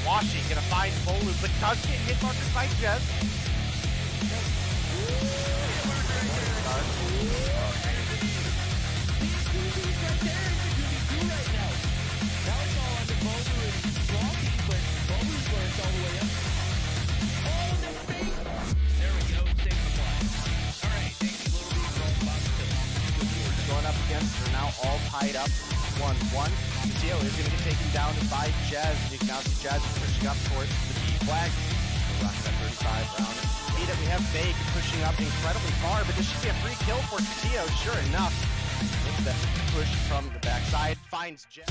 Washing gonna find Bolu, but does get hit markers by Jez. Going up against, they're now all tied up 1-1. Theo is going to get taken down by Jazz. You can now see Jazz pushing up towards the B flag. We'll rock that 35 round. See that we have Bake pushing up incredibly far, but this should be a free kill for Theo. Sure enough, makes that push from the backside, finds Jazz.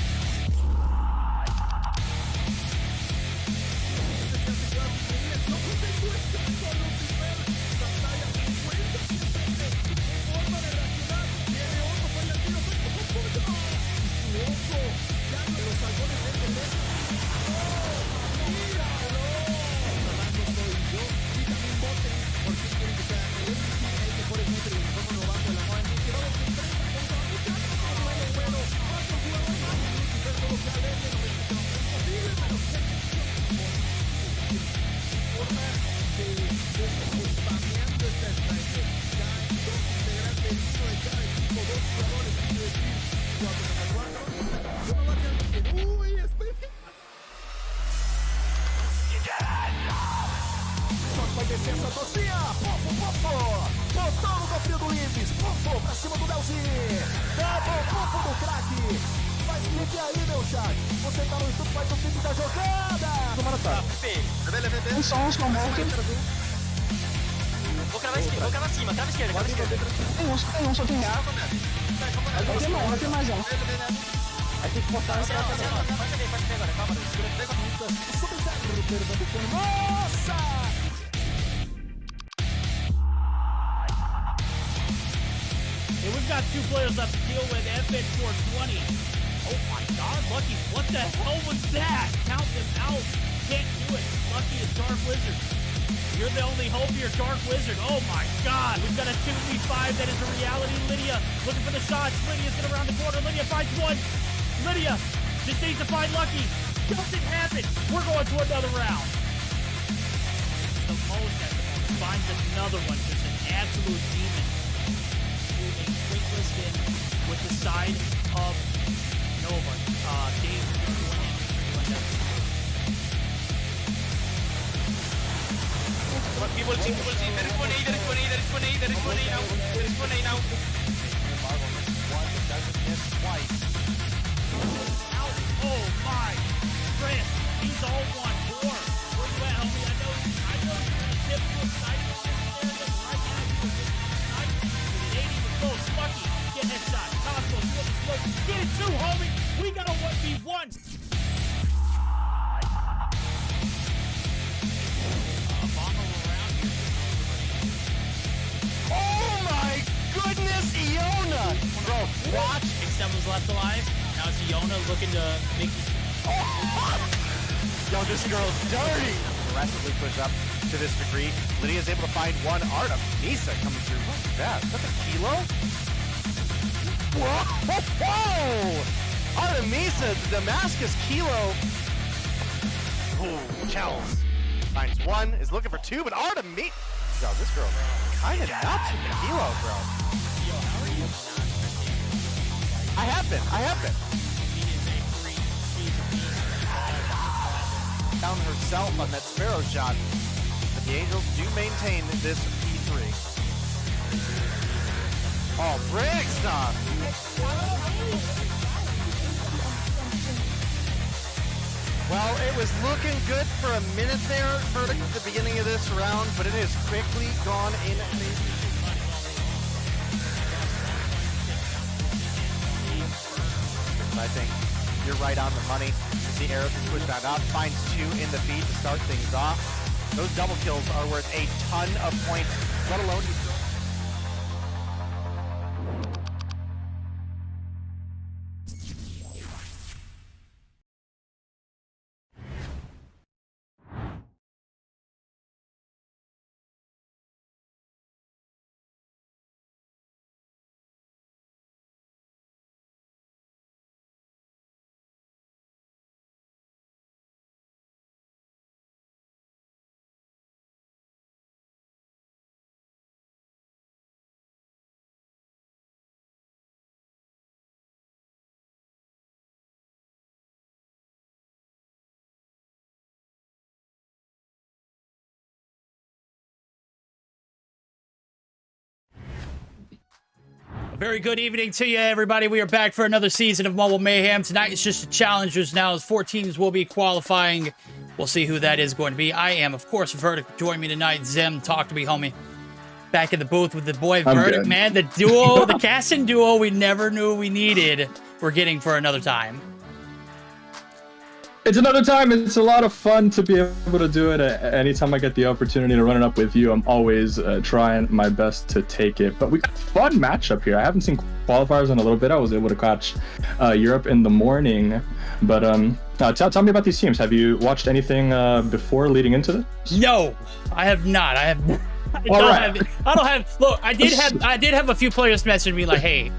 Licença, Tocinha! Pofo! Botão no cofrinho do Limpes! Pofo pra cima do Delzinho! Double pofo do craque! Faz clipe aí, meu chat! Você tá no YouTube, faz o clipe da jogada! Tomara tá! Um som smoke. Vou cravar cima, crava esquerda, crava esquerda. Tem um, só tem A. Vai ter mais um. Aí tem que botar essa. Pode ver agora, calma, segura. observando com... Nossa! And we've got 2 players left to deal with. FN 420. Oh my god, Lucky, what the hell was that? Count them out. Can't do it. Lucky is Dark Wizard. You're the only hope here, Dark Wizard. Oh my god, we've got a 2v5 that is a reality. Lydia looking for the shots. Lydia's in around the corner. Lydia finds one. Lydia just needs to find Lucky. Doesn't have it. We're going to another round. The most at the moment finds another one. Just an absolute demon. Moving Twinkless in with the side of Nova. Dave, People see, there is one A, there is one A, there is one A, there is one A now, there is one A now. Marvel misses one, but doesn't miss twice. Out. Oh my. Chris, he's all one. Four. Where you at, homie? I know you're in a typical sniper in this area, but right now you're in it ain't even close. Lucky. Get headshot. Cosmo, you want the smoke. Get it too, homie. We got a 1v1. Oh my goodness, Iona! Bro, watch. X7 was left alive. Now it's Iona looking to make this. Yo, this girl's dirty. Aggressively push up to this degree. Lydia's able to find one. Artemisa coming through. What's that? Is that a kilo? Whoa! Whoa! Artemisa, the Damascus kilo. Oh, Kells. Finds one, is looking for two, but Artemisa. Yo, this girl kind of nuts in the kilo, bro. Yo, how are you? I have been. Found herself on that Sparrow shot, but the Angels do maintain this P3. Oh, Brigstock! Well, it was looking good for a minute there, Verdict, at the beginning of this round, but it is quickly gone in. I think you're right on the money. The arrow can push that up, finds two in the feed to start things off. Those double kills are worth a ton of points, let alone Very good evening to you, everybody. We are back for another season of Mobile Mayhem. Tonight it's just the challengers now, as 4 teams will be qualifying. We'll see who that is going to be. I am, of course, Verdict. Join me tonight. Zim, talk to me, homie. Back in the booth with the boy Verdict, man. The duo, the casting duo we never knew we needed, we're getting for another time. It's another time. It's a lot of fun to be able to do it. Anytime I get the opportunity to run it up with you, I'm always trying my best to take it. But we got a fun matchup here. I haven't seen qualifiers in a little bit. I was able to catch Europe in the morning. But tell me about these teams. Have you watched anything before leading into this? No, I have not. I don't have. Look, I did have a few players message me like, "Hey,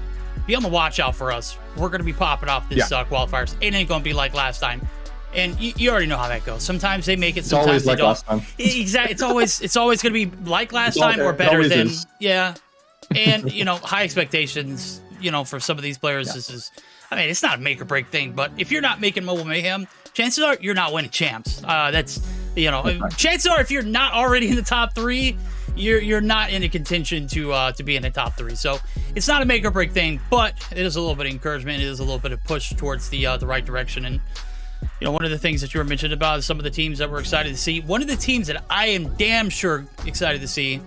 be on the watch out for us. We're gonna be popping off this qualifiers. It ain't gonna be like last time." And you already know how that goes. Sometimes they make it, sometimes they don't. Last time. Exactly. It's always going to be like last time or better than. Yeah. And, high expectations, for some of these players. Yeah. This is, it's not a make or break thing, but if you're not making Mobile Mayhem, chances are you're not winning champs. That's chances are if you're not already in the top 3, you're not in a contention to be in the top 3. So it's not a make or break thing, but it is a little bit of encouragement. It is a little bit of push towards the right direction. And, one of the things that you were mentioning about is some of the teams that we're excited to see. One of the teams that I am damn sure excited to see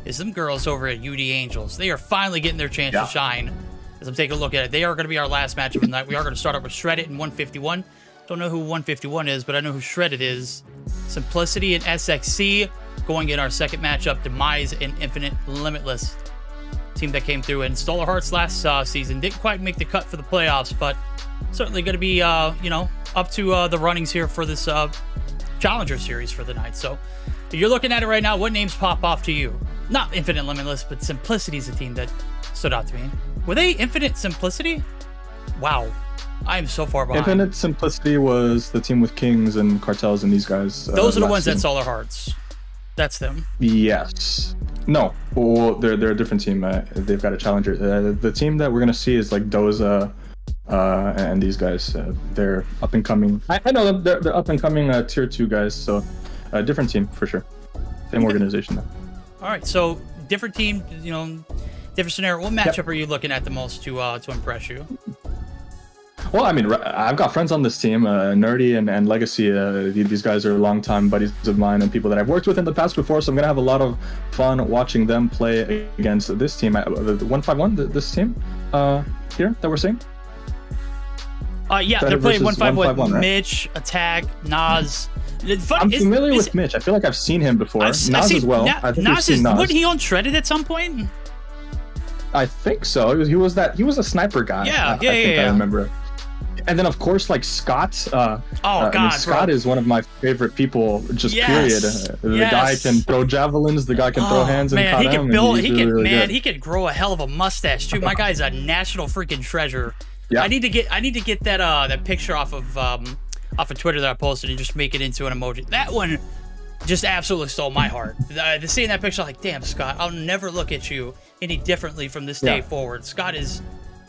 is them girls over at UD Angels. They are finally getting their chance to shine. As I'm taking a look at it, they are going to be our last matchup of the night. We are going to start up with Shredded and 151. Don't know who 151 is, but I know who Shredded is. Simplicity and SXC going in our second matchup. Demise and Infinite Limitless. Team that came through in Stolar Hearts last season. Didn't quite make the cut for the playoffs, but certainly going to be, up to the runnings here for this Challenger Series for the night. So if you're looking at it right now, what names pop off to you? Not Infinite Limitless, but Simplicity is a team that stood out to me. Were they Infinite Simplicity? Wow. I am so far behind. Infinite Simplicity was the team with Kings and Cartels and these guys. Those are the ones that Solar Hearts. That's them. Yes. No. Well, they're a different team. They've got a challenger. The team that we're gonna see is like Doza and these guys. They're up and coming. I know them. They're up and coming tier 2 guys. So a different team for sure. Same organization though. All right. So different team. Different scenario. What matchup are you looking at the most to impress you? Well, I mean, I've got friends on this team, Nerdy and Legacy. These guys are longtime buddies of mine and people that I've worked with in the past before, so I'm going to have a lot of fun watching them play against this team. The 151, this team here that we're seeing? Yeah, they're playing 151, right? Mitch, Attack, Nas. I'm familiar with Mitch. I feel like I've seen him before. Nas as well. I think Nas wasn't he on Shredded at some point? I think so. He was a sniper guy. Yeah, I remember. And then, of course, like Scott. Scott is one of my favorite people, just period. The guy can throw javelins. The guy can throw hands in CODM. He could grow a hell of a mustache too. My guy's a national freaking treasure. Yeah. I need to get that picture off of Twitter that I posted and just make it into an emoji. That one just absolutely stole my heart. Seeing that picture, I'm like, damn, Scott, I'll never look at you any differently from this day forward. Scott is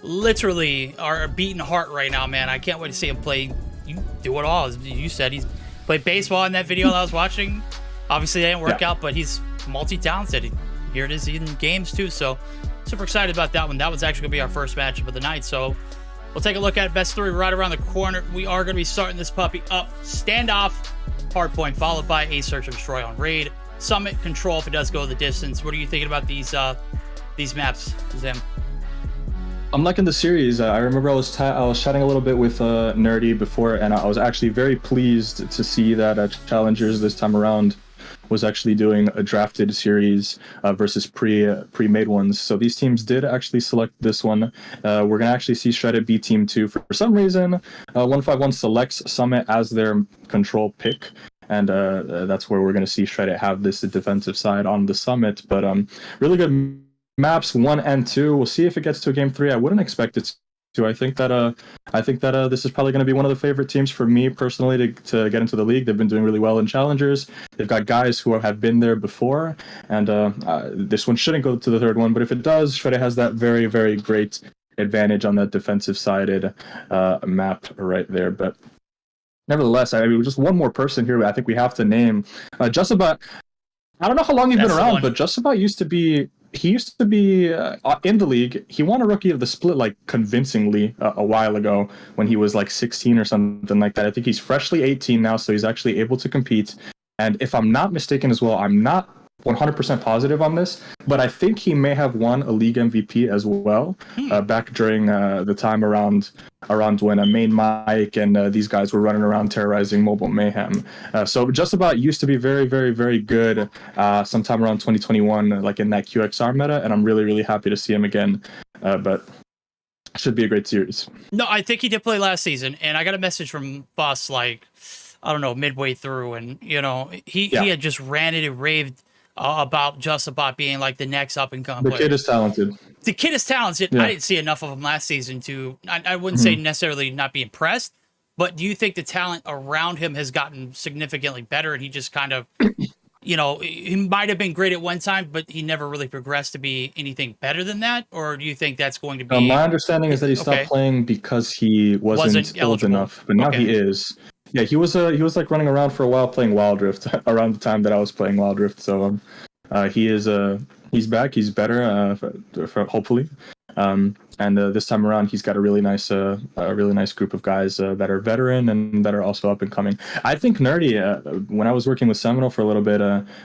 literally our beating heart right now, man. I can't wait to see him play. You do it all. As you said, he's played baseball in that video that I was watching. Obviously, that didn't work out, but he's multi-talented. Here it is in games, too. So, super excited about that one. That was actually going to be our first matchup of the night. So, we'll take a look at best 3 right around the corner. We are going to be starting this puppy up. Standoff, Hardpoint, followed by a Search and Destroy on Raid. Summit, Control if it does go the distance. What are you thinking about these maps, Zim? I'm liking the series. I remember I was chatting a little bit with Nerdy before, and I was actually very pleased to see that Challengers this time around was actually doing a drafted series versus pre-made ones. So these teams did actually select this one. We're gonna actually see Shredded B Team 2 for some reason. 151 selects Summit as their control pick. And that's where we're going to see Shredded have this defensive side on the Summit. But really good maps 1 and 2. We'll see if it gets to a game 3. I wouldn't expect it to. I think that this is probably going to be one of the favorite teams for me personally to get into the league. They've been doing really well in Challengers. They've got guys who have been there before, and this one shouldn't go to the third one. But if it does, Shredded has that very, very great advantage on that defensive-sided map right there. But nevertheless, I mean, just one more person here I think we have to name. Justabout, I don't know how long you've been around, but Justabout used to be in the league. He won a Rookie of the Split like convincingly a while ago when he was like 16 or something like that. I think he's freshly 18 now, so he's actually able to compete. And if I'm not mistaken as well, I'm not 100% positive on this, but I think he may have won a league MVP as well back during the time around when Main Mike and these guys were running around terrorizing Mobile Mayhem. So Justabout used to be very, very, very good sometime around 2021, like in that QXR meta, and I'm really, really happy to see him again. But should be a great series. No, I think he did play last season, and I got a message from Boss like, I don't know, midway through, and he had just ranted and raved about Justabout being like the next up and coming player. The kid is talented. The kid is talented. Yeah. I didn't see enough of him last season to. I wouldn't say necessarily not be impressed, but do you think the talent around him has gotten significantly better, and he just kind of, he might have been great at one time, but he never really progressed to be anything better than that? Or do you think that's going to be? My understanding is that he stopped playing because he wasn't old enough, but now he is. Yeah, he was like running around for a while playing Wild Rift around the time that I was playing Wild Rift. So he's back. He's better, hopefully. And this time around, he's got a really nice group of guys that are veteran and that are also up and coming. I think Nerdy, when I was working with Seminole for a little bit,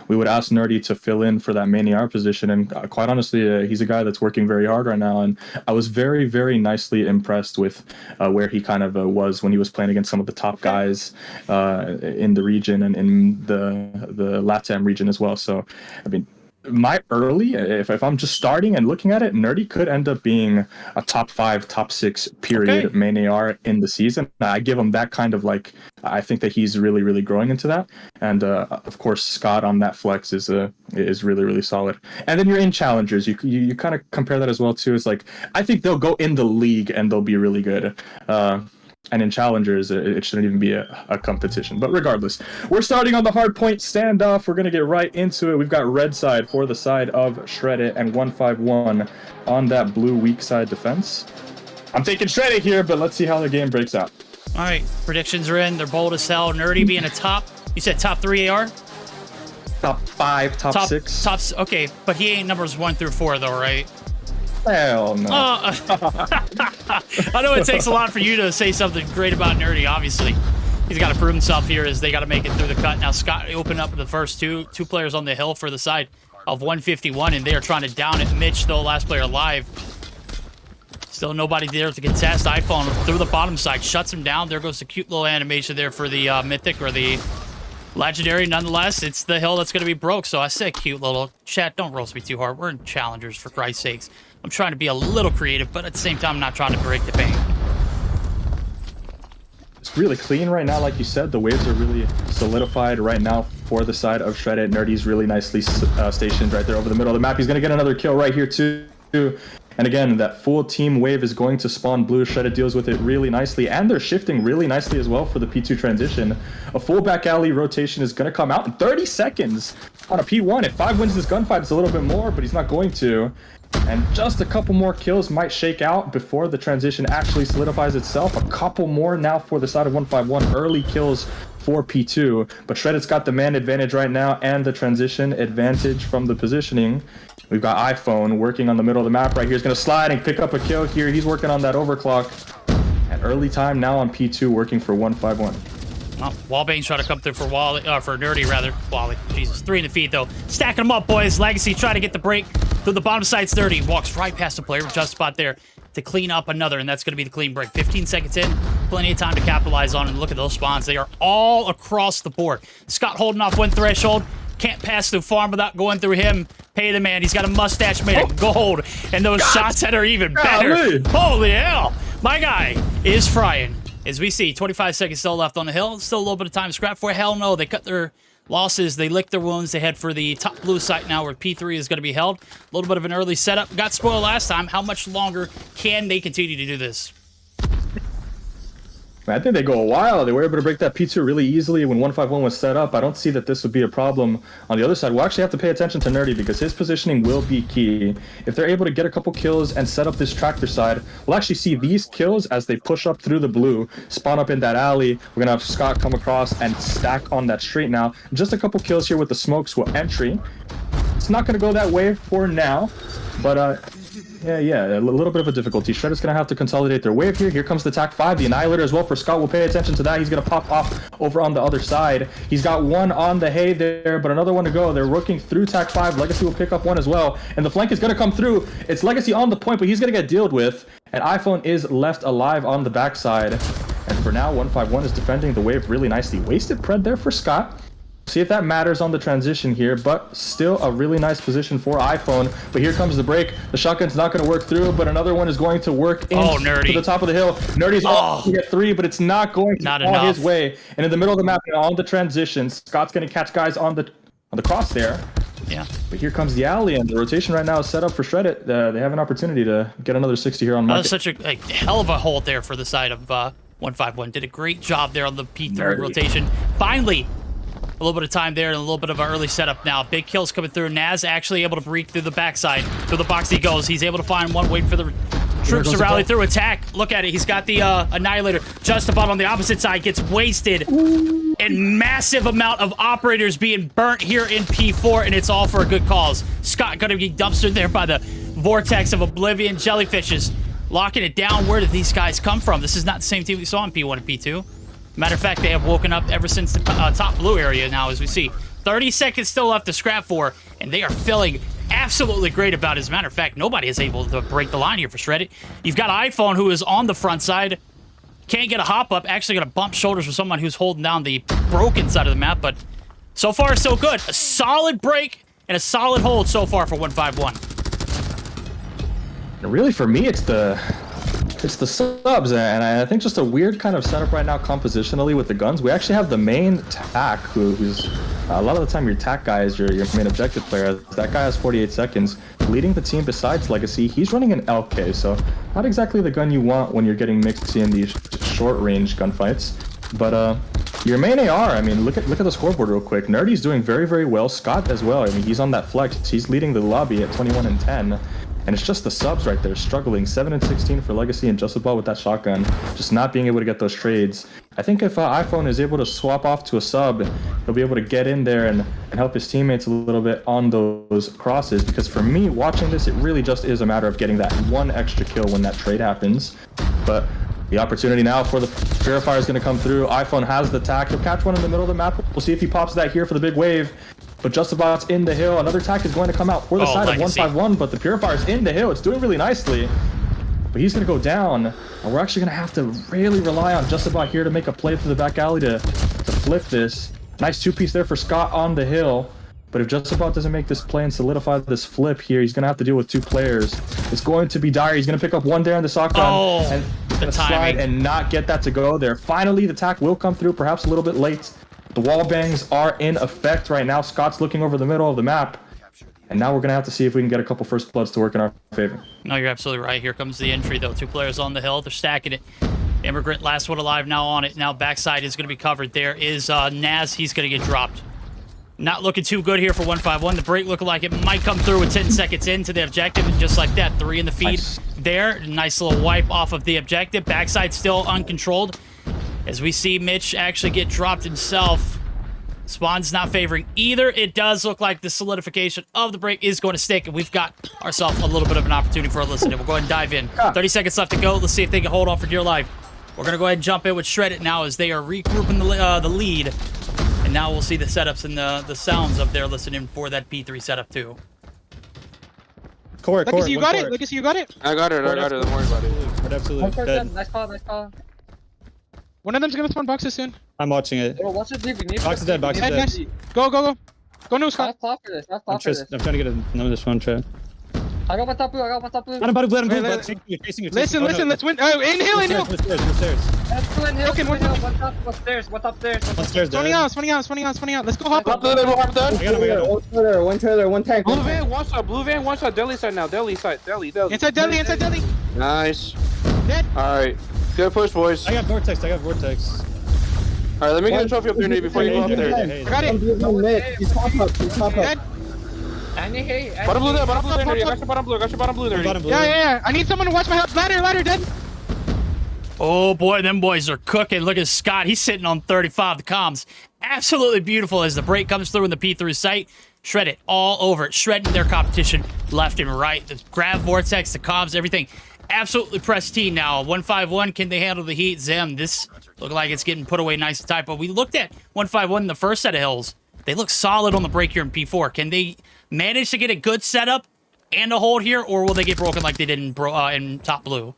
we would ask Nerdy to fill in for that main AR position. And quite honestly, he's a guy that's working very hard right now. And I was very, very nicely impressed with where he kind of was when he was playing against some of the top guys in the region and in the LATAM region as well. So, I mean, my early, if I'm just starting and looking at it, Nerdy could end up being a top 5, top 6 period main AR in the season. I give him that kind of like, I think that he's really, really growing into that. And of course, Scott on that flex is really, really solid. And then you're in challengers. You kind of compare that as well too. It's like, I think they'll go in the league and they'll be really good. And in challengers, it shouldn't even be a competition. But regardless, we're starting on the Hardpoint standoff. We're going to get right into it. We've got red side for the side of Shredded and 151 on that blue weak side defense. I'm taking Shredded here, but let's see how the game breaks out. All right, predictions are in. They're bold as hell. Nerdy being a top. You said top 3 AR? Top 5, top 6. Tops. Okay, but he ain't numbers 1 through 4 though, right? Hell no. I know it takes a lot for you to say something great about Nerdy, obviously. He's got to prove himself here as they got to make it through the cut. Now, Scott opened up the first two players on the hill for the side of 151, and they are trying to down it. Mitch, though, last player alive. Still nobody there to contest. iPhone through the bottom side, shuts him down. There goes the cute little animation there for the Mythic or the Legendary. Nonetheless, it's the hill that's going to be broke, so I said cute little. Chat, don't roast me too hard. We're in challengers, for Christ's sakes. I'm trying to be a little creative, but at the same time, I'm not trying to break the bank. It's really clean right now, like you said. The waves are really solidified right now for the side of Shredded. Nerdy's really nicely stationed right there over the middle of the map. He's going to get another kill right here, too. And again, that full team wave is going to spawn blue. Shredded deals with it really nicely, and they're shifting really nicely as well for the P2 transition. A full back alley rotation is going to come out in 30 seconds on a P1. If 5 wins this gunfight, it's a little bit more, but he's not going to. And just a couple more kills might shake out before the transition actually solidifies itself. A couple more now for the side of 151. Early kills for P2, but Shredded's got the man advantage right now and the transition advantage from the positioning. We've got iPhone working on the middle of the map right here. He's going to slide and pick up a kill here. He's working on that overclock. And early time now on P2 working for 151. Oh, Wallbane's trying to come through for Nerdy, rather. Wally, Jesus. 3 in the feed, though. Stacking them up, boys. Legacy trying to get the break through the bottom side. 30. Walks right past the player. Just spot there to clean up another, and that's going to be the clean break. 15 seconds in. Plenty of time to capitalize on, and look at those spawns. They are all across the board. Scott holding off one threshold. Can't pass through farm without going through him. Pay the man. He's got a mustache made of gold, and those shots that are even better. Holy hell. My guy is frying. As we see, 25 seconds still left on the hill. Still a little bit of time to scrap for. Hell no, they cut their losses. They lick their wounds. They head for the top blue site now where P3 is going to be held. A little bit of an early setup. Got spoiled last time. How much longer can they continue to do this? I think they go a while. They were able to break that P2 really easily when 151 was set up. I don't see that this would be a problem on the other side. We'll actually have to pay attention to Nerdy because his positioning will be key. If they're able to get a couple kills and set up this tractor side, we'll actually see these kills as they push up through the blue, spawn up in that alley. We're going to have Scott come across and stack on that straight now. Just a couple kills here with the smokes will entry. It's not going to go that way for now, but yeah, a little bit of a difficulty. Shredder's going to have to consolidate their wave here. Here comes the TAC 5, the Annihilator as well for Scott. We'll pay attention to that. He's going to pop off over on the other side. He's got one on the hay there, but another one to go. They're working through TAC 5. Legacy will pick up one as well, and the flank is going to come through. It's Legacy on the point, but he's going to get dealt with, and iPhone is left alive on the backside. And for now, 151 is defending the wave really nicely. Wasted pred there for Scott. See if that matters on the transition here, but still a really nice position for iPhone. But here comes the break. The shotgun's not going to work through, but another one is going to work into the top of the hill. Nerdy's to get 3, but it's not going to fall his way. And in the middle of the map, on the transition, Scott's going to catch guys on the cross there. Yeah. But here comes the alley, and the rotation right now is set up for Shredded. They have an opportunity to get another 60 here on market. That was such a hell of a hold there for the side of 151. Did a great job there on the P3 rotation. Finally, a little bit of time there and a little bit of an early setup now. Big kills coming through. Naz actually able to break through the backside. Through the box he goes. He's able to find one, waiting for the troops to rally through. Attack. Look at it. He's got the Annihilator just about on the opposite side. Gets wasted. And massive amount of operators being burnt here in P4, and it's all for a good cause. Scott going to be dumpstered there by the vortex of Oblivion. Jellyfishes locking it down. Where did these guys come from? This is not the same team we saw in P1 and P2. Matter of fact, they have woken up ever since the top blue area now, as we see. 30 seconds still left to scrap for, and they are feeling absolutely great about it. As a matter of fact, nobody is able to break the line here for Shredded. You've got iPhone, who is on the front side. Can't get a hop up. Actually going to bump shoulders with someone who's holding down the broken side of the map, but so far so good. A solid break and a solid hold so far for 151. Really, for me, it's the subs, and I think just a weird kind of setup right now compositionally with the guns. We actually have the main TAC, who's a lot of the time your TAC guy is your main objective player. That guy has 48 seconds, leading the team besides Legacy. He's running an LK, so not exactly the gun you want when you're getting mixed in these short-range gunfights. But your main AR, I mean, look at the scoreboard real quick. Nerdy's doing very, very well. Scott as well. I mean, he's on that flex. He's leading the lobby at 21 and 10. And it's just the subs right there struggling. 7 and 16 for Legacy and Justabot with that shotgun, just not being able to get those trades. I think if iPhone is able to swap off to a sub, he'll be able to get in there and help his teammates a little bit on those crosses. Because for me, watching this, it really just is a matter of getting that one extra kill when that trade happens. But the opportunity now for the Purifier is going to come through. iPhone has the tack. He'll catch one in the middle of the map. We'll see if he pops that here for the big wave. But Justabot's in the hill. Another tack is going to come out for the side Legacy. of 151, but the Purifier's in the hill. It's doing really nicely. But he's going to go down. And we're actually going to have to really rely on Justabot here to make a play through the back alley to flip this. Nice two-piece there for Scott on the hill. But if Justabot doesn't make this play and solidify this flip here, he's going to have to deal with two players. It's going to be dire. He's going to pick up one there in the shotgun. And the slide and not get that to go there. Finally, the tack will come through, perhaps a little bit late. The wall bangs are in effect right now. Scott's looking over the middle of the map. And now we're going to have to see if we can get a couple first bloods to work in our favor. No, you're absolutely right. Here comes the entry, though. Two players on the hill. They're stacking it. Immigrant, last one alive, now on it. Now backside is going to be covered. There is Naz. He's going to get dropped. Not looking too good here for 151. The break looking like it might come through with 10 seconds into the objective. And just like that, 3 in the feed there. Nice little wipe off of the objective. Backside still uncontrolled. As we see Mitch actually get dropped himself. Spawn's not favoring either. It does look like the solidification of the break is going to stick, and we've got ourselves a little bit of an opportunity for a listen. We'll go ahead and dive in. 30 seconds left to go. Let's see if they can hold on for dear life. We're going to go ahead and jump in with Shredded now as they are regrouping the lead. And now we'll see the setups and the sounds of their listening for that P3 setup too. Legacy, you got it? Legacy, you got it? I got it. Don't worry about it. Absolutely. Dead. Nice call. One of them's gonna spawn boxes soon. I'm watching it. Bro, watch it, leave. Box is dead, box is dead. Nice. Go. Go no, Scott. Let's pop for this. I'm trying to get another one trap. I got my top blue. I'm about to blend him. Chasing you. Listen, let's win. Oh, inhale. Stairs. That's two in hill. Okay, One top, one stairs. One Stairs, Spawning out. Let's go hop up. I got him. One trailer, one tank. Blue van, one shot, deli side now, deli side, deli. Inside deli. Nice. Dead. Alright, good push, boys. I got vortex. Alright, let me get a trophy up there, Nate, before you go up there. I got it. He's top up. Dead. Bottom blue there, Nate. Got your bottom blue there. Yeah. I need someone to watch my health. Ladder, dead. Oh boy, them boys are cooking. Look at Scott. He's sitting on 35. The comms absolutely beautiful as the break comes through in the P3 site. Shred it all over it. Shredding their competition left and right. The grab vortex, the comms, everything. Absolutely pristine now. 151, can they handle the heat? Zem, this look like it's getting put away nice and tight. But we looked at 151 in the first set of hills. They look solid on the break here in P4. Can they manage to get a good setup and a hold here, or will they get broken like they did in top blue?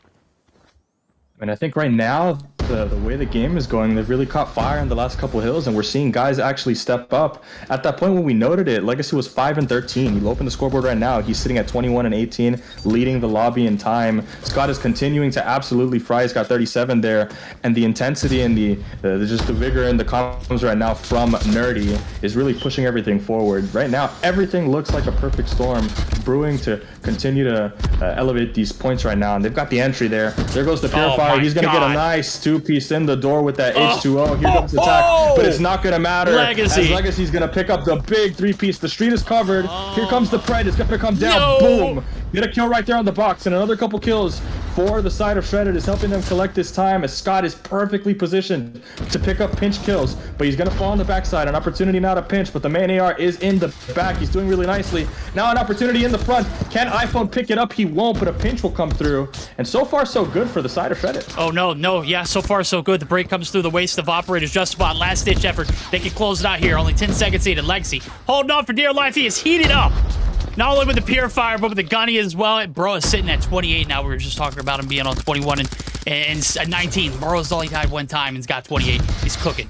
And I think right now, the way the game is going, they've really caught fire in the last couple of hills, and we're seeing guys actually step up. At that point when we noted it, Legacy was 5 and 13. You open the scoreboard right now, he's sitting at 21 and 18, leading the lobby in time. Scott is continuing to absolutely fry. He's got 37 there, and the intensity and just the vigor in the comms right now from Nerdy is really pushing everything forward. Right now, everything looks like a perfect storm brewing to continue to elevate these points right now, and they've got the entry there. There goes the Purifier. He's going to get a nice two-piece in the door with that H2O. Here comes the attack, but it's not going to matter. As Legacy's going to pick up the big three-piece. The street is covered. Here comes the Pred. It's going to come down. Boom. Get a kill right there on the box, and another couple kills for the side of Shredded is helping them collect this time as Scott is perfectly positioned to pick up pinch kills, but he's gonna fall on the backside. An opportunity now to pinch, but the main AR is in the back. He's doing really nicely. Now an opportunity in the front. Can iPhone pick it up? He won't, but a pinch will come through. And so far so good for the side of Shredded. Oh, no. Yeah, so far so good. The break comes through the waist of operators. Just about last-ditch effort. They can close it out here. Only 10 seconds needed. Legacy holding on for dear life. He is heated up. Not only with the Purifier, but with the Gunny as well. Bro is sitting at 28 now. We were just talking about him being on 21 and 19. Burrow's only died one time and he's got 28. He's cooking.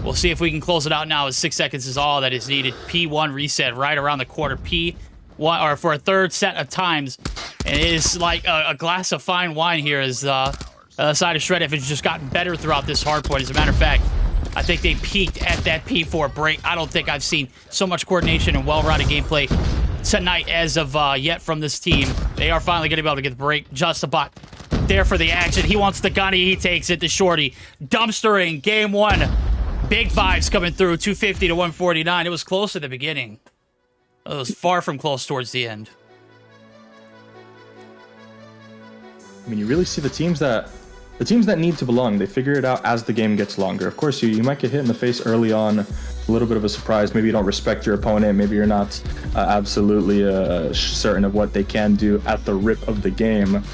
We'll see if we can close it out now as 6 seconds is all that is needed. P1 reset right around the quarter. P1, or for a third set of times. And it is like a glass of fine wine here as side of Shred has just gotten better throughout this hardpoint. As a matter of fact, I think they peaked at that P4 break. I don't think I've seen so much coordination and well-rounded gameplay tonight as of yet from this team. They are finally going to be able to get the break. Just about there for the action. He wants the Gunny. He takes it to Shorty. Dumpstering game one. Big vibes coming through. 250 to 149. It was close at the beginning. It was far from close towards the end. I mean, you really see the teams that need to belong. They figure it out as the game gets longer. Of course, you might get hit in the face early on, a little bit of a surprise. Maybe you don't respect your opponent. Maybe you're not absolutely certain of what they can do at the rip of the game.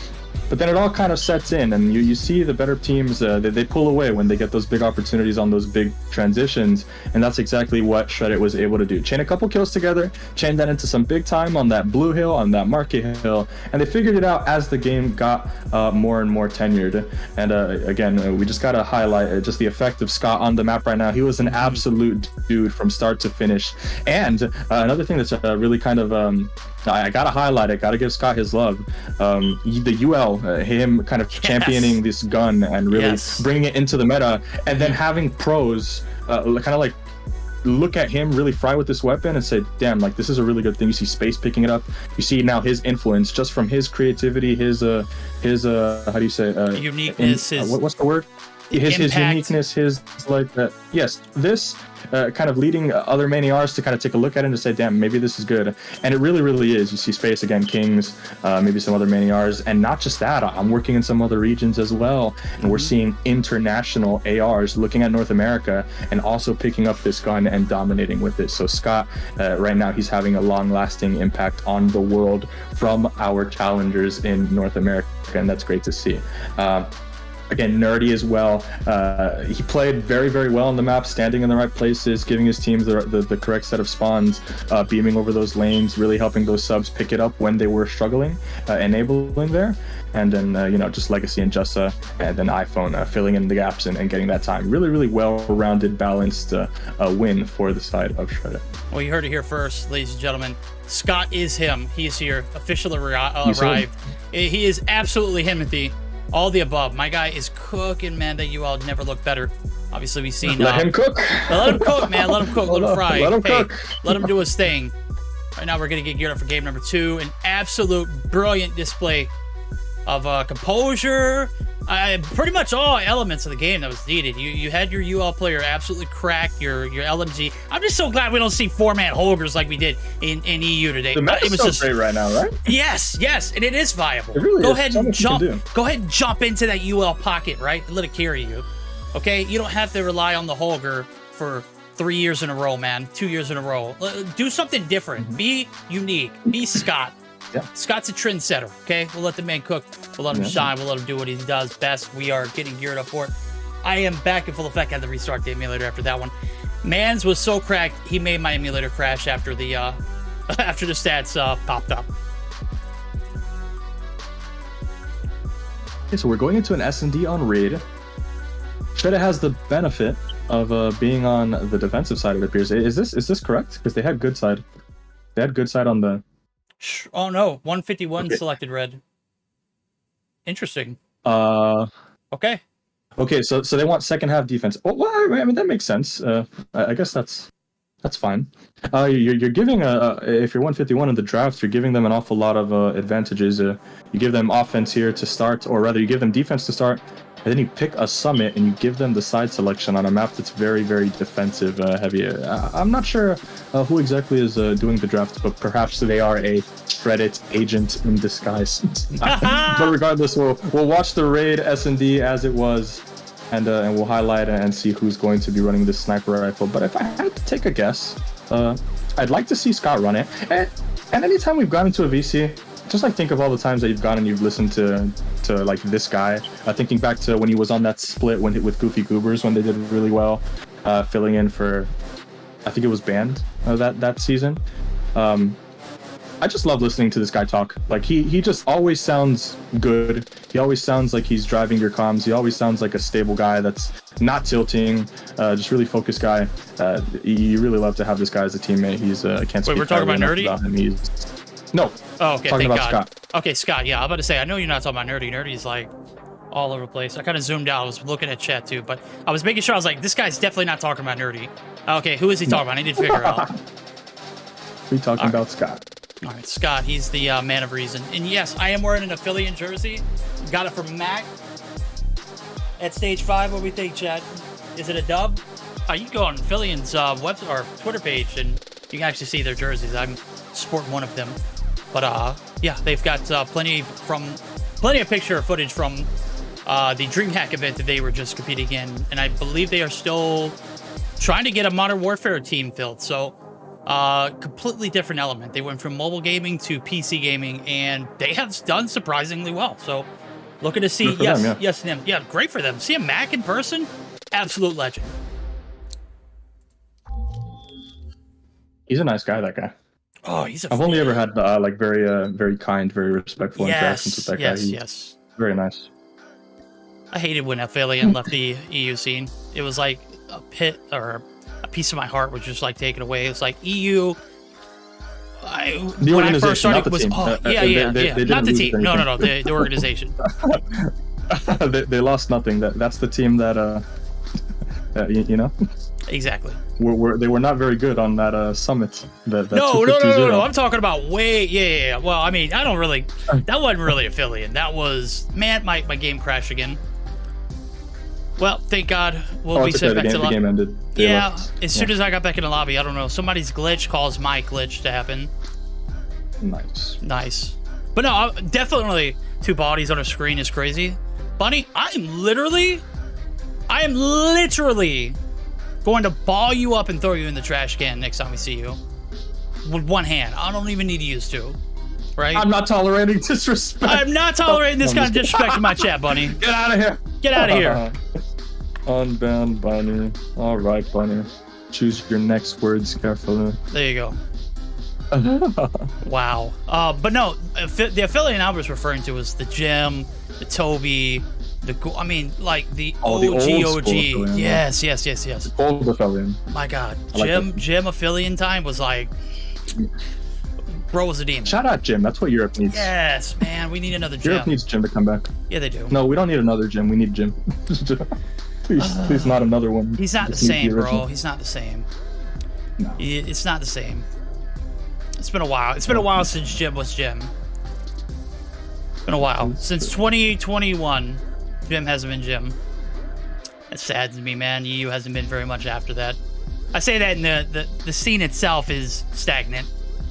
But then it all kind of sets in, and you see the better teams, they pull away when they get those big opportunities on those big transitions, and that's exactly what Shredded was able to do. Chain a couple kills together, chain that into some big time on that blue hill, on that market hill, and they figured it out as the game got more and more tenured. And again, we just got to highlight just the effect of Scott on the map right now. He was an absolute dude from start to finish. And another thing that's really kind of... I gotta highlight it, gotta give Scott his love. The UL, him kind of championing this gun and really bringing it into the meta, and then having pros kind of like look at him really fry with this weapon and say, damn, like this is a really good thing. You see Space picking it up. You see now his influence just from his creativity, his how do you say uniqueness, what's the word? His uniqueness, his like yes, this kind of leading other main ARs to kind of take a look at it and to say, damn, maybe this is good. And it really, really is. You see Space again, Kings, maybe some other main ARs, and not just that. I'm working in some other regions as well, and we're seeing international ARs looking at North America and also picking up this gun and dominating with it. So Scott, right now, he's having a long-lasting impact on the world from our challengers in North America, and that's great to see. Again, nerdy as well. He played very, very well on the map, standing in the right places, giving his teams the correct set of spawns, beaming over those lanes, really helping those subs pick it up when they were struggling, enabling there. And then, just Legacy and Jussa, and then iPhone filling in the gaps and getting that time. Really, really well-rounded, balanced win for the side of Shredded. Well, you heard it here first, ladies and gentlemen. Scott is him. He is here, officially arrived. He is absolutely Himothy. All the above. My guy is cooking, man. That UL never looked better. Obviously, we've seen... Let him cook. Let him cook, man. Let him cook. Let him fry. Let him cook. Let him do his thing. Right now, we're going to get geared up for game number 2. An absolute brilliant display of composure. Pretty much all elements of the game that was needed. You had your UL player absolutely crack, your LMG. I'm just so glad we don't see 4-man Holgers like we did in EU today. The map is so great right now, right? Yes, and it is viable. It really Go is. ahead and jump. Go ahead and jump into that UL pocket, right? And let it carry you. Okay, you don't have to rely on the Holger for 3 years in a row, man. 2 years in a row. Do something different. Be unique. Be Scott. Yeah. Scott's a trendsetter, okay? We'll let the man cook. We'll let him shine. We'll let him do what he does best. We are getting geared up for it. I am back in full effect. I had to restart the emulator after that one. Mans was so cracked, he made my emulator crash after the after the stats popped up. Okay, so we're going into an S&D on raid. Shredded has the benefit of being on the defensive side, it appears. Is this correct? Because they had good side. They had good side on the... Oh no, 151 selected red. Interesting. Okay. Okay, so they want second half defense. Oh, well, I mean that makes sense. I guess that's fine. You're giving if you're 151 in the draft, you're giving them an awful lot of advantages. You give them offense here to start, or rather, you give them defense to start, and then you pick a summit and you give them the side selection on a map that's very, very defensive heavy. I'm not sure who exactly is doing the draft, but perhaps they are a Reddit agent in disguise. But regardless, we'll watch the raid S&D as it was, and we'll highlight and see who's going to be running this sniper rifle. But if I had to take a guess, I'd like to see Scott run it. And anytime we've gone into a VC, just like think of all the times that you've gone and you've listened to like this guy. Thinking back to when he was on that split with Goofy Goobers when they did really well, filling in for, I think it was Band that season. I just love listening to this guy talk. Like he just always sounds good. He always sounds like he's driving your comms. He always sounds like a stable guy that's not tilting, just really focused guy. You really love to have this guy as a teammate. He's I can't speak. Wait, we're talking about highly Nerdy? enough about him. No. Oh, okay. Talking Thank about God. Scott. Okay, Scott. Yeah, I'm about to say. I know you're not talking about Nerdy. Nerdy's like all over the place. I kind of zoomed out. I was looking at chat too, but I was making sure. I was like, this guy's definitely not talking about Nerdy. Okay, who is he talking about? I need to figure it out. We're talking about Scott. All right, Scott. He's the man of reason. And yes, I am wearing an affiliate jersey. Got it from Mac at Stage 5. What do we think, chat? Is it a dub? You can go on Affilian's web or Twitter page and you can actually see their jerseys. I'm sporting one of them. But yeah, they've got plenty of picture footage from the DreamHack event that they were just competing in, and I believe they are still trying to get a Modern Warfare team filled. So completely different element. They went from mobile gaming to PC gaming, and they have done surprisingly well. So looking to see, yes, them. Yeah, great for them. See a Mac in person, absolute legend. He's a nice guy, that guy. Oh, he's I've only ever had like very kind, very respectful interactions with that guy. He's very nice. I hated when Affiliate left the EU scene. It was like a pit or a piece of my heart was just like taken away. It was like EU. When I first started, was not the team. No, the organization. they lost nothing. That's the team that you know. Exactly. They were not very good on that summit. No. I'm talking about Well, I mean, that wasn't really Affiliate. That was, man, my game crashed again. Well, thank God we'll be sent back to the lobby. The game ended. As soon as I got back in the lobby, I don't know. Somebody's glitch caused my glitch to happen. Nice. But no, definitely two bodies on a screen is crazy. Bunny, I am literally going to ball you up and throw you in the trash can next time we see you. With one hand. I don't even need to use two. Right? I'm not tolerating disrespect. I'm not tolerating this kind of disrespect in my chat, Bunny. Get out of here. Get out of here. Unbound Bunny. All right, Bunny. Choose your next words carefully. There you go. Wow. But no, the Affiliate I was referring to was the Jim, the Toby, the OG. Yes. Old Affiliate. My God, Jim Affiliate time was like, bro was a demon. Shout out Jim. That's what Europe needs. Yes, man. We need another Jim. Europe needs Jim to come back. Yeah, they do. No, we don't need another Jim. We need Jim. Please not another one. He's not the same, bro. He's not the same. No. It's not the same. It's been a while. It's been a while since Jim was Jim. It's been a while. Since 2021, Jim hasn't been Jim. It saddens me, man. EU hasn't been very much after that. I say that, and the scene itself is stagnant.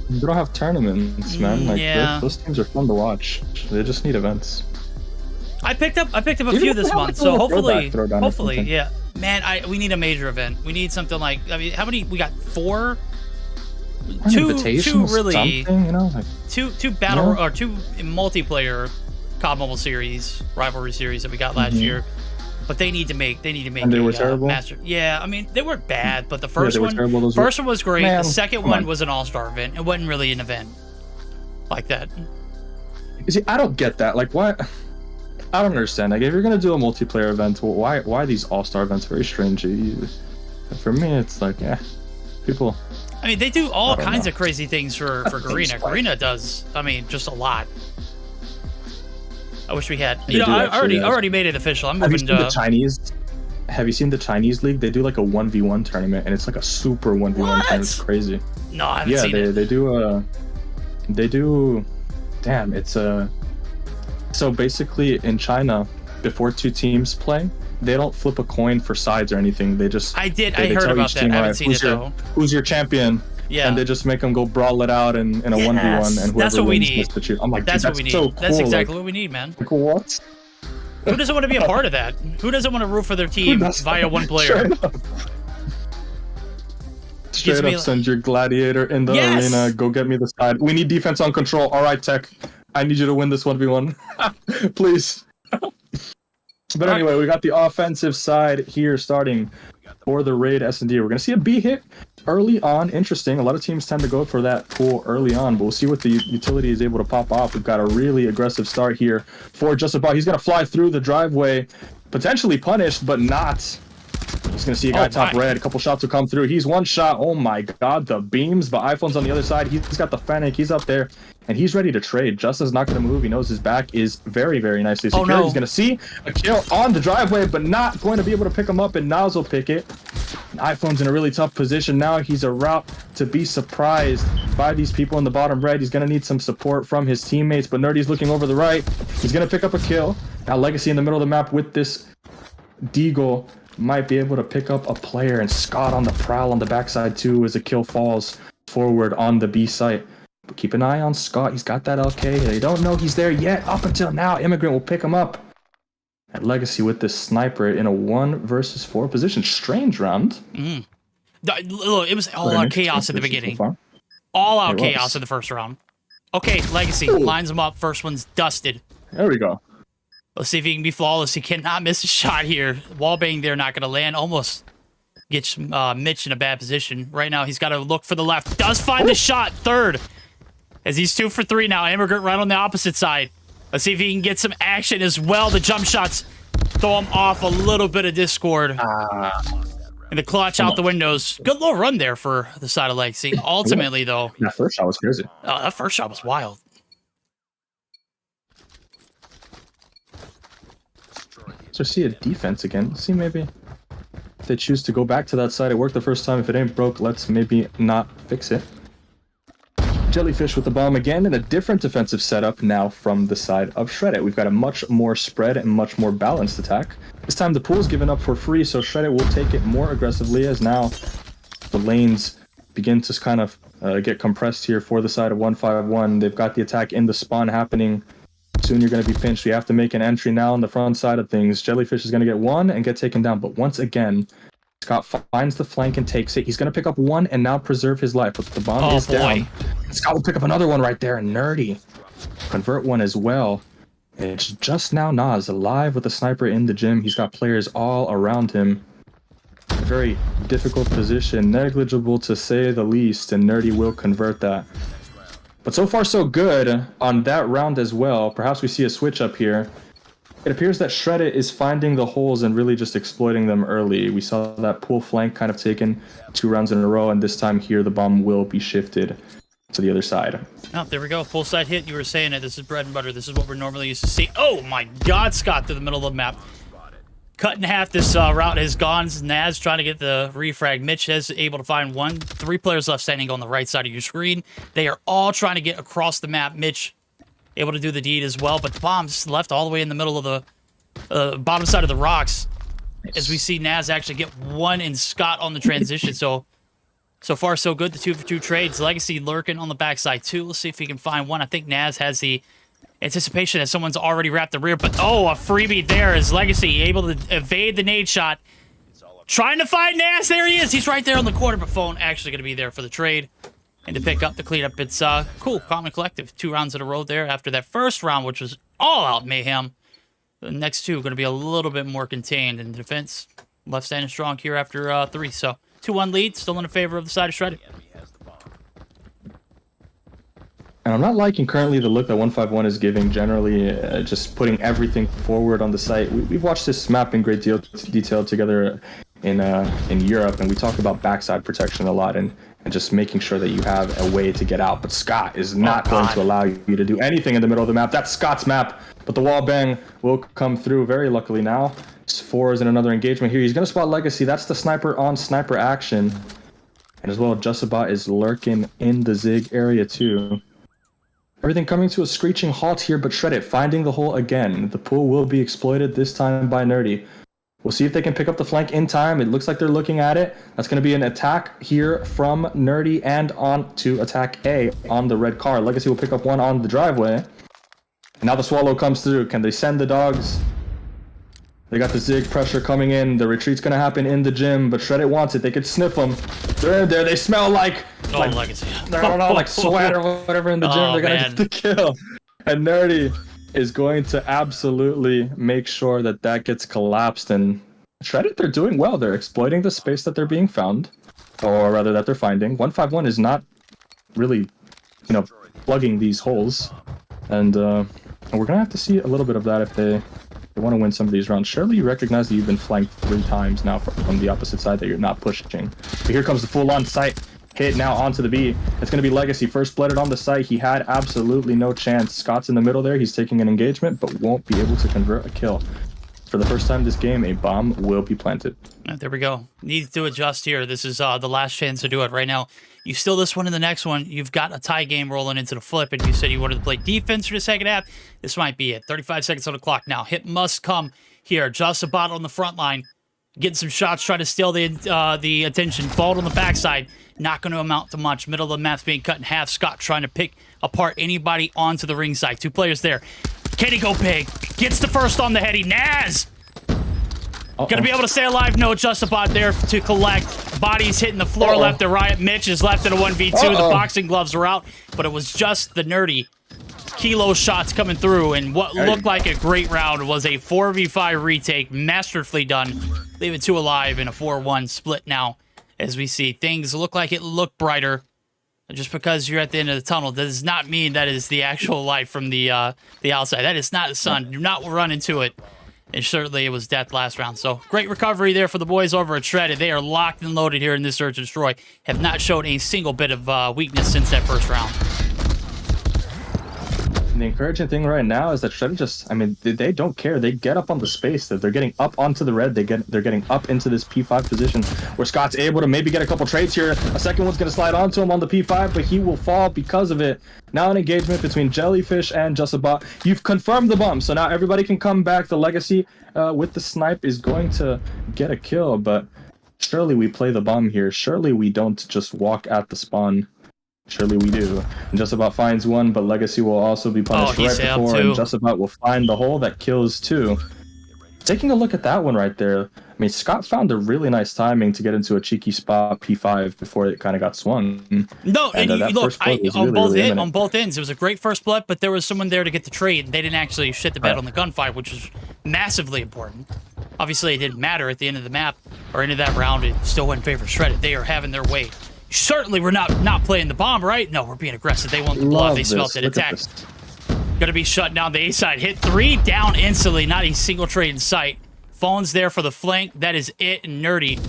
You don't have tournaments, man. Like those teams are fun to watch. They just need events. I picked up a few this month, so hopefully, yeah. Man, we need a major event. We need something like, I mean, how many? We got 4. Two really, two battle or two multiplayer COD Mobile series, rivalry series that we got last year. But they need to make. And they were terrible. Master. Yeah, I mean they weren't bad, but the first one was great. Man, the second one was an all-star event. It wasn't really an event like that. You see, I don't get that. Like, why? I don't understand. Like, if you're gonna do a multiplayer event, why are these all-star events very strange? For me, it's like, people. I mean, they do all kinds of crazy things for Garena. Garena does, I mean, just a lot. I wish we had. I already made it official. I'm moving to the Chinese. Have you seen the Chinese league? They do like a 1v1 tournament, and it's like a super 1v1 tournament. It's crazy. No, I haven't seen it. They do. Damn, it's so basically in China, before two teams play, they don't flip a coin for sides or anything. They just I they heard tell about each that. team, I haven't "Alright, seen it though. who's your champion?" Yeah. And they just make them go brawl it out in a 1v1, and whoever That's what we wins need. gets to choose. I'm like, That's dude, what we need. so cool. That's exactly like, what we need, man. like, what? Who doesn't want to be a part of that? Who doesn't want to root for their team via one player? Straight up send your gladiator in the arena. Go get me the side. We need defense on control. All right, Tech. I need you to win this 1v1. Please. But anyway, we got the offensive side here starting for the Raid S&D. We're going to see a B hit early on. Interesting. A lot of teams tend to go for that pool early on, but we'll see what the utility is able to pop off. We've got a really aggressive start here for Just About. He's going to fly through the driveway, potentially punished, but not. He's going to see a guy top red. A couple shots will come through. He's one shot. Oh my god, the beams. The iPhone's on the other side. He's got the Fennec. He's up there, and he's ready to trade. Justin's not going to move. He knows his back is very, very nicely secured. He's going to see a kill on the driveway, but not going to be able to pick him up, and Nas will pick it. iPhone's in a really tough position now. He's a route to be surprised by these people in the bottom red. He's going to need some support from his teammates, but Nerdy's looking over the right. He's going to pick up a kill. Now Legacy in the middle of the map with this Deagle might be able to pick up a player, and Scott on the prowl on the backside too as a kill falls forward on the B site. But keep an eye on Scott. He's got that LK. They don't know he's there yet. Up until now, Immigrant will pick him up. At Legacy with this sniper in a 1 versus 4 position. Strange round. Look, it was all out chaos at the beginning. All out chaos in the first round. Okay, Legacy lines him up. First one's dusted. There we go. Let's see if he can be flawless. He cannot miss a shot here. Wallbang there, not going to land. Almost gets Mitch in a bad position. Right now, he's got to look for the left. Does find the shot. Third. As he's 2 for 3 now. Immigrant right on the opposite side. Let's see if he can get some action as well. The jump shots throw him off a little bit of discord. And the clutch out the windows. Good little run there for the side of Legacy. Ultimately, though. That first shot was crazy. That first shot was wild. So see a defense again. See maybe if they choose to go back to that side. It worked the first time. If it ain't broke, let's maybe not fix it. Jellyfish with the bomb again, and a different defensive setup now from the side of Shreddit. We've got a much more spread and much more balanced attack. This time the pool's given up for free, so Shreddit will take it more aggressively as now the lanes begin to kind of get compressed here for the side of 151. They've got the attack in the spawn happening. Soon you're going to be pinched. We have to make an entry now on the front side of things. Jellyfish is going to get one and get taken down, but once again, Scott finds the flank and takes it. He's going to pick up one and now preserve his life, but the bomb is down. Scott will pick up another one right there, and Nerdy convert one as well. It's just now Nas alive with a sniper in the gym. He's got players all around him. A very difficult position, negligible to say the least, and Nerdy will convert that. But so far so good on that round as well. Perhaps we see a switch up here. It appears that Shreddit is finding the holes and really just exploiting them early. We saw that pool flank kind of taken 2 rounds in a row, and this time here the bomb will be shifted to the other side. Oh, there we go. Full side hit. You were saying it. This is bread and butter. This is what we're normally used to see. Oh my god, Scott through the middle of the map. Cut in half. This route has gone. Naz trying to get the refrag. Mitch is able to find one. 3 players left standing on the right side of your screen. They are all trying to get across the map. Mitch able to do the deed as well, but the bomb's left all the way in the middle of the bottom side of the rocks. As we see Naz actually get one and Scott on the transition. So far so good. The 2 for 2 trades. Legacy lurking on the backside too. Let's see if he can find one. I think Naz has the anticipation that someone's already wrapped the rear, but oh, a freebie there is Legacy able to evade the nade shot. Trying to find Naz. There he is. He's right there on the corner, but phone actually going to be there for the trade and to pick up the cleanup. It's cool, calm and collective. 2 rounds in a row there after that first round, which was all out mayhem. The next 2 going to be a little bit more contained in defense. Left standing strong here after 3. So 2-1 lead, still in favor of the side of Shredded. And I'm not liking currently the look that 151 is giving, generally just putting everything forward on the site. We've watched this map in great detail together in Europe, and we talk about backside protection a lot and just making sure that you have a way to get out. But Scott is not going to allow you to do anything in the middle of the map. That's Scott's map, but the wall bang will come through very luckily now. 4 is in another engagement here. He's going to spot Legacy. That's the sniper on sniper action. And as well, Justabot is lurking in the Zig area too. Everything coming to a screeching halt here, but Shred It finding the hole again. The pool will be exploited this time by Nerdy. We'll see if they can pick up the flank in time. It looks like they're looking at it. That's going to be an attack here from Nerdy and on to attack A on the red car. Legacy will pick up one on the driveway. And now the Swallow comes through. Can they send the dogs? They got the Zig pressure coming in. The retreat's going to happen in the gym, but Shred It wants it. They could sniff them. They're in there. They smell like Legacy. I don't know, like sweat or whatever in the gym. They're going to get the kill. And Nerdy is going to absolutely make sure that that gets collapsed. And Shred It, they're doing well. They're exploiting the space that they're being found, or rather that they're finding. 151 is not really, plugging these holes. And we're going to have to see a little bit of that if they want to win some of these rounds. Surely you recognize that you've been flanked 3 times now from the opposite side that you're not pushing. But here comes the full-on site hit now onto the B. It's going to be Legacy. First blooded on the site. He had absolutely no chance. Scott's in the middle there. He's taking an engagement, but won't be able to convert a kill. For the first time this game, a bomb will be planted. There we go. Need to adjust here. This is the last chance to do it right now. You steal this one in the next one, you've got a tie game rolling into the flip, and you said you wanted to play defense for the second half. This might be it. 35 seconds on the clock now. Hit must come here. Just about on the front line. Getting some shots, trying to steal the attention. Fault on the backside. Not going to amount to much. Middle of the map's being cut in half. Scott trying to pick apart anybody onto the ringside. 2 players there. Can he go big? Gets the first on the heady. Naz! Gonna be able to stay alive? No, just about there to collect. Bodies hitting the floor left and right. Mitch is left in a 1v2. The boxing gloves are out, but it was just the Nerdy kilo shots coming through, and what looked like a great round was a 4v5 retake, masterfully done, leaving 2 alive in a 4-1 split now. As we see, things look like it looked brighter. Just because you're at the end of the tunnel does not mean that is the actual light from the outside. That is not the sun. Do not run into it. And certainly it was death last round. So great recovery there for the boys over at Shred It. They are locked and loaded here in this Search and Destroy. Have not showed a single bit of weakness since that first round. And the encouraging thing right now is that Shred It just, they don't care. They get up on the space. That they're getting up onto the red. They're getting up into this P5 position where Scott's able to maybe get a couple trades here. A second one's going to slide onto him on the P5, but he will fall because of it. Now an engagement between Jellyfish and Justabot. You've confirmed the bomb, so now everybody can come back. The Legacy with the snipe is going to get a kill, but surely we play the bomb here. Surely we don't just walk at the spawn. Surely we do. And Justabot finds one, but Legacy will also be punished right before, and Justabot will find the hole that kills 2. Taking a look at that one right there, Scott found a really nice timing to get into a cheeky spot P5 before it kind of got swung. No, and look, on both ends, it was a great first blood, but there was someone there to get the trade. They didn't actually shit the bed on the gunfight, which was massively important. Obviously, it didn't matter at the end of the map, or end of that round. It still went in favor of Shred It. They are having their way. Certainly, we're not playing the bomb, right? No, we're being aggressive. They want the blood. They smelt it. Attack. Gonna be shut down the A side. Hit 3 down instantly. Not a single trade in sight. Phone's there for the flank. That is it. And Nerdy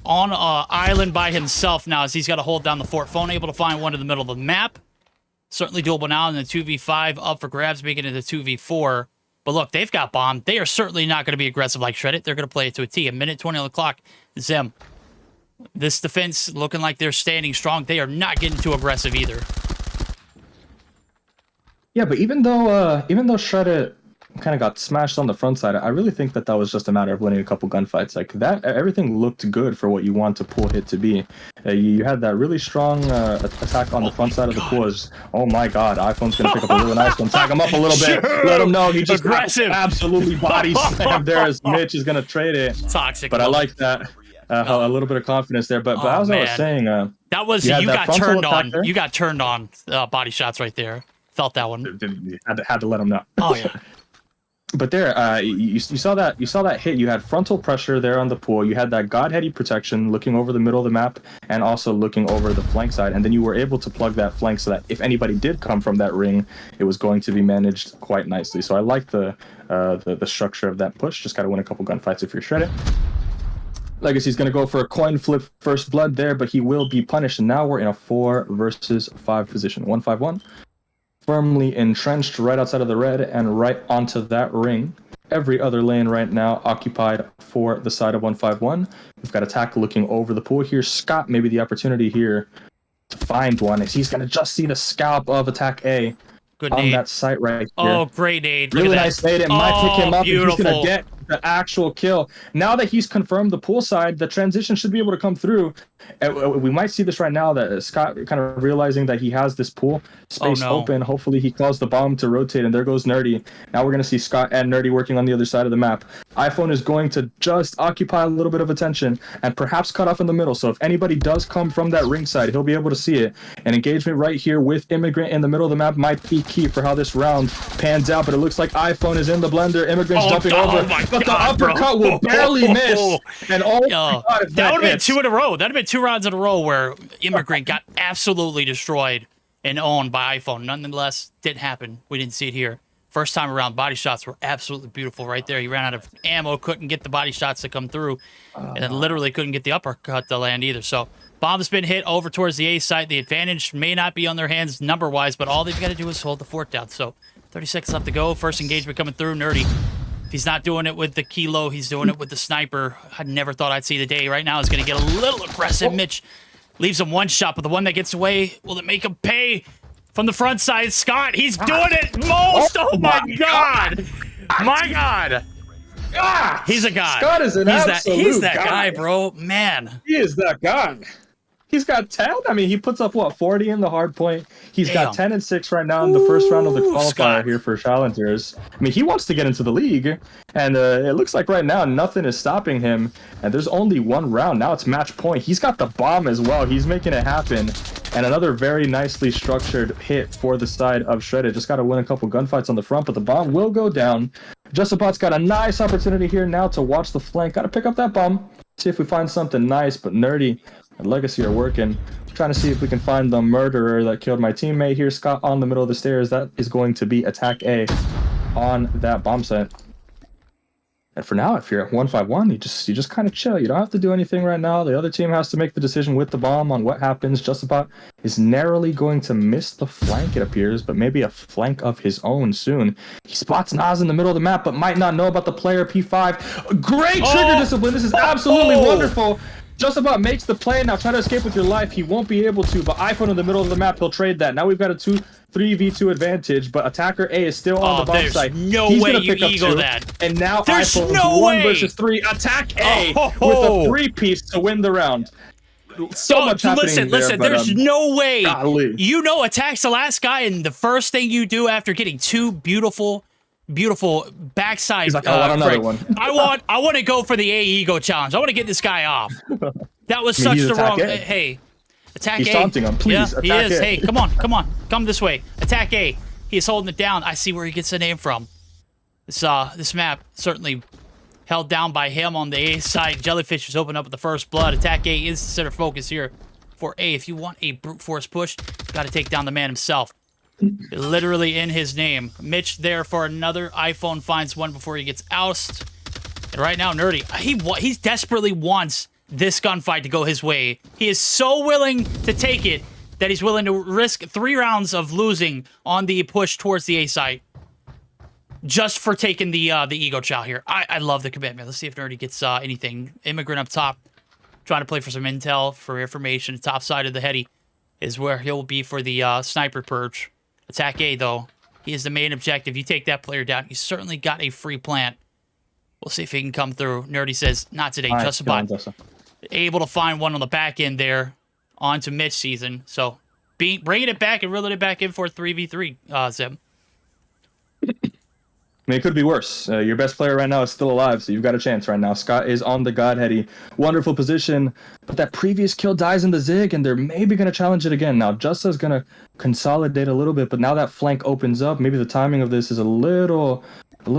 on an island by himself now as he's got to hold down the fort. Phone able to find one in the middle of the map. Certainly doable now in the 2v5 up for grabs, making it a 2v4. But look, they've got bomb. They are certainly not going to be aggressive like Shred It. They're going to play it to a T. A minute 20 on the clock. Zim. This defense looking like they're standing strong. They are not getting too aggressive either. Yeah, but even though Shred It kind of got smashed on the front side, I really think that was just a matter of winning a couple gunfights. Like that, everything looked good for what you want a pool hit to be. You had that really strong attack on the front side of the pool. Oh my God, iPhone's gonna pick up a really nice one. Tag him up a little bit. Let him know he just aggressive. Absolutely body slammed there as Mitch is gonna trade it. Toxic. But I like that. A little bit of confidence there. But as I was saying, that was you got turned on. You got turned on body shots right there. Felt that one. Had to let him know. Oh yeah. But there, you saw that hit. You had frontal pressure there on the pool. You had that Godheady protection looking over the middle of the map and also looking over the flank side. And then you were able to plug that flank so that if anybody did come from that ring, it was going to be managed quite nicely. So I like the structure of that push. Just got to win a couple gunfights if you're Shred It. Legacy's going to go for a coin flip first blood there, but he will be punished. And now we're in a 4 versus 5 position. 1-5-1. Firmly entrenched right outside of the red and right onto that ring. Every other lane right now occupied for the side of 151. We've got attack looking over the pool here. Scott, maybe the opportunity here to find one as he's going to just see the scalp of attack A. Good on nade. that site right here. Oh, great nade. Look Really at nice that. nade. It might pick him up, and he's Beautiful. gonna get the actual kill. Now that he's confirmed the pool side, the transition should be able to come through. We might see this right now, that Scott kind of realizing that he has this pool space open. Hopefully he calls the bomb to rotate, and there goes Nerdy. Now we're going to see Scott and Nerdy working on the other side of the map. iPhone is going to just occupy a little bit of attention and perhaps cut off in the middle. So if anybody does come from that ring side, he'll be able to see it. And engagement right here with Immigrant in the middle of the map might be key for how this round pans out. But it looks like iPhone is in the blender. Immigrant's jumping over. But the uppercut will barely miss. And oh my God, if that would have been hits. 2 in a row. That would have been 2 rounds in a row where Immigrant got absolutely destroyed and owned by iPhone. Nonetheless, didn't happen. We didn't see it here. First time around, body shots were absolutely beautiful right there. He ran out of ammo, couldn't get the body shots to come through, and then literally couldn't get the uppercut to land either. So bomb's been hit over towards the A site. The advantage may not be on their hands number-wise, but all they've got to do is hold the fort down. So 30 seconds left to go. First engagement coming through. Nerdy. If he's not doing it with the kilo, he's doing it with the sniper. I never thought I'd see the day. Right now, he's going to get a little aggressive. Mitch leaves him one shot, but the one that gets away, will it make him pay? From the front side, Scott, he's doing it most. Oh my God. My God. He's a god. Scott is an absolute He's that god. guy, bro. Man. He is that guy. He's got 10. I mean, he puts up, what, 40 in the hard point. He's got 10 and 6 right now in the first round of the qualifier Scott. here for challengers. I mean, he wants to get into the league, and it looks like right now nothing is stopping him. And there's only 1 round. Now it's match point. He's got the bomb as well. He's making it happen. And another very nicely structured hit for the side of Shredded. Just got to win a couple gunfights on the front, but the bomb will go down. Justapot's got a nice opportunity here now to watch the flank. Got to pick up that bomb. See if we find something nice, but Nerdy and Legacy are working. Trying to see if we can find the murderer that killed my teammate here. Scott on the middle of the stairs. That is going to be attack A on that bomb site. And for now, if you're at 151, you just kind of chill. You don't have to do anything right now. The other team has to make the decision with the bomb on what happens. Justapot is narrowly going to miss the flank, it appears, but maybe a flank of his own soon. He spots Nas in the middle of the map, but might not know about the player P5. Great trigger discipline. This is absolutely wonderful. Justapot makes the play. Now try to escape with your life. He won't be able to, but iPhone in the middle of the map, he'll trade that. Now we've got a 3v2 advantage, but attacker A is still on the bomb site. No He's way gonna you pick up ego 2, that. and now There's iPhone's no 1 way. versus 3. Attack A with a 3-piece to win the round. So much happening listen, there, there's no way. golly. You know, attack's the last guy, and the first thing you do after getting 2 beautiful backside. He's like, I want another one. I want to go for the A ego challenge. I want to get this guy off. That was I mean, such he's the wrong. attack A. Hey, attack He's A. taunting him. Please, yeah, attack he is. A. Hey, come on, come this way. Attack A. He is holding it down. I see where he gets the name from. This map certainly held down by him on the A side. Jellyfish is opening up with the first blood. Attack A is the center focus here for A. If you want a brute force push, you got to take down the man himself. Literally in his name. Mitch there for another. iPhone finds one before he gets ousted. And right now, Nerdy, he desperately wants this gunfight to go his way. He is so willing to take it that he's willing to risk 3 rounds of losing on the push towards the A site just for taking the ego chow here. I love the commitment. Let's see if Nerdy gets anything. Immigrant up top, trying to play for some intel, for information. Top side of the heady is where he'll be for the sniper purge. Attack A, though. He is the main objective. You take that player down, you certainly got a free plant. We'll see if he can come through. Nerdy says, not today, just about. Able to find one on the back end there onto Mitch season. So bringing it back and reeling it back in for 3v3, Zim. I mean, it could be worse. Your best player right now is still alive, so you've got a chance right now. Scott is on the God Heady. Wonderful position, but that previous kill dies in the Zig, and they're maybe going to challenge it again. Now, Justa's going to consolidate a little bit, but now that flank opens up. Maybe the timing of this is a little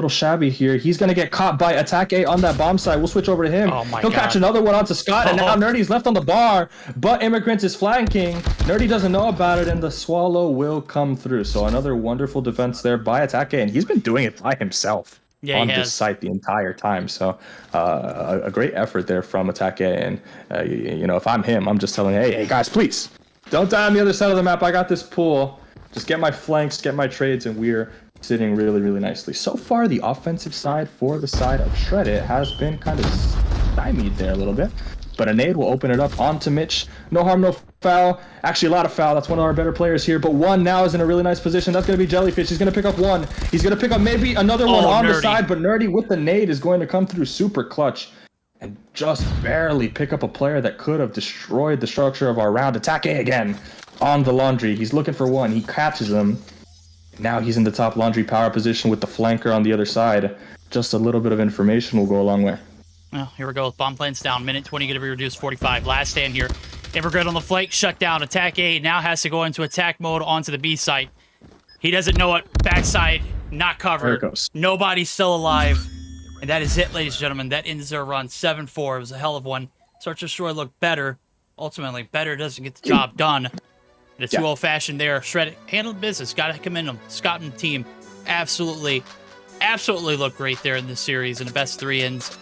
shabby here. He's going to get caught by attack A on that bomb side. We'll switch over to him. Oh my He'll God. catch another one onto Scott, and now Nerdy's left on the bar, but Immigrant is flanking. Nerdy doesn't know about it, and the swallow will come through. So another wonderful defense there by attack A, and he's been doing it by himself on this site the entire time. So a great effort there from attack A, and you know, if I'm him, I'm just telling, hey guys, please don't die on the other side of the map. I got this pool. Just get my flanks, get my trades, and we're sitting really, really nicely. So far, the offensive side for the side of Shredded has been kind of stymied there a little bit. But a nade will open it up onto Mitch. No harm, no foul. Actually, a lot of foul. That's one of our better players here. But one now is in a really nice position. That's going to be Jellyfish. He's going to pick up one. He's going to pick up maybe another one on the side. But Nerdy with the nade is going to come through super clutch and just barely pick up a player that could have destroyed the structure of our round. Attack A again on the laundry. He's looking for one. He catches him. Now he's in the top laundry power position with the flanker on the other side. Just a little bit of information will go a long way. Well, here we go. Bomb plants down. Minute 20 going to be reduced 45. Last stand here. Immigrant on the flank. Shut down. Attack A now has to go into attack mode onto the B site. He doesn't know it. Backside not covered. There it goes. Nobody's still alive. And that is it, ladies and gentlemen. That ends their run 7-4. It was a hell of one. Search and Destroy looked better. Ultimately, better doesn't get the job done. The 2-0 fashion there. Shred handled business. Got to commend them. Scott and the team absolutely looked great there in this series. And the best 3 ends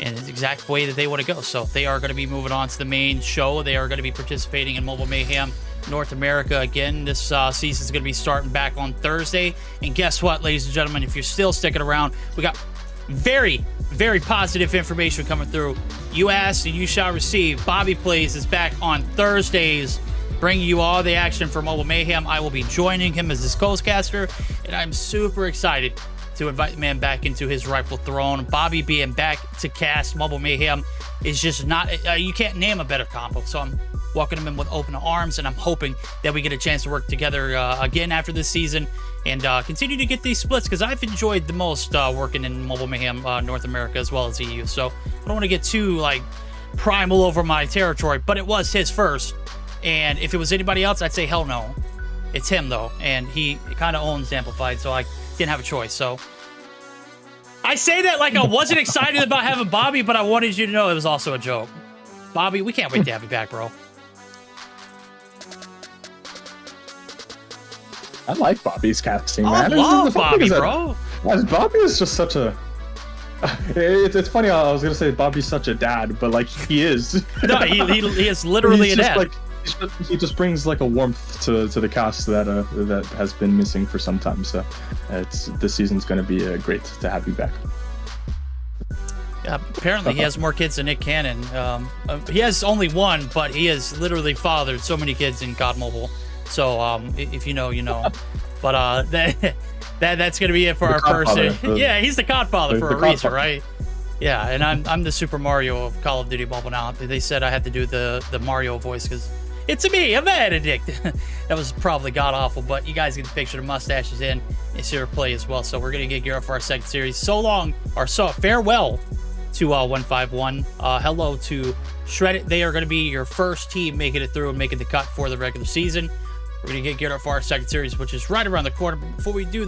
in the exact way that they want to go. So they are going to be moving on to the main show. They are going to be participating in Mobile Mayhem North America again. This season is going to be starting back on Thursday. And guess what, ladies and gentlemen? If you're still sticking around, we got very, very positive information coming through. You asked and you shall receive. Bobby Plays is back on Thursdays, bringing you all the action for Mobile Mayhem. I will be joining him as his co-caster, and I'm super excited to invite the man back into his rightful throne. Bobby being back to cast Mobile Mayhem is just not, you can't name a better combo. So I'm welcoming him in with open arms, and I'm hoping that we get a chance to work together again after this season and continue to get these splits, because I've enjoyed the most working in Mobile Mayhem North America as well as EU. So I don't want to get too like primal over my territory, but it was his first. And if it was anybody else, I'd say hell no. It's him though, and he kind of owns Amplified, so I didn't have a choice. So I say that like I wasn't excited about having Bobby, but I wanted you to know it was also a joke. Bobby, we can't wait to have you back, bro. I like Bobby's casting, man. I love Bobby, bro. Bobby is just such a... It's funny, I was going to say Bobby's such a dad, but like he is. No, he is literally a dad. Like, he just brings like a warmth to the cast that has been missing for some time. So this season's going to be great to have you back. Yeah, apparently he has more kids than Nick Cannon. He has only one, but he has literally fathered so many kids in COD Mobile. So if you know, you know. But that's going to be it for our person. Yeah, he's the Godfather for a reason, right? Yeah, and I'm the Super Mario of Call of Duty Mobile now. They said I had to do the Mario voice because it's me, a Benedict. That was probably god-awful, but you guys get the picture. The mustache is in. It's here to play as well. So we're going to get geared up for our second series. So long, or so farewell to 151. Hello to Shred It. They are going to be your first team making it through and making the cut for the regular season. We're going to get geared up for our second series, which is right around the corner. But before we do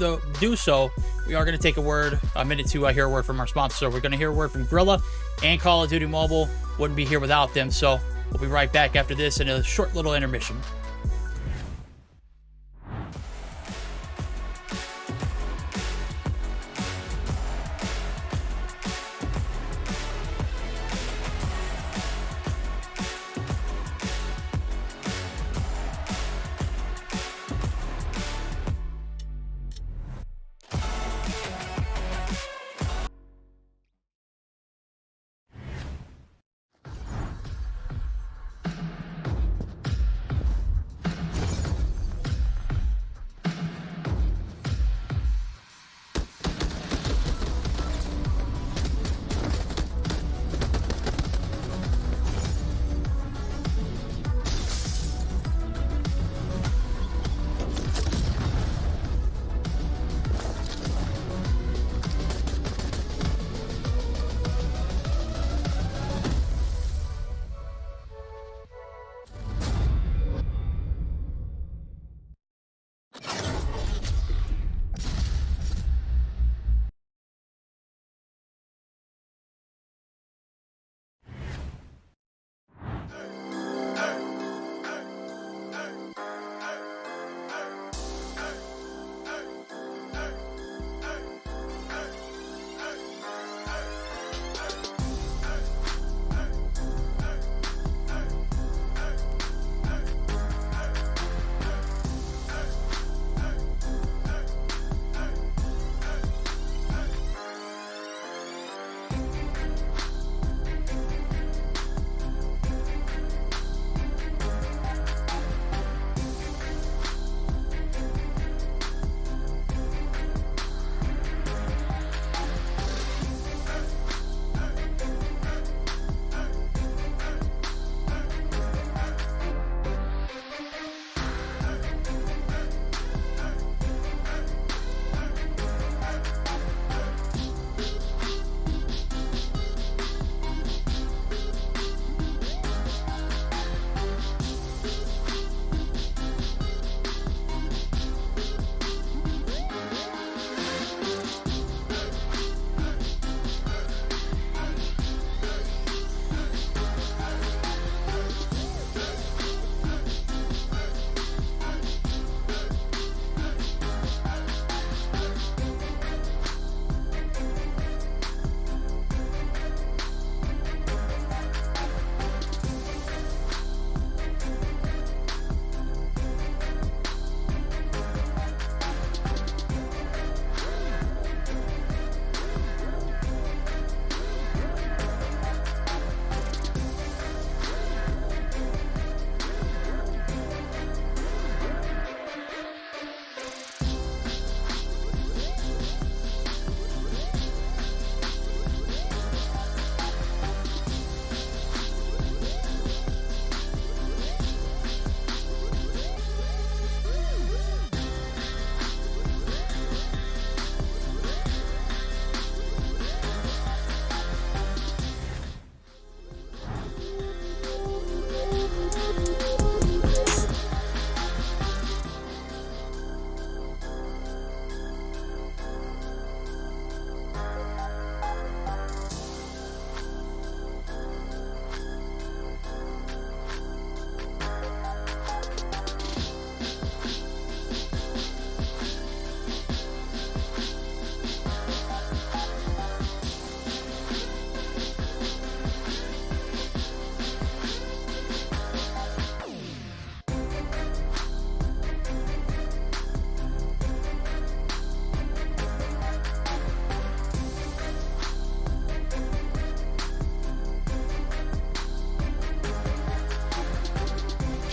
so, we are going to take a minute to hear a word from our sponsor. So we're going to hear a word from Grilla and Call of Duty Mobile. Wouldn't be here without them. So we'll be right back after this in a short little intermission.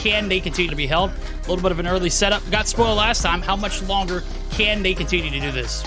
can they continue to be held? A little bit of an early setup. Got spoiled last time. How much longer can they continue to do this?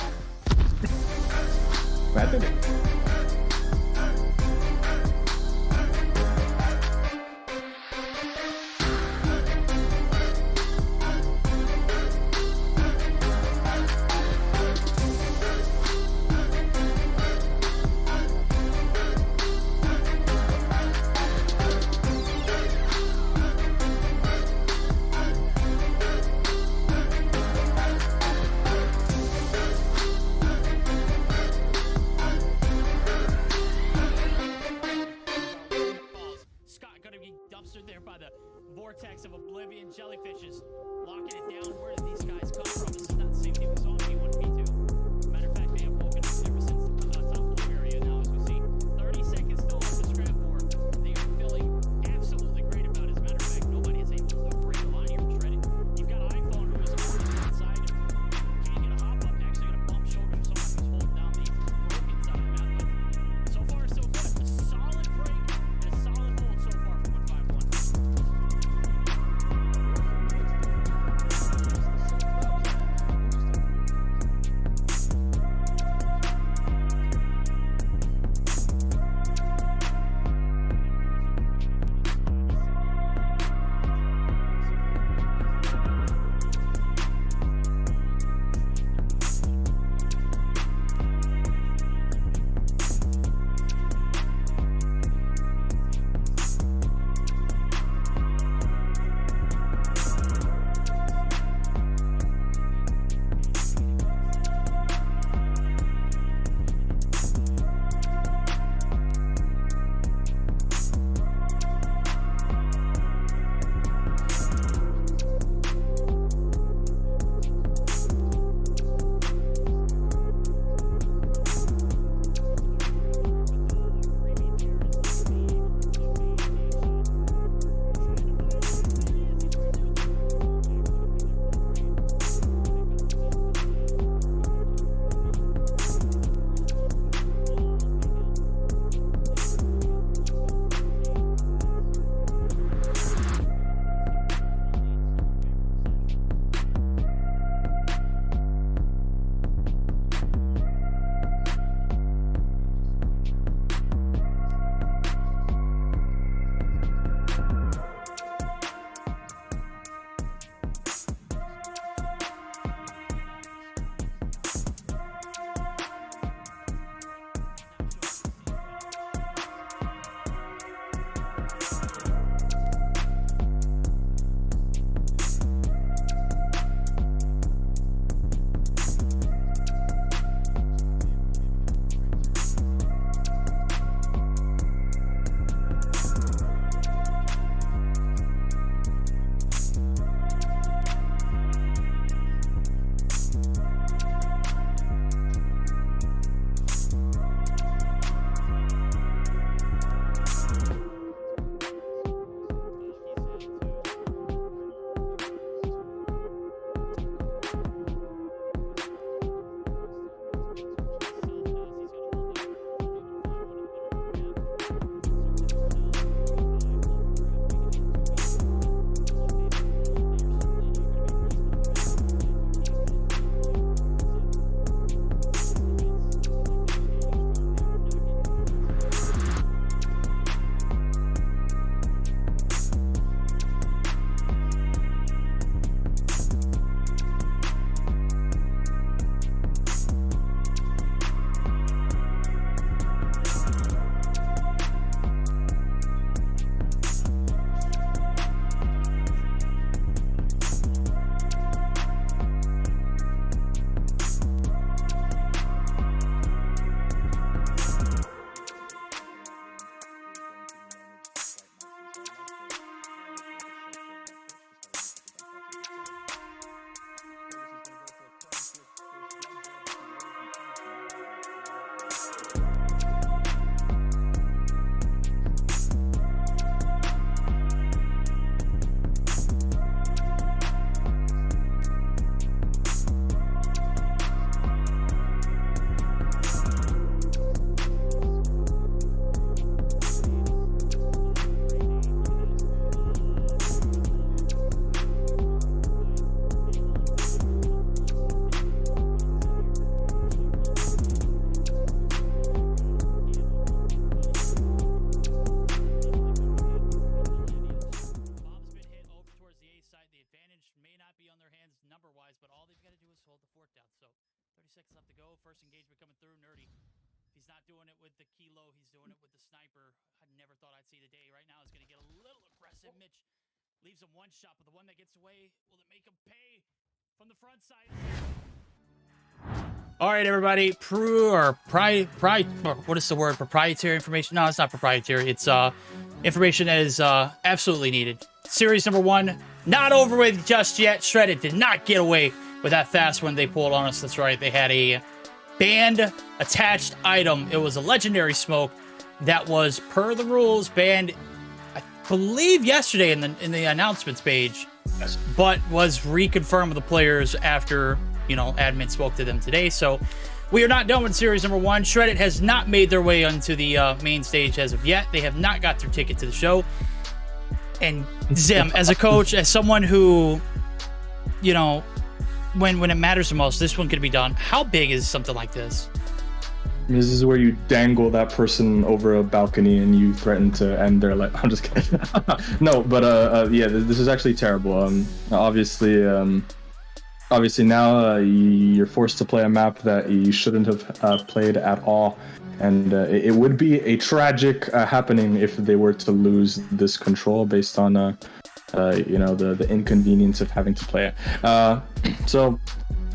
There by the vortex of oblivion jellyfishes, locking it down. Where did these guys come from? This is not the same team we saw in P1 P2. Matter of fact, they have woken up ever since the top blue area now, as we see. 30 seconds still left to scrap for. They are feeling absolutely great about it. As a matter of fact, nobody is able to break the line here from Shredded. You've got iPhone who is already inside and can't get a hop up. Actually got a bump shoulder from someone who's holding down the broken side of the map. But so far, so good. A solid break and a solid hold so far from 151. The advantage may not be on their hands number-wise, but all they've got to do is hold the fort down. So 30 seconds left to go. First engagement coming through. Nerdy. If he's not doing it with the kilo, he's doing it with the sniper. I never thought I'd see the day. Right now, it's going to get a little aggressive. Mitch leaves him one shot, but the one that gets away, will it make him pay from the front side? All right, everybody. What is the word? Proprietary information? No, it's not proprietary. It's information that is absolutely needed. Series number 1, not over with just yet. Shredded did not get away with that fast one they pulled on us. That's right. They had a banned attached item. It was a legendary smoke that was, per the rules, banned, I believe, yesterday in the announcements page, but was reconfirmed with the players after, you know, admin spoke to them today. So we are not done with series number 1. Shredded has not made their way onto the main stage as of yet. They have not got their ticket to the show. And Zim, as a coach, as someone who, you know, when it matters the most, this one could be done. How big is something like this? This is where you dangle that person over a balcony and you threaten to end their life. I'm just kidding. No, but yeah, this is actually terrible. Obviously now you're forced to play a map that you shouldn't have played at all, and it would be a tragic happening if they were to lose this control based on you know, the inconvenience of having to play it. So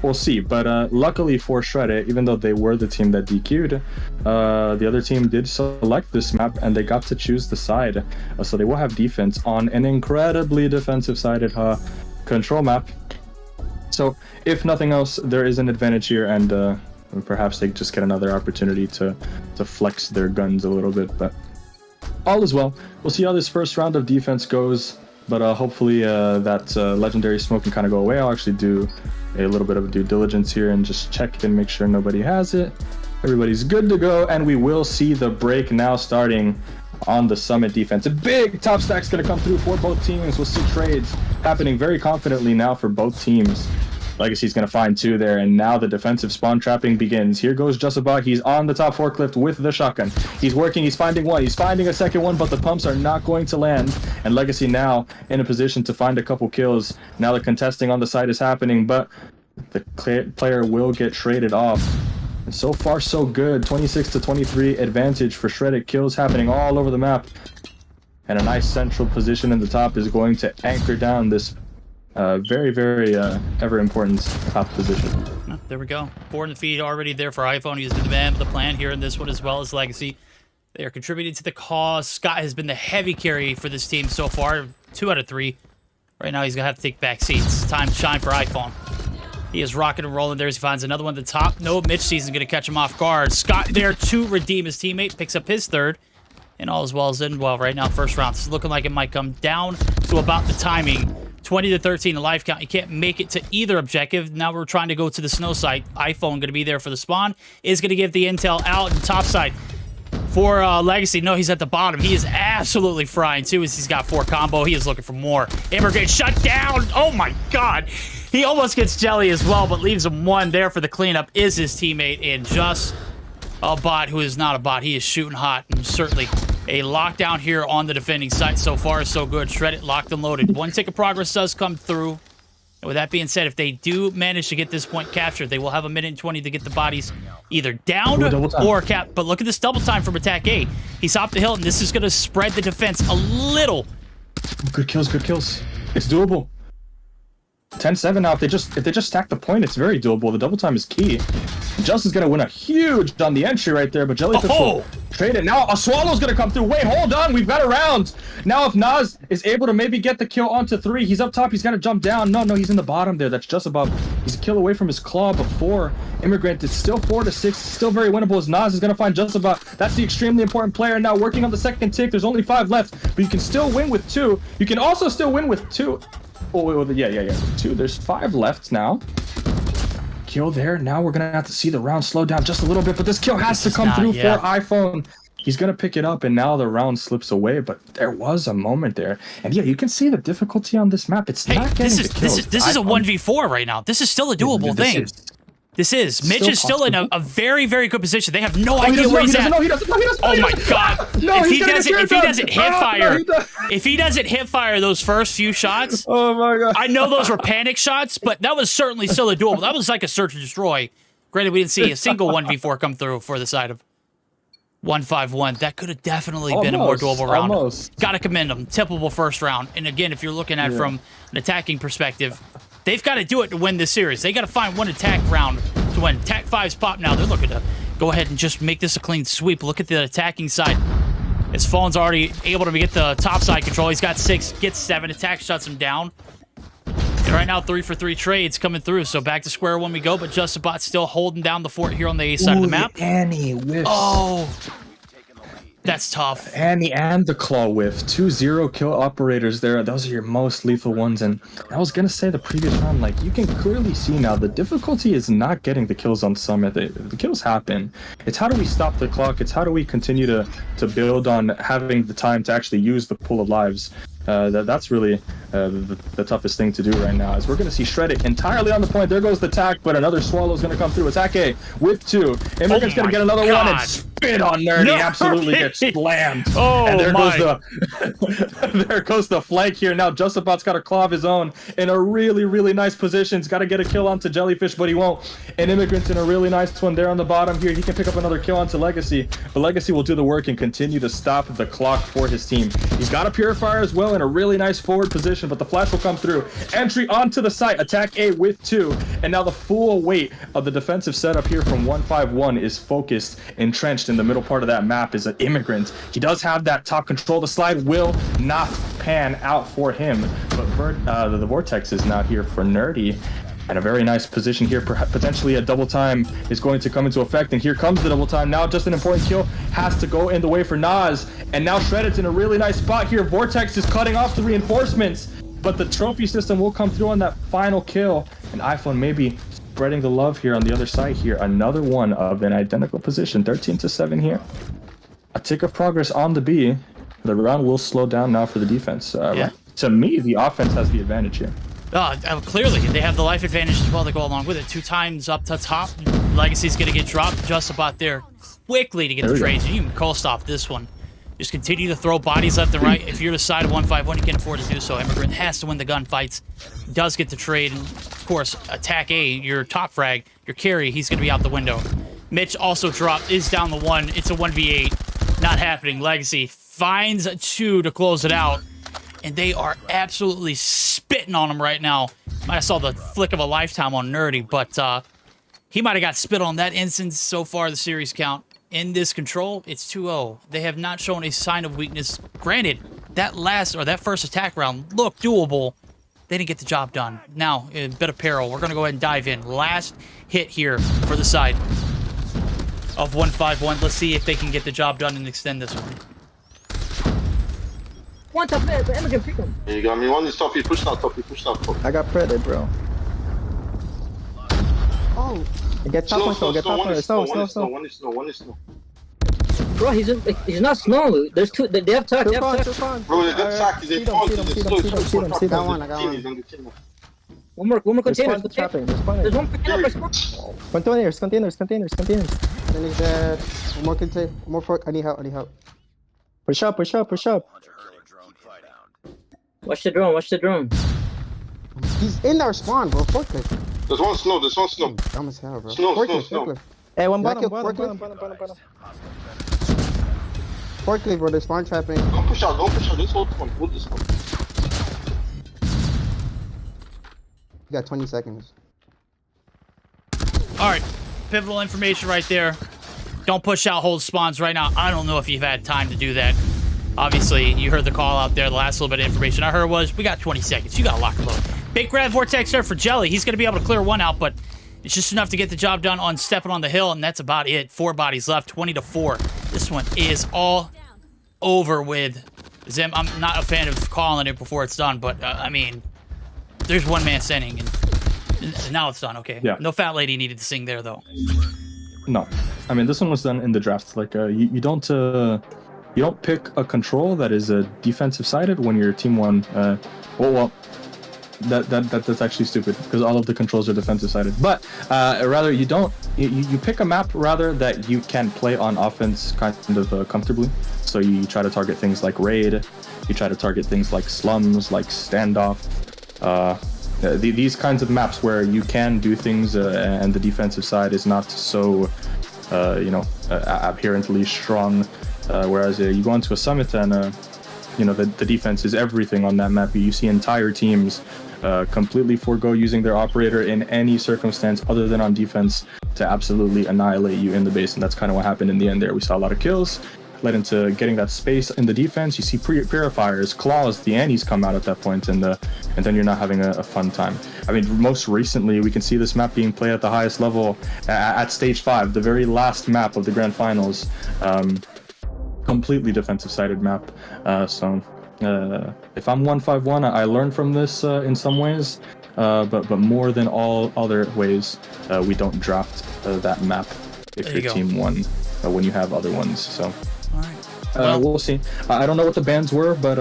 we'll see, but luckily for Shredded, even though they were the team that DQ'd, the other team did select this map and they got to choose the side, so they will have defense on an incredibly defensive-sided control map. So if nothing else, there is an advantage here, and perhaps they just get another opportunity to flex their guns a little bit, but all is well. We'll see how this first round of defense goes, but hopefully that legendary smoke can kind of go away. I'll actually do a little bit of due diligence here and just check and make sure nobody has it. Everybody's good to go, and we will see the break now starting on the Summit defense. A big top stack's going to come through for both teams. We'll see trades happening very confidently now for both teams. Legacy's going to find 2 there, and now the defensive spawn trapping begins. Here goes Jusabot. He's on the top forklift with the shotgun. He's working. He's finding one. He's finding a second one, but the pumps are not going to land. And Legacy now in a position to find a couple kills. Now the contesting on the side is happening, but the player will get traded off. And so far, so good. 26-23 advantage for Shredded. Kills happening all over the map. And a nice central position in the top is going to anchor down this very, very ever important top position. Oh, there we go. 4 in the feed already there for iPhone. He's been the man of the plan here in this one, as well as Legacy. They are contributing to the cause. Scott has been the heavy carry for this team so far. 2 out of 3. Right now, he's going to have to take back seats. Time to shine for iPhone. He is rocking and rolling there as he finds another one at the top. No, Mitch season's going to catch him off guard. Scott there to redeem his teammate. Picks up his 3rd. And all is well as in well right now. First round. This is looking like it might come down to about the timing. 20-13, the life count. You can't make it to either objective. Now we're trying to go to the snow site. iPhone going to be there for the spawn. Is going to give the intel out in the top side. For Legacy, no, he's at the bottom. He is absolutely frying, too, as he's got 4 combo. He is looking for more. Immigrant shut down. Oh, my God. He almost gets jelly as well, but leaves him 1 there for the cleanup. Is his teammate in just a bot who is not a bot. He is shooting hot, and certainly a lockdown here on the defending site. So far, so good. Shredded, locked and loaded. 1 tick of progress does come through. And with that being said, if they do manage to get this point captured, they will have 1:20 to get the bodies either downed or capped. But look at this double time from Attack A. He's hopped the hill, and this is going to spread the defense a little. Good kills, good kills. It's doable. 10-7 now. If they just stack the point, it's very doable. The double time is key. Justin's gonna win a huge on the entry right there, but Jellyfish will trade it. Now a Swallow's gonna come through. Wait, hold on, we've got a round. Now if Nas is able to maybe get the kill onto 3, he's up top, he's gotta jump down. No, he's in the bottom there. That's just above. He's a kill away from his claw before Immigrant. It's still 4-6, still very winnable as Nas is gonna find just about. That's the extremely important player now working on the second tick. There's only 5 left, but you can still win with 2. You can also still win with 2. Oh, yeah. 2. There's 5 left now. Kill there. Now we're gonna have to see the round slow down just a little bit, but this kill has to come through for iPhone. He's gonna pick it up, and now the round slips away. But there was a moment there, and yeah, you can see the difficulty on this map. It's not getting the kills. This is a 1v4 right now. This is still a doable thing. This is. Mitch Still is still in a very, very good position. They have no Oh, he idea doesn't where know, he's he at. doesn't know, he doesn't know, he doesn't know, Oh he my doesn't- god! No, if he he's gonna doesn't, get if he turned doesn't on. hit Oh, no, fire, he does- if he doesn't hit fire those first few shots, Oh my god. I know those were panic shots, but that was certainly still a doable. That was like a search and destroy. Granted, we didn't see a single 1v4 come through for the side of 151. That could have definitely been a more doable round. Almost. Got to commend them. Tippable first round. And again, if you're looking at it from an attacking perspective, they've got to do it to win this series. They got to find one attack round to win. Attack 5's pop now. They're looking to go ahead and just make this a clean sweep. Look at the attacking side. As Fallen's already able to get the top side control. He's got 6, gets 7. Attack shuts him down. And right now, 3 for 3 trades coming through. So back to square one we go. But Justabot still holding down the fort here on the A side of the map. Annie whiffs. Oh, that's tough. Annie and the claw whiff. 2 0-kill operators there. Those are your most lethal ones. And I was going to say the previous round, like, you can clearly see now the difficulty is not getting the kills on Summit. The kills happen. It's how do we stop the clock? It's how do we continue to build on having the time to actually use the pool of lives. That's really the toughest thing to do right now. As we're going to see Shreddit entirely on the point. There goes the attack, but another Swallow's going to come through. Attack A with 2. Immigrant's going to get another one and spit on Nerdy. No. Absolutely gets slammed. Oh, and there my. goes the there goes the flank here. Now Justabot's got a claw of his own in a really, really nice position. He's got to get a kill onto Jellyfish, but he won't. And Immigrant's in a really nice one there on the bottom here. He can pick up another kill onto Legacy, but Legacy will do the work and continue to stop the clock for his team. He's got a Purifier as well in a really nice forward position, but the flash will come through. Entry onto the site. Attack A with 2. And now the full weight of the defensive setup here from 151 is focused, entrenched in the middle part of that map is an Immigrant. He does have that top control. The slide will not pan out for him, but the Vortex is now here for Nerdy. And a very nice position here. Potentially a double time is going to come into effect. And here comes the double time. Now just an important kill has to go in the way for Nas. And now Shredded's in a really nice spot here. Vortex is cutting off the reinforcements. But the trophy system will come through on that final kill. And iPhone maybe spreading the love here on the other side here. Another one of an identical position. 13-7 here. A tick of progress on the B. The round will slow down now for the defense. To me, the offense has the advantage here. Clearly, they have the life advantage as well to go along with it. 2 times up to top. Legacy's going to get dropped just about there quickly to get the trades. You can coast off this one. Just continue to throw bodies left and right. If you're the side of 151, you can afford to do so. Immigrant has to win the gunfights. Does get the trade. And, of course, attack A, your top frag, your carry, he's going to be out the window. Mitch also dropped, is down the 1. It's a 1v8. Not happening. Legacy finds a 2 to close it out. And they are absolutely spitting on him right now. I saw the flick of a lifetime on Nerdy, but he might have got spit on that instance so far. The series count in this control, it's 2-0. They have not shown a sign of weakness. Granted, that first attack round looked doable. They didn't get the job done. Now, a bit of peril. We're going to go ahead and dive in. Last hit here for the side of 151. Let's see if they can get the job done and extend this one. One top there, but Immigrant pick him. You got me one. Is top. You push now. Top. You push now. Top. I got predated, bro. Oh, Get top one, get top one. Slow. One is slow. Bro, he's not slow. There's 2. They have attack. They have attack. Bro, the attack is in front. See that one. I got one. He's on the team. One more container. There's one container by score. Containers. Finish that. One more container. One more fork. I need help. Push up. Watch the drone. He's in our spawn, bro. Forklift. There's one slow. Dumb as hell, bro. Slow. Forklift. Hey, one bottom. Forklift, bro. They're spawn trapping. Don't push out. This whole one. Hold this one. You got 20 seconds. All right, pivotal information right there. Don't push out hold spawns right now. I don't know if you've had time to do that. Obviously, you heard the call out there. The last little bit of information I heard was, we got 20 seconds. You got to lock and load. Big grab Vortex there for Jelly. He's going to be able to clear 1 out, but it's just enough to get the job done on stepping on the hill, and that's about it. 4 bodies left, 20-4. This one is all over with. Zim, I'm not a fan of calling it before it's done, but, I mean, there's one man standing, and now it's done. Okay. Yeah. No fat lady needed to sing there, though. No, I mean, this one was done in the draft. Like, you don't pick a control that is defensive sided when your team won. that's actually stupid because all of the controls are defensive sided. But rather, you pick a map rather that you can play on offense kind of comfortably. So you try to target things like raid, you try to target things like slums, like standoff. These kinds of maps where you can do things and the defensive side is not so apparently strong. Whereas you go into a summit and the defense is everything on that map. You see entire teams completely forego using their operator in any circumstance other than on defense to absolutely annihilate you in the base, and that's kind of what happened in the end there. We saw a lot of kills, led into getting that space in the defense. You see purifiers, claws, the annies come out at that point, and then you're not having a fun time. I mean, most recently, we can see this map being played at the highest level at Stage 5, the very last map of the Grand Finals. Completely defensive-sided map. So if I'm 151, I learned from this in some ways, but more than all other ways, we don't draft that map if your team won when you have other ones. So. We'll see. I don't know what the bans were, but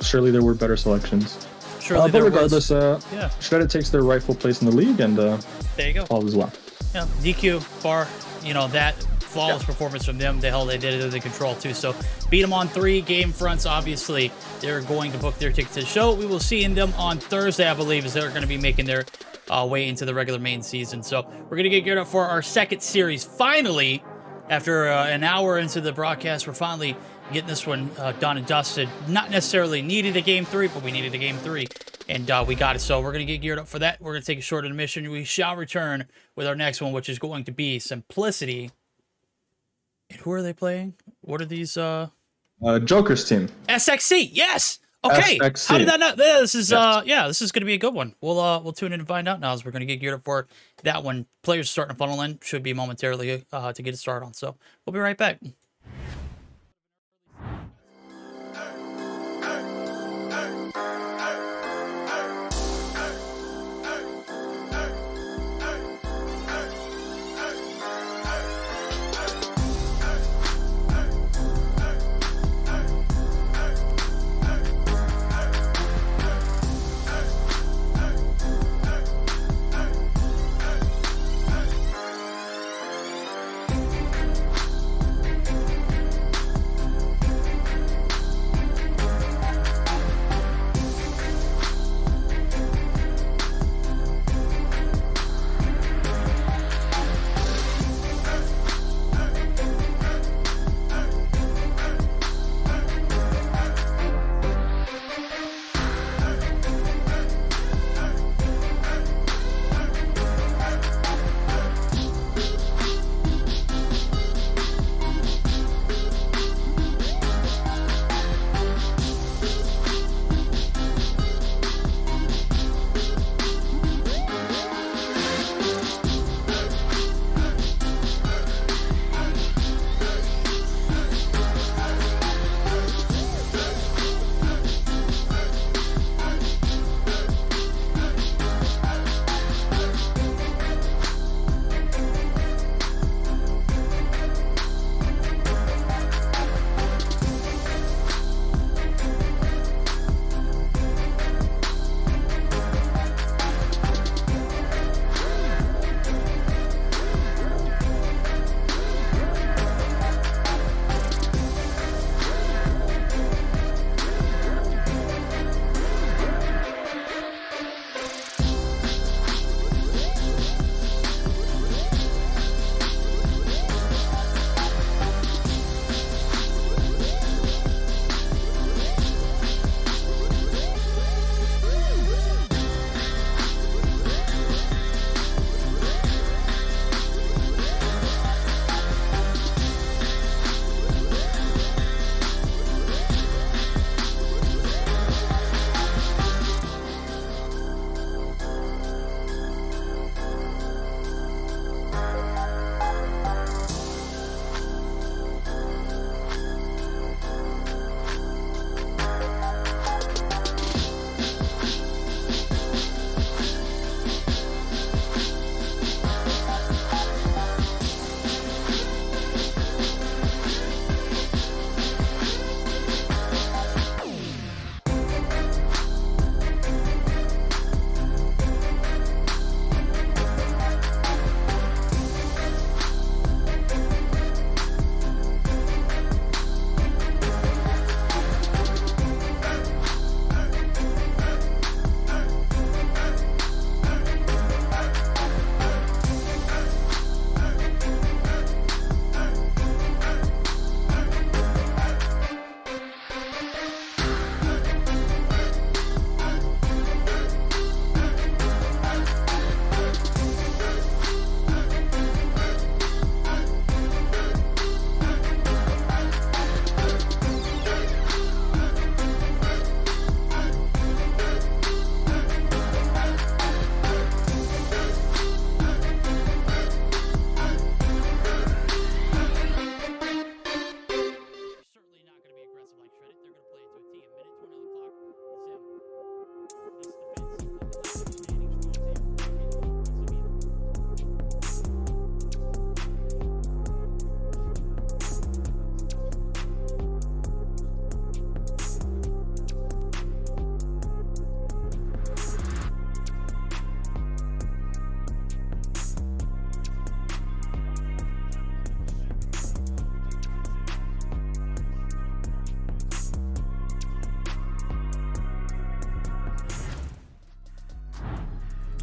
surely there were better selections. Surely but regardless, Shredded takes their rightful place in the league, and there you go. All as well. Yeah, DQ, Bar, that flawless performance from them. They did it in the control too. So beat them on 3 game fronts. Obviously, they're going to book their ticket to the show. We will see them on Thursday, I believe, as they're going to be making their way into the regular main season. So we're going to get geared up for our second series. Finally, after an hour into the broadcast, we're finally getting this one done and dusted. Not necessarily needed a game 3, but we needed a game 3, and we got it. So we're going to get geared up for that. We're going to take a short intermission. We shall return with our next one, which is going to be Simplicity. And who are they playing? What are these? Joker's team. SXC. Yes. Okay. SXC. How did that not? This is this is going to be a good one. We'll tune in and find out now as we're going to get geared up for that one. Players starting to funnel in. Should be momentarily to get it started on. So we'll be right back.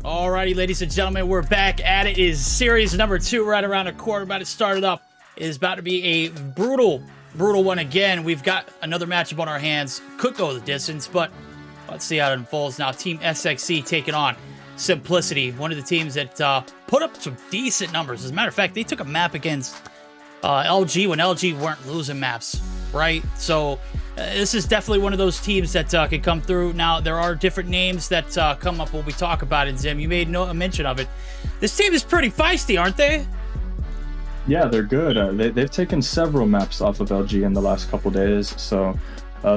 Alrighty, ladies and gentlemen, we're back at it. It is series number 2 right around the corner. About to start it up. It is about to be a brutal one again. We've got another matchup on our hands. Could go the distance, but let's see how it unfolds now. Team SXC taking on Simplicity, one of the teams that put up some decent numbers. As a matter of fact, they took a map against LG when LG weren't losing maps, right? So this is definitely one of those teams that can come through. Now, there are different names that come up when we talk about it, Zim. You made a mention of it. This team is pretty feisty, aren't they? Yeah, they're good. They've taken several maps off of LG in the last couple days, so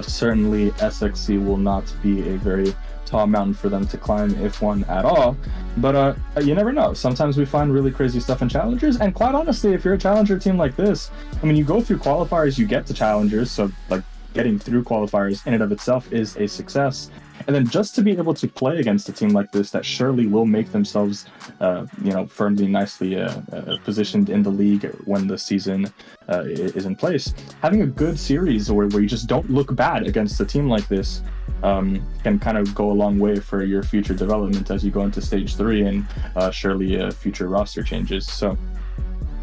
certainly SXC will not be a very tall mountain for them to climb, if one at all. But you never know. Sometimes we find really crazy stuff in challengers, and quite honestly, if you're a challenger team like this, I mean, you go through qualifiers, you get to challengers, so like getting through qualifiers in and of itself is a success. And then just to be able to play against a team like this that surely will make themselves, firmly, nicely positioned in the league when the season is in place, having a good series where you just don't look bad against a team like this can kind of go a long way for your future development as you go into stage 3 and surely future roster changes. So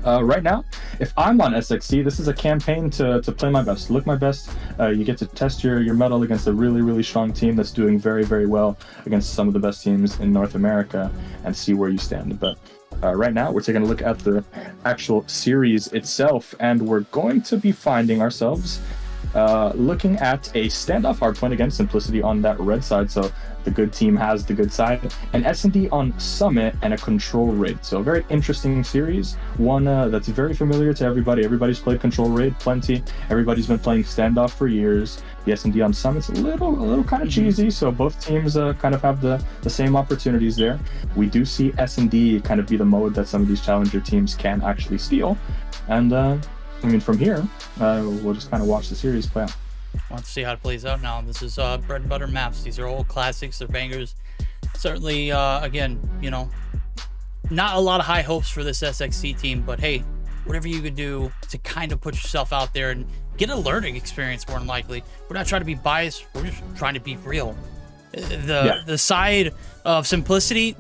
right now, if I'm on SXC, this is a campaign to play my best, look my best. You get to test your mettle against a really, really strong team that's doing very, very well against some of the best teams in North America and see where you stand. But right now, we're taking a look at the actual series itself, and we're going to be finding ourselves looking at a standoff hardpoint against Simplicity on that red side. So the good team has the good side, and S&D on Summit, and a control raid. So a very interesting series, one that's very familiar to everybody. Everybody's played control raid plenty. Everybody's been playing standoff for years. The S&D on Summit's a little kind of cheesy, so both teams kind of have the same opportunities there. We do see S&D kind of be the mode that some of these challenger teams can actually steal, and I mean, from here, we'll just kind of watch the series play out. Let's see how it plays out now. This is bread and butter maps. These are old classics. They're bangers. Certainly, again, not a lot of high hopes for this SXC team, but hey, whatever you could do to kind of put yourself out there and get a learning experience, more than likely. We're not trying to be biased. We're just trying to be real. The side of Simplicity,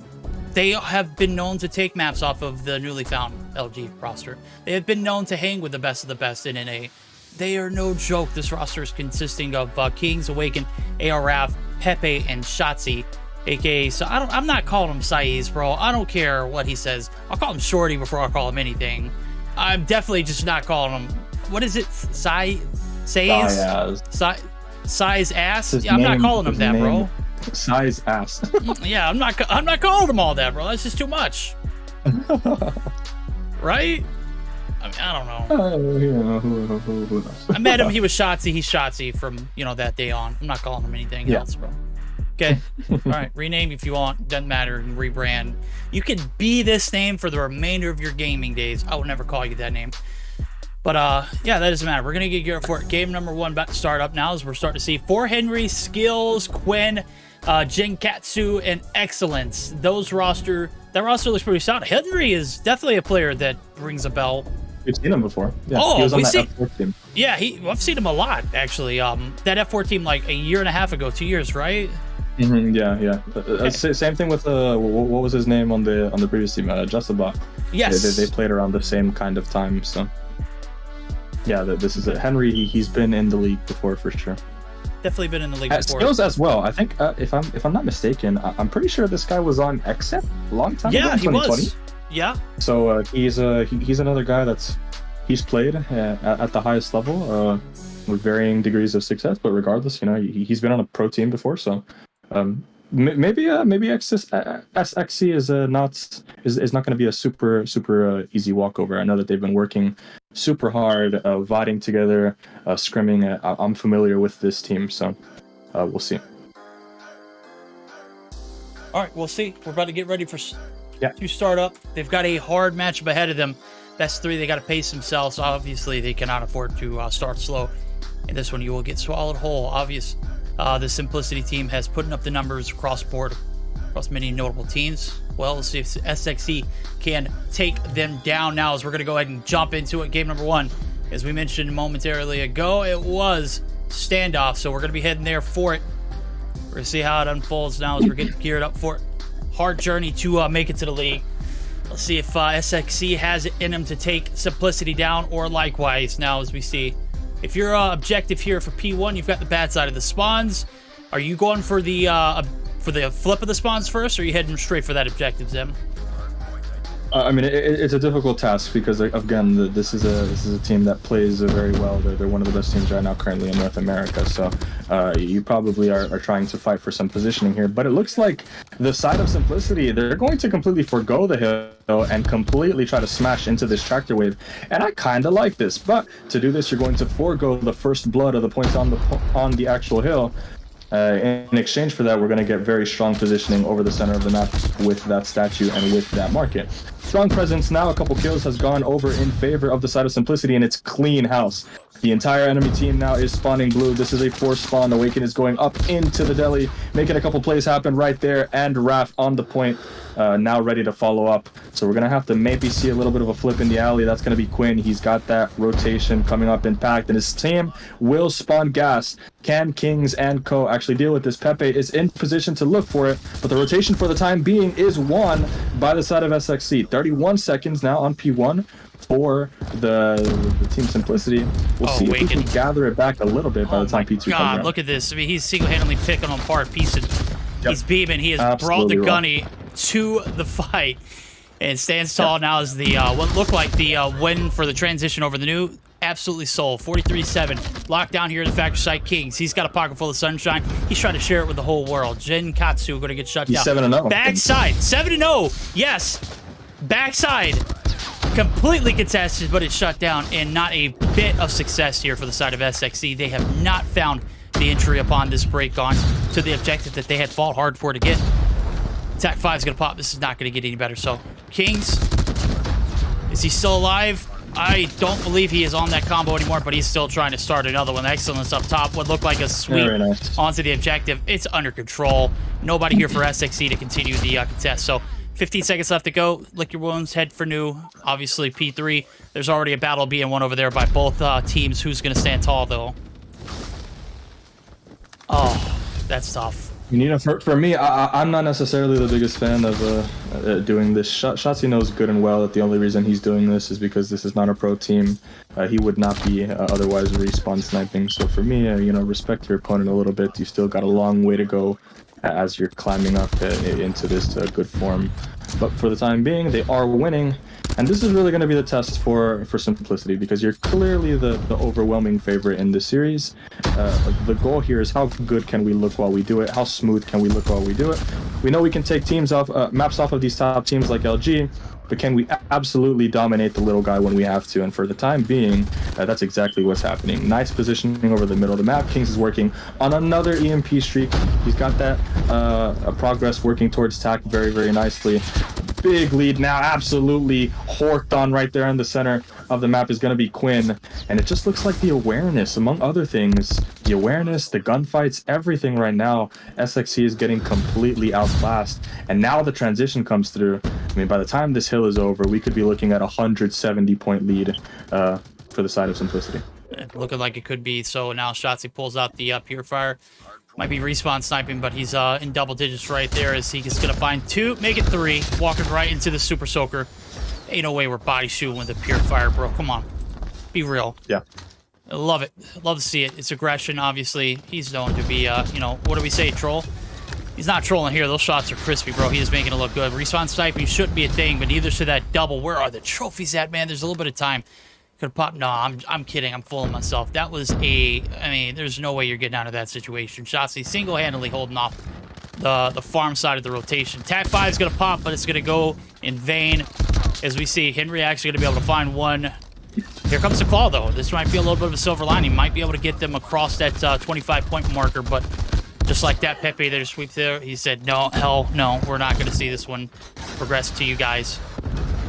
they have been known to take maps off of the newly found LG roster. They have been known to hang with the best of the best in NA. They are no joke. This roster is consisting of Kings, Awaken, ARF, Pepe, and Shotzi, aka. So I'm not calling him Saiz, bro. I don't care what he says. I'll call him Shorty before I call him anything. I'm definitely just not calling him. What is it? Saiz ass. Yeah, I'm not calling him that, bro. Size ass. Yeah, I'm not calling him all that, bro. That's just too much. Right? I mean, I don't know. Who knows? I met him. He was Shotzi. He's Shotzi from, that day on. I'm not calling him anything else, bro. Okay. All right. Rename if you want. Doesn't matter. And rebrand. You can be this name for the remainder of your gaming days. I would never call you that name. But, yeah, that doesn't matter.'re going to get geared for it. Game number 1 about to start up now as we're starting to see 4 Henry, Skills, Quinn, Jinkatsu, and Excellence. That roster looks pretty solid. Henry is definitely a player that rings a bell. We've seen him before. Yeah, he was on that F4 team. Yeah, I've seen him a lot, actually. That F4 team like a year and a half ago, 2 years, right? Mm-hmm, yeah. Same thing with what was his name on the previous team? Justabot. Yes. They played around the same kind of time. So yeah, this is it. Henry. He's been in the league before for sure. Definitely been in the league before. Skills as well. I think if I'm not mistaken, I'm pretty sure this guy was on XF a long time ago. Yeah, in he 2020. was. Yeah. So he's another guy he's played at the highest level with varying degrees of success. But regardless, he's been on a pro team before. So maybe SXC is not going to be a super easy walkover. I know that they've been working super hard, vying together, scrimming. I'm familiar with this team, so we'll see. All right, we'll see. We're about to get ready to start up. They've got a hard matchup ahead of them. Best 3, they got to pace themselves. Obviously, they cannot afford to start slow. In this one, you will get swallowed whole. Obvious. The Simplicity team has put up the numbers across many notable teams. Well, let's see if SXC can take them down now as we're going to go ahead and jump into it. Game number 1, as we mentioned momentarily ago, it was standoff. So we're going to be heading there for it. We're going to see how it unfolds now as we're getting geared up for it. hard journey to make it to the league. Let's see if SXC has it in him to take Simplicity down, or likewise. Now, as we see, if your objective here for P1, you've got the bad side of the spawns. Are you going for the flip of the spawns first, or are you heading straight for that objective, Zim? I mean, it's a difficult task because, again, this is a team that plays very well. They're one of the best teams right now currently in North America. So you probably are trying to fight for some positioning here. But it looks like the side of Simplicity, they're going to completely forgo the hill and completely try to smash into this tractor wave. And I kind of like this. But to do this, you're going to forego the first blood of the points on the actual hill. In exchange for that, we're going to get very strong positioning over the center of the map with that statue and with that market. Strong presence now, a couple kills has gone over in favor of the side of Simplicity, and it's clean house. The entire enemy team now is spawning blue. This is a forced spawn. Awaken is going up into the deli, making a couple plays happen right there, and Raph on the point, now ready to follow up. So we're going to have to maybe see a little bit of a flip in the alley. That's going to be Quinn. He's got that rotation coming up in Pact, and his team will spawn gas. Can Kings and Co. actually deal with this? Pepe is in position to look for it, but the rotation for the time being is won by the side of SXC. 31 seconds now on P1 for the Team Simplicity. We'll see if we can gather it back a little bit by the time P2 comes around. Look at this. I mean, he's single-handedly picking them apart, piecing. He's beaming. He has brought the gunny to the fight and stands tall now as the what looked like the win for the transition over the new. Absolutely sold. 43-7. Locked down here at the factory site. Kings. He's got a pocket full of sunshine. He's trying to share it with the whole world. Jin Katsu going to get shut down. 7-0. Backside. 7-0. Yes. Backside. Completely contested, but it's shut down, and not a bit of success here for the side of SXC. They have not found the entry upon this break on to the objective that they had fought hard for to get. Attack 5 is going to pop. This is not going to get any better. So, Kings, is he still alive? I don't believe he is on that combo anymore, but he's still trying to start another one. Excellence up top. What looked like a sweep onto the objective. It's under control. Nobody here for SXC to continue the contest. So, 15 seconds left to go. Lick your wounds. Head for new. Obviously, P3. There's already a battle being won over there by both teams. Who's going to stand tall, though? Oh, that's tough. You need for me, I'm not necessarily the biggest fan of doing this. Shotzi knows good and well that the only reason he's doing this is because this is not a pro team. He would not be otherwise respawn sniping. So for me, respect your opponent a little bit. You still got a long way to go as you're climbing up into this good form. But for the time being, they are winning. And this is really going to be the test for Simplicity, because you're clearly the overwhelming favorite in this series. The goal here is how good can we look while we do it? How smooth can we look while we do it? We know we can take teams off, maps off of these top teams like LG, but can we absolutely dominate the little guy when we have to? And for the time being, that's exactly what's happening. Nice positioning over the middle of the map. Kings is working on another EMP streak. He's got that progress working towards TAC very, very nicely. Big lead now, absolutely horked on right there in the center of the map is going to be Quinn. And it just looks like the awareness, among other things, the awareness, the gunfights, everything right now, SXC is getting completely outclassed. And now the transition comes through. I mean, by the time this hill is over, we could be looking at a 170-point lead for the side of Simplicity. Looking like it could be. So now Shotzi pulls out the Purifier. Might be respawn sniping, but he's in double digits right there as he is going to find 2, make it 3, walking right into the Super Soaker. Ain't no way we're body shooting with a Purifier, bro. Come on. Be real. Yeah. I love it. Love to see it. It's aggression, obviously. He's known to be, what do we say, troll? He's not trolling here. Those shots are crispy, bro. He is making it look good. Respawn sniping shouldn't be a thing, but neither should that double. Where are the trophies at, man? There's a little bit of time. Could have popped. No, I'm kidding. I'm fooling myself. That was there's no way you're getting out of that situation. Shotzi single-handedly holding off the farm side of the rotation. Tag 5 is going to pop, but it's going to go in vain. As we see, Henry actually going to be able to find one. Here comes the claw, though. This might be a little bit of a silver lining. Might be able to get them across that 25-point marker, but just like that, Pepe there to sweep there. He said, no, hell no, we're not going to see this one progress to you guys.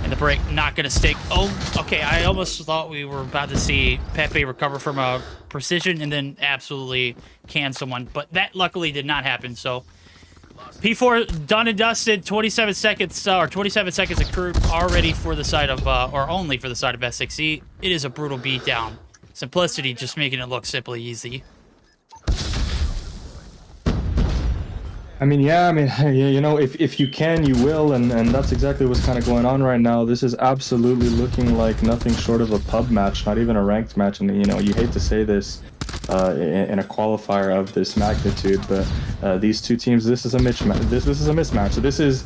And the break not going to stick. Oh, okay. I almost thought we were about to see Pepe recover from a precision and then absolutely can someone. But that luckily did not happen. So P4 done and dusted. 27 seconds accrued already for the side of, or only for the side of SXC. It is a brutal beatdown. Simplicity just making it look simply easy. I mean, yeah, I mean, you know, if you can, you will, and that's exactly what's kind of going on right now. This is absolutely looking like nothing short of a pub match, not even a ranked match. And, you know, you hate to say this in a qualifier of this magnitude, but these two teams, this is a mismatch. This is a mismatch. So this is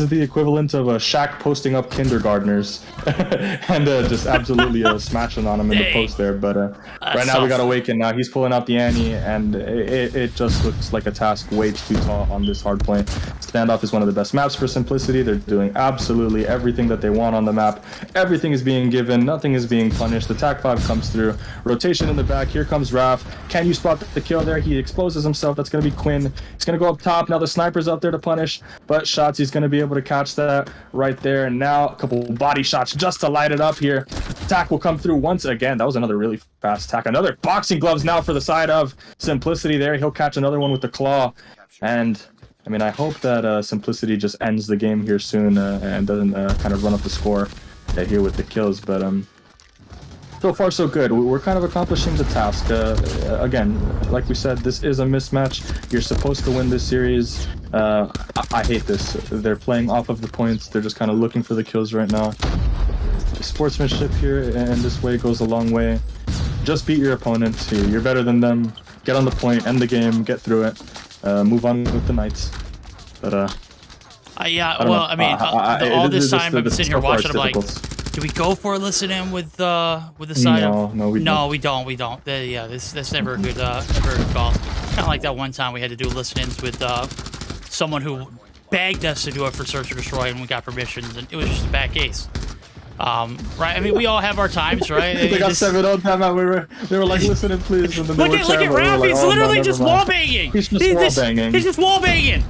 the equivalent of a Shaq posting up kindergartners and just absolutely smashing on them in the post there. But right now we got Awaken. Now he's pulling out the ante, and it just looks like a task way too tall on this hardpoint. Standoff is one of the best maps for Simplicity. They're doing absolutely everything that they want on the map. Everything is being given. Nothing is being punished. The TAC 5 comes through. Rotation in the back. Here comes Raph. Can you spot the kill there? He exposes himself. That's going to be Quinn. He's going to go up top. Now the sniper's out there to punish, but shots, he's going to be able to catch that right there. And now a couple body shots just to light it up here. TAC will come through once again. That was another really fast TAC. Another boxing gloves now for the side of Simplicity there. He'll catch another one with the claw. And I mean, I hope that Simplicity just ends the game here soon and doesn't kind of run up the score here with the kills. But so far, so good. We're kind of accomplishing the task. Again, like we said, this is a mismatch. You're supposed to win this series. I hate this. They're playing off of the points. They're just kind of looking for the kills right now. The sportsmanship here in this way goes a long way. Just beat your opponent. You're better than them. Get on the point, end the game, get through it. Move on with the Knights. But yeah, well, I mean, all this time I've been sitting here watching. I'm like, do we go for a listen in with the side? No, we don't. We don't. Yeah, that's never a good call. Kind of like that one time we had to do listen-ins with someone who begged us to do it for Search and Destroy, and we got permissions, and it was just a bad case. Right? I mean, we all have our times, right? They got 7-0 time out. They were like, listen in, please. And then look at Raph. He's literally just wall banging. He's just wall banging. He's just wall banging.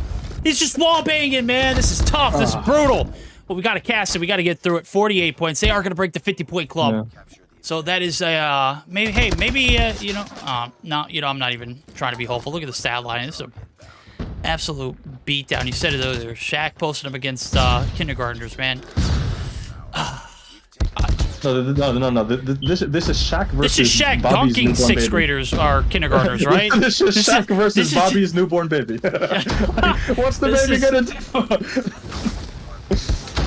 He's just wall banging, man. This is tough. This is brutal. But we got to cast it. We got to get through it. 48 points. They are going to break the 50-point club. Yeah. So that is a maybe. Hey, maybe you know. No, you know, I'm not even trying to be hopeful. Look at the stat line. This is an absolute beatdown. You said it earlier. Shaq posted him against kindergartners, man. No. This is Shaq versus. This is Shaq Bobby's dunking sixth baby. graders or kindergartners, right? This is Shaq versus Bobby's newborn baby. What's the baby gonna do?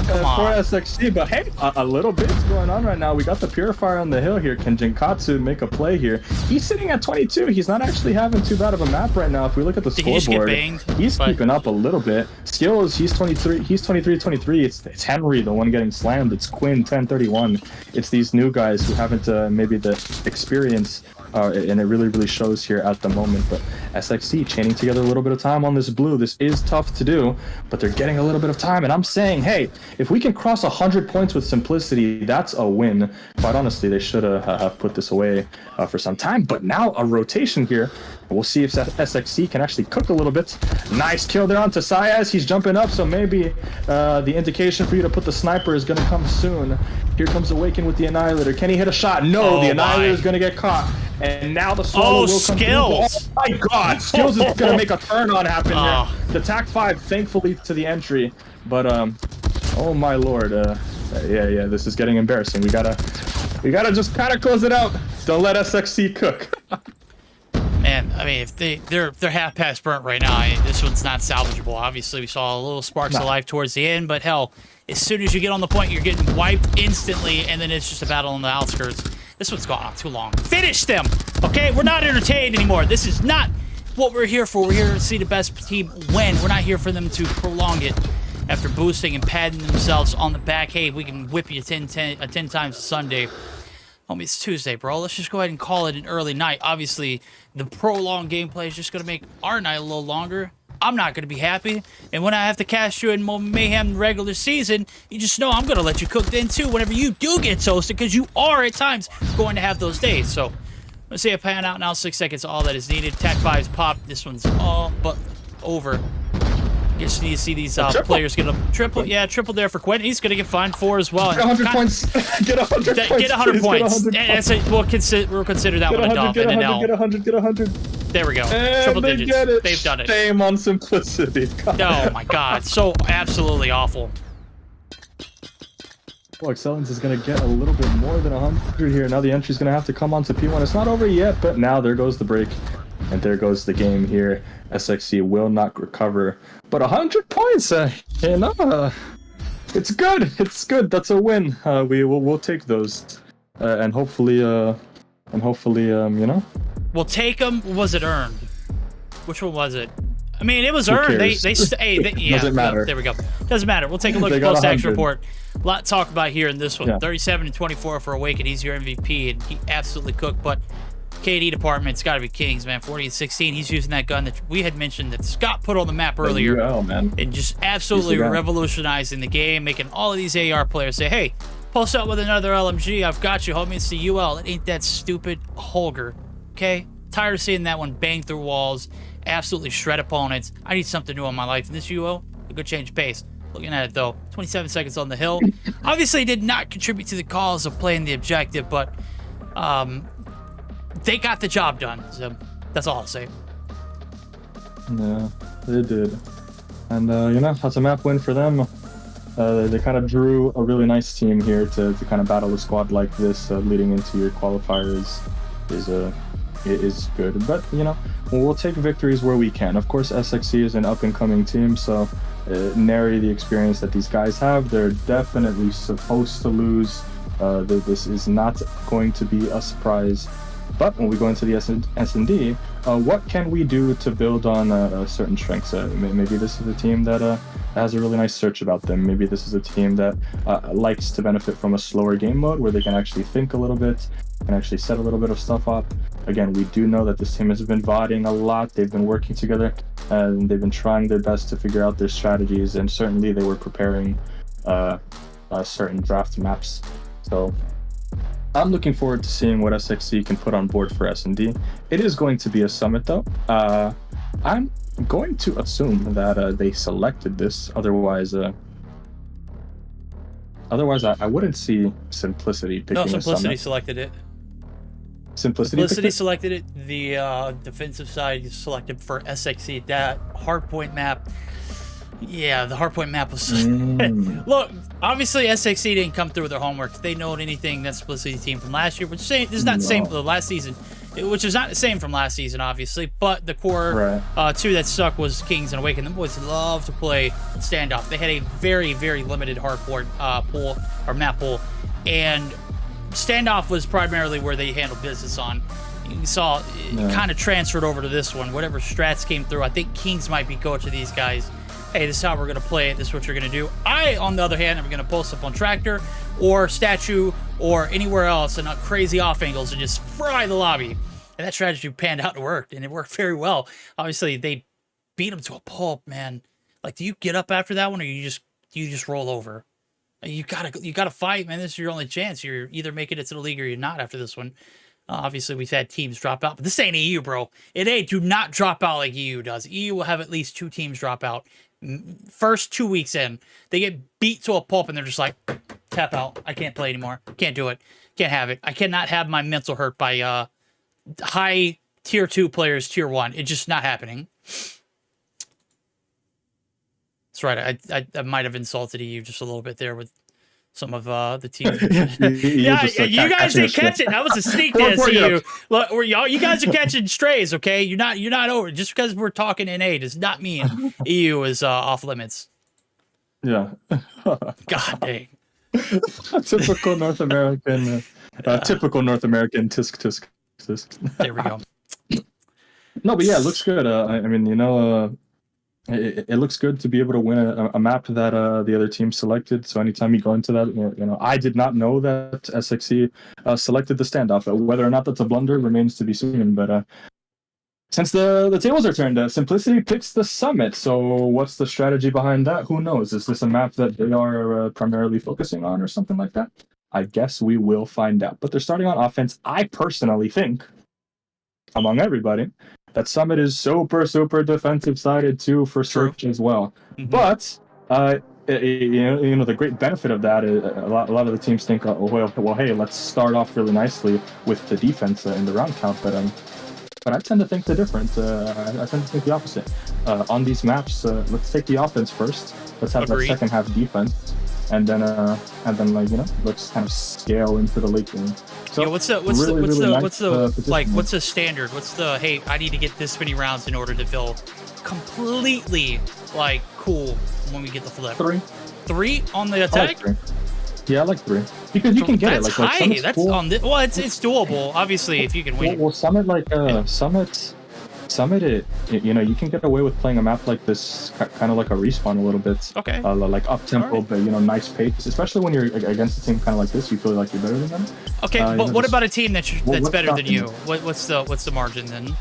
For SXC, but hey, a little bit's going on right now. We got the Purifier on the hill here. Can Jinkatsu make a play here? He's sitting at 22. He's not actually having too bad of a map right now. If we look at the scoreboard, he's keeping up a little bit. Skills, he's 23. He's 23. It's Henry, the one getting slammed. It's Quinn, 10-31. It's these new guys who haven't maybe the experience. And it really shows here at the moment. But SXC chaining together a little bit of time on this blue. This is tough to do, but they're getting a little bit of time. And I'm saying, hey, if we can cross 100 points with Simplicity, that's a win. Quite honestly, they should have put this away for some time. But now a rotation here. We'll see if SXC can actually cook a little bit. Nice kill there onto Sayaz. He's jumping up, so maybe the indication for you to put the sniper is going to come soon. Here comes Awaken with the Annihilator. Can he hit a shot? No, the Annihilator is going to get caught. And now the solo will come Skills. through. Oh my god, Skills is going to make a turn-on happen here. The TAC 5, thankfully, to the entry. But, oh my lord. Yeah, this is getting embarrassing. We gotta just kind of close it out. Don't let SXC cook. Man, I mean, if they're half past burnt right now, this one's not salvageable. Obviously, we saw a little sparks of life towards the end, but hell, as soon as you get on the point, you're getting wiped instantly, and then it's just a battle on the outskirts. This one's gone on too long. Finish them, okay? We're not entertained anymore. This is not what we're here for. We're here to see the best team win. We're not here for them to prolong it after boosting and padding themselves on the back. Hey, we can whip you 10 times a Sunday. Homie, it's Tuesday, bro. Let's just go ahead and call it an early night. Obviously, the prolonged gameplay is just going to make our night a little longer. I'm not going to be happy. And when I have to cast you in Mayhem regular season, you just know I'm going to let you cook then, too, whenever you do get toasted, because you are, at times, going to have those days. So, let's see it pan out now. 6 seconds, all that is needed. TAC 5's popped. This one's all but over. Just need to see these players get a triple. Yeah, triple there for Quinn. He's going to get fined 4 as well. Get 100 points. Get 100 points. Get 100 points. That's it. We'll consider that one a dub and an L. Get 100. There we go. And triple they digits. get it. They've done it. Shame on Simplicity. Oh my god. So absolutely awful. Well, Excellence is going to get a little bit more than 100 here. Now the entry's going to have to come onto P1. It's not over yet, but now there goes the break. And there goes the game here. SXC will not recover, but 100 points. It's good. It's good. That's a win. We'll take those, and hopefully, you know. We'll take them. Was it earned? Which one was it? I mean, it was earned. Cares? Yeah. Doesn't matter. There we go. Doesn't matter. We'll take a look at the post-action report. A lot to talk about here in this one. Yeah. 37-24 for Awaken. He's your MVP, and he absolutely cooked. But KD department's got to be Kings, man. 40-16. He's using that gun that we had mentioned that Scott put on the map earlier, man. and just absolutely revolutionizing the game, making all of these AR players say, "Hey, post up with another LMG. I've got you, homie. It's the UL. It ain't that stupid Holger." Okay. Tired of seeing that one bang through walls, absolutely shred opponents. I need something new in my life, and this UO, a good change of pace. Looking at it though, 27 seconds on the hill. Obviously did not contribute to the cause of playing the objective, but they got the job done. So that's all I'll say. Yeah, they did. And you know, that's a map win for them. They kind of drew a really nice team here to kind of battle a squad like this leading into your qualifiers is good. But you know, we'll take victories where we can. Of course, SXC is an up-and-coming team, so nary the experience that these guys have. They're definitely supposed to lose. This is not going to be a surprise. But when we go into the S&D, what can we do to build on certain strengths? Maybe this is a team that has a really nice search about them. Maybe this is a team that likes to benefit from a slower game mode where they can actually think a little bit and actually set a little bit of stuff up. Again, we do know that this team has been vodding a lot. They've been working together and they've been trying their best to figure out their strategies, and certainly they were preparing certain draft maps. So I'm looking forward to seeing what SXC can put on board for S&D. It is going to be a summit though. I'm going to assume that they selected this. Otherwise I wouldn't see Simplicity picking a summit. Simplicity selected it. Simplicity selected it. The defensive side selected for SXC. That Hardpoint map. Yeah, the Hardpoint map was... Look, obviously SXC didn't come through with their homework. They know anything that Simplicity team from last year, which is not the same for the last season, which is not the same from last season, obviously, but the core two that stuck was Kings and Awaken. The boys love to play standoff. They had a very, very limited Hardpoint pool, or map pool, and standoff was primarily where they handled business on. You saw it kind of transferred over to this one. Whatever strats came through, I think Kings might be coaching these guys. Hey, this is how we're going to play it. This is what you're going to do. I, on the other hand, am going to post up on Tractor or Statue or anywhere else and crazy off angles and just fry the lobby. And that strategy panned out and worked, and it worked very well. Obviously, they beat them to a pulp, man. Like, do you get up after that one, or you just roll over? You gotta fight, man. This is your only chance. You're either making it to the league or you're not after this one. Obviously, we've had teams drop out, but this ain't EU, bro. Do not drop out like EU does. EU will have at least 2 teams drop out. First 2 weeks in, they get beat to a pulp, and they're just like, tap out. I can't play anymore. Can't do it. Can't have it. I cannot have my mental hurt by high tier 2 players, tier 1. It's just not happening. That's right. I might have insulted EU just a little bit there with some of the teams. You guys didn't catch it. That was a sneak diss, EU. Look, you guys are catching strays, okay? You're not over. Just because we're talking NA does not mean EU is off limits. Yeah. God dang. Typical North American. Typical North American tisk. There we go. No, but yeah, it looks good. I mean, you know, it looks good to be able to win a map that the other team selected. So anytime you go into that, you know, I did not know that SXC selected the standoff. Whether or not that's a blunder remains to be seen. But since the tables are turned, Simplicity picks the summit. So what's the strategy behind that? Who knows? Is this a map that they are primarily focusing on or something like that? I guess we will find out. But they're starting on offense. I personally think, among everybody, that Summit is super defensive sided too for Search as well. But you know the great benefit of that is a lot of the teams think, well, hey, let's start off really nicely with the defense in the round count. But I tend to think the different. I tend to think the opposite. On these maps, let's take the offense first. Let's have that second half defense, and then like, you know, let's kind of scale into the late game. Yo, what's the what's the standard? What's the, hey, I need to get this many rounds in order to feel completely like cool when we get the flip? 3. 3 on the attack? I like 3. Yeah, I like 3 because you can get That's it. Like high. Summit's That's cool. on the, well, it's doable. Obviously, if you can win. Well, Summit Summit, you know, you can get away with playing a map like this, kind of like a respawn a little bit. Okay. Like up tempo, but you know, nice pace. Especially when you're against a team kind of like this, you feel like you're better than them. Okay, but what about a team that's what's better than stopping you? you? What's the margin then?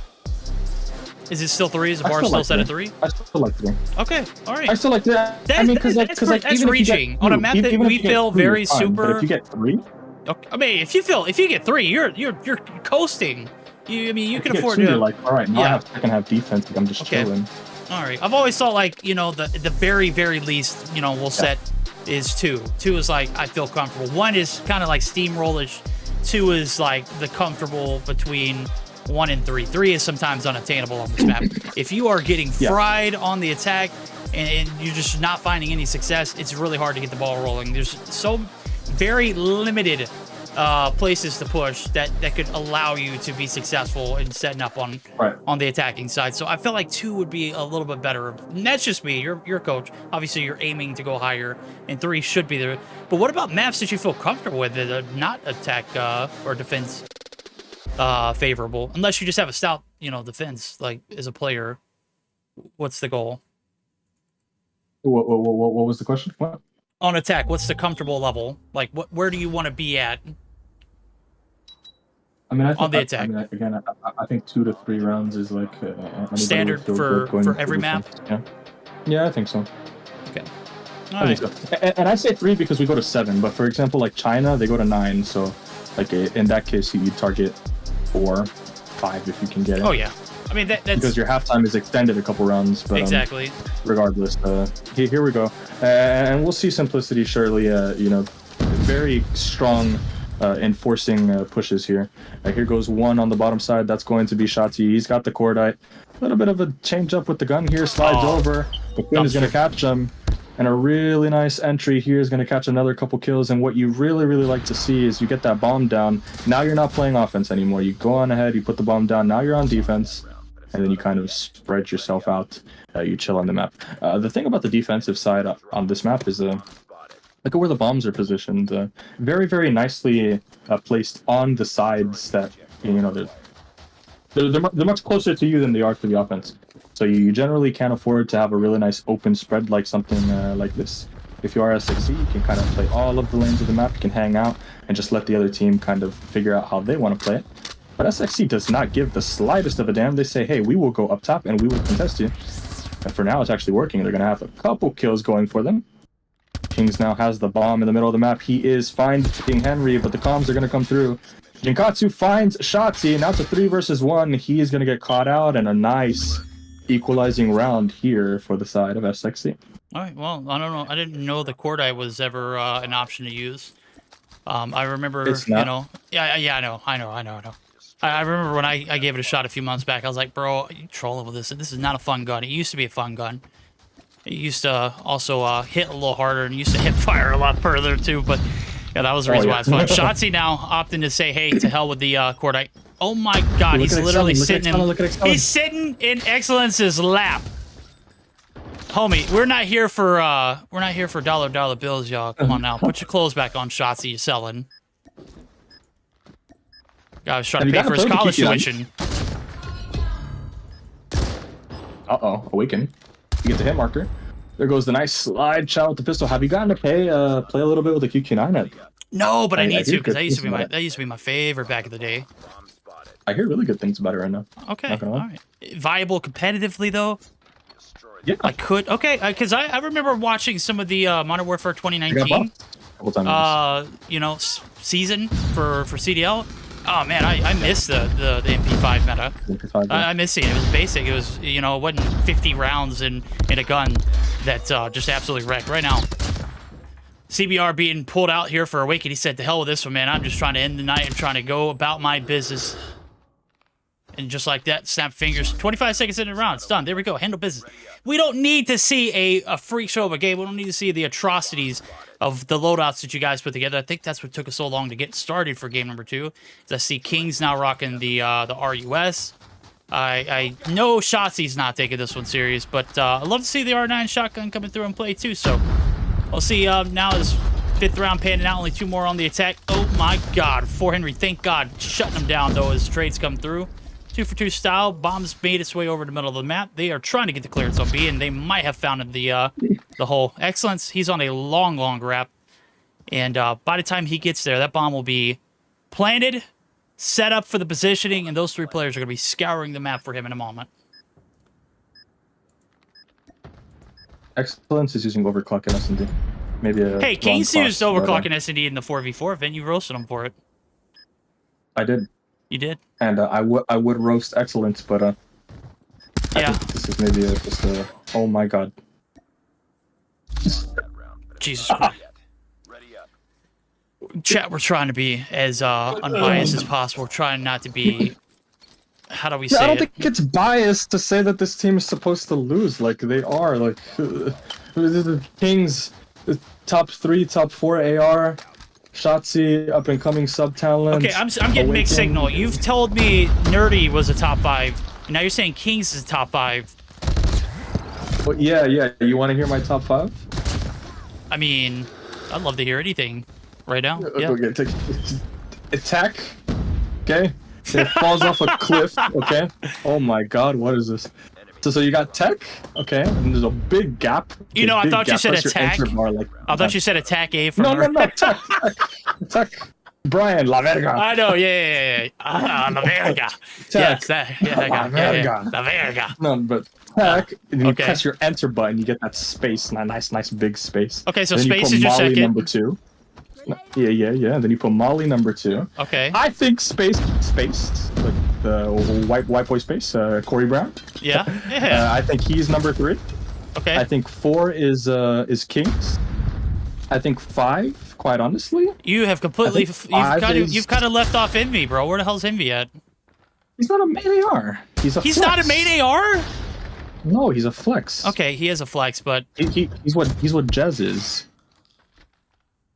Is it still 3? Is the I bar still still like set at 3. 3? I still like 3. Okay, all right. I still like that. That's, I mean, because that's like even reaching if you get on a 2, map that even if we you get feel 3, very you're fine, super. But if you get 3, Okay, I mean, if you get 3, you're coasting. I mean, you can afford to. You're like, all right, now Yeah. I have second half defense. Like, I'm just chilling. All right. I've always thought like, you know, the very least, you know, we'll set is 2. 2 is like I feel comfortable. 1 is kind of like steamrollish. 2 is like the comfortable between 1 and 3. 3 is sometimes unattainable on this map. If you are getting fried on the attack and you're just not finding any success, it's really hard to get the ball rolling. There's so very limited places to push that could allow you to be successful in setting up on the attacking side. So I felt like 2 would be a little bit better. And that's just me. You're coach. Obviously, you're aiming to go higher, and 3 should be there. But what about maps that you feel comfortable with that are not attack or defense favorable? Unless you just have a stout, you know, defense, like as a player. What's the goal? What was the question? What? On attack, what's the comfortable level? Like, where do you want to be at? I mean, I think, on the attack. I mean, again, I think 2 to 3 rounds is like standard for every map. Yeah, I think so. Okay. I think so. And I say 3 because we go to 7. But for example, like China, they go to 9. So, like in that case, you target 4, 5 if you can get it. Oh yeah. I mean, that's because your halftime is extended a couple rounds. But, exactly. Regardless, here we go, and we'll see Simplicity surely. You know, very strong enforcing pushes here. Here goes 1 on the bottom side. That's going to be Shotzi. He's got the cordite. A little bit of a change up with the gun here. Slides over. The Queen is going to catch him. And a really nice entry here is going to catch another couple kills. And what you really like to see is you get that bomb down. Now you're not playing offense anymore. You go on ahead. You put the bomb down. Now you're on defense. And then you kind of spread yourself out. You chill on the map. The thing about the defensive side on this map is look at where the bombs are positioned. Very nicely placed on the sides that, you know, they're much closer to you than they are to the offense. So you generally can't afford to have a really nice open spread like something like this. If you are SXC, you can kind of play all of the lanes of the map. You can hang out and just let the other team kind of figure out how they want to play it. But SXC does not give the slightest of a damn. They say, hey, we will go up top and we will contest you. And for now, it's actually working. They're going to have a couple kills going for them. Kings now has the bomb in the middle of the map. He is finding Henry, but the comms are going to come through. Jinkatsu finds Shotzi. Now it's a 3 versus 1. He is going to get caught out, and a nice equalizing round here for the side of SXC. All right, well, I don't know. I didn't know the cordite was ever an option to use. I remember, you know, I know. I remember when I gave it a shot a few months back. I was like, bro, you trolling with this? This is not a fun gun. It used to be a fun gun. It used to also hit a little harder and used to hit fire a lot further too. But yeah, that was the reason why it's fun. Shotzi now opting to say, hey, to hell with the cordite. Oh my God, he's literally sitting he's sitting in Excellence's lap. Homie, we're not here for dollar bills, y'all. Come on now, put your clothes back on, Shotzi. You're selling. Guy was trying to pay for his college tuition. Awaken. You get the hit marker. There goes the nice slide shot with the pistol. Have you gotten to play a little bit with the QQ9 yet? No, but I need to because that used to be my favorite back in the day. I hear really good things about it right now. Okay, all right. Viable competitively though. Yeah, I could. Okay, because I remember watching some of the Modern Warfare 2019. You know, season for CDL. Oh man, I miss the MP5 meta. I miss it. It was basic. It was, you know, it wasn't 50 rounds in a gun that just absolutely wrecked. Right now, CBR being pulled out here for Awaken. He said, "To hell with this one, man. I'm just trying to end the night. I'm trying to go about my business." And just like that, snap fingers. 25 seconds in the round. It's done. There we go. Handle business. We don't need to see a freak show of a game. We don't need to see the atrocities of the loadouts that you guys put together. I think that's what took us so long to get started for game number 2. I see King's now rocking the RUS. I know Shotzi's not taking this one serious, but I love to see the R9 shotgun coming through and play too. So we'll see. Now is 5th round panning out. Only 2 more on the attack. Oh my God, 4 Henry. Thank God, shutting them down though as trades come through. 2 for 2 style. Bombs made its way over the middle of the map. They are trying to get the clearance on B, and they might have found the hole. Excellence. He's on a long wrap, and by the time he gets there, that bomb will be planted, set up for the positioning, and those 3 players are going to be scouring the map for him in a moment. Excellence is using overclock in S&D. Maybe a hey, King's wrong used class, overclock in S&D in the 4v4 event. You roasted him for it. I did. You did? And I would roast Excellence, but I think this is maybe just a oh my God. Jesus Christ. Chat, we're trying to be as unbiased as possible. We're trying not to be. How do we say it? I don't think it's biased to say that this team is supposed to lose. Like they are. Like the Kings, the top 3, top 4 AR. Shotzi, up and coming sub talent. Okay, I'm getting mixed signal. You've told me Nerdy was a top 5, and now you're saying Kings is a top 5. Well, yeah. You want to hear my top 5? I mean, I'd love to hear anything right now. Yeah. Okay, attack. Okay, it falls off a cliff. Okay. Oh my God, what is this? So you got tech, okay, and there's a big gap. You know, I thought you said attack. I thought you said attack A from No, tech. Brian, La Verga. I know, yeah. La Verga. Yes, La Verga. No, but tech, and you press your enter button, you get that space, nice big space. Okay, so then space you is your second. Number 2. Yeah. Then you put Molly number 2. Okay. I think space, like the white boy space, Corey Brown. Yeah. I think he's number 3. Okay. I think 4 is Kings. I think 5, quite honestly. You have completely you've kind of left off Envy, bro. Where the hell's Envy at? He's not a main AR. He's flex. Not a main AR? No, he's a flex. Okay, he is a flex, but he's what Jez is.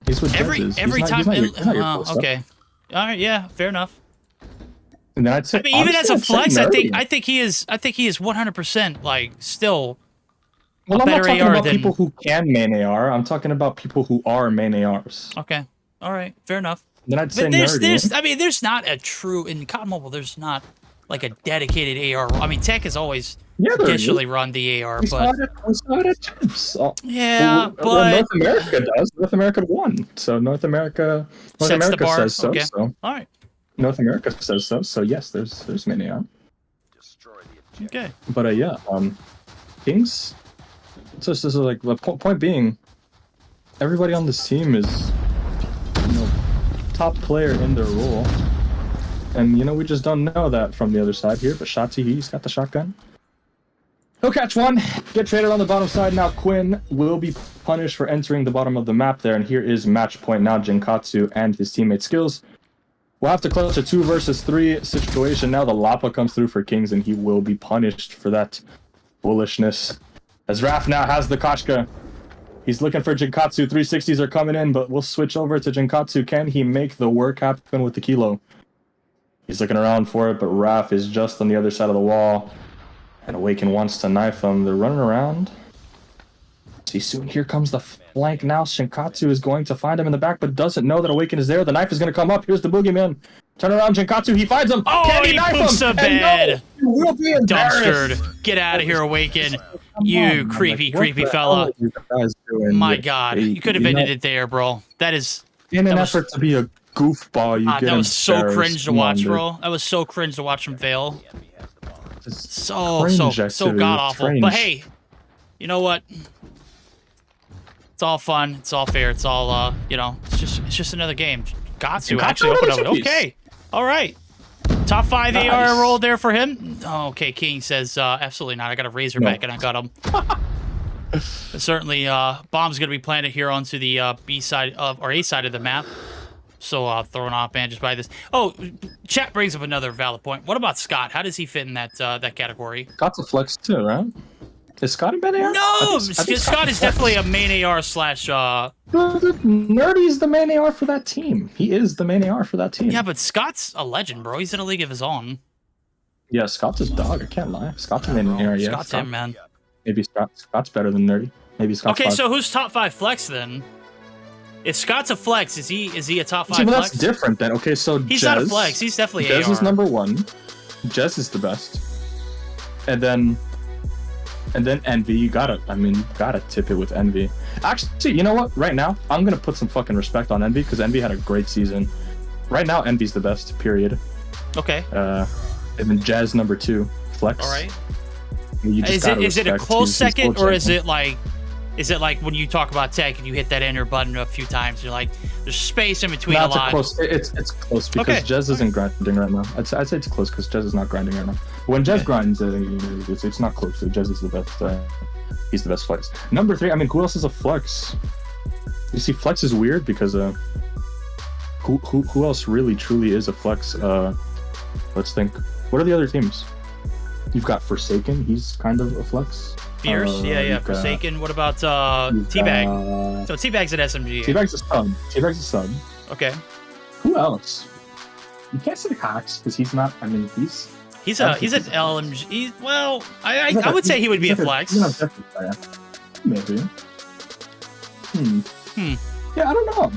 He's what Jez is. Every time. Okay. All right. Yeah. Fair enough. And then I'd say, I mean, even as a flex, I think he is 100% like still. Well, I'm not talking about people who can main AR. I'm talking about people who are main ARs. Okay. All right. Fair enough. Then I'd say nerdy. There's not a true in COD Mobile. There's not like a dedicated AR. I mean, Tech has always traditionally run the AR, but yeah, but North America does. North America won, so North America says so. Okay. So all right. North America says so. So yes, there's many AR. Okay. But Kings. So like the point being, everybody on this team is, top player in their role, and we just don't know that from the other side here. But Shotzi, he's got the shotgun. He'll catch one. Get traded on the bottom side now. Quinn will be punished for entering the bottom of the map there, and here is match point now. Jinkatsu and his teammate Skills will have to clutch a 2 versus 3 situation. Now the Lapa comes through for Kings, and he will be punished for that foolishness. As Raf now has the Koshka. He's looking for Jinkatsu. 360s are coming in, but we'll switch over to Jinkatsu. Can he make the work happen with the Kilo? He's looking around for it, but Raf is just on the other side of the wall. And Awaken wants to knife him. They're running around. See, soon here comes the flank now. Jinkatsu is going to find him in the back, but doesn't know that Awaken is there. The knife is going to come up. Here's the boogeyman. Turn around, Jinkatsu. He finds him. Oh, Can he knife boots him? the bed. No, you will be embarrassed. Dumpstered. Get out of here, Awaken. You creepy fella. My God. You could have ended it there, bro. That is... In an effort to be a goofball, you get that was so embarrassed. cringe to watch, bro. That was so cringe to watch him fail. So god-awful. But hey, you know what? It's all fun. It's all fair. It's all, it's just another game. Got to actually open up. Okay. All right. Top 5 AR roll there for him. Oh, okay, King says absolutely not. I got a Razorback and I got him. Certainly, bomb's going to be planted here onto the B side of or A side of the map. so thrown off, man, just by this. Oh, chat brings up another valid point. What about Scott? How does he fit in that that category? Scott's a flex too, right? Is Scott a main AR? No, I think Scott is definitely a main AR slash. Nerdy's the main AR for that team. He is the main AR for that team. Yeah, but Scott's a legend, bro. He's in a league of his own. Yeah, Scott's a dog. I can't lie. Scott's a main AR. Yeah, Scott's him, man. Maybe Scott's better than Nerdy. Maybe Scott's Okay, 5. so who's top 5 flex then? If Scott's a flex, is he a top 5 See, but flex? that's different then. Okay, so He's Jez, not a flex. He's definitely Jez AR. is number 1. Jez is the best. And then Envy, you gotta tip it with Envy. Actually, you know what? Right now, I'm gonna put some fucking respect on Envy because Envy had a great season. Right now, Envy's the best, period. Okay. And then Jazz number 2, flex. All right. You just Is it a respect close his second, skill or check. is it like when you talk about tech and you hit that enter button a few times, you're like, there's space in between a lot? It's close because Okay. Jez isn't grinding right now. I'd say it's close because Jez is not grinding right now. When Jez grinds, it's not close. Jez is the best. He's the best flex. Number 3. I mean, who else is a flex? You see, flex is weird because who else really truly is a flex? Let's think. What are the other teams? You've got Forsaken. He's kind of a flex. Fierce, yeah. Forsaken. What about Teabag? So Teabag's at SMG. Teabag's a sub. Okay. Who else? You can't say Hacks because he's not. I mean, he's an LMG. Well, I would say he would be a flex. Maybe. Yeah, I don't know.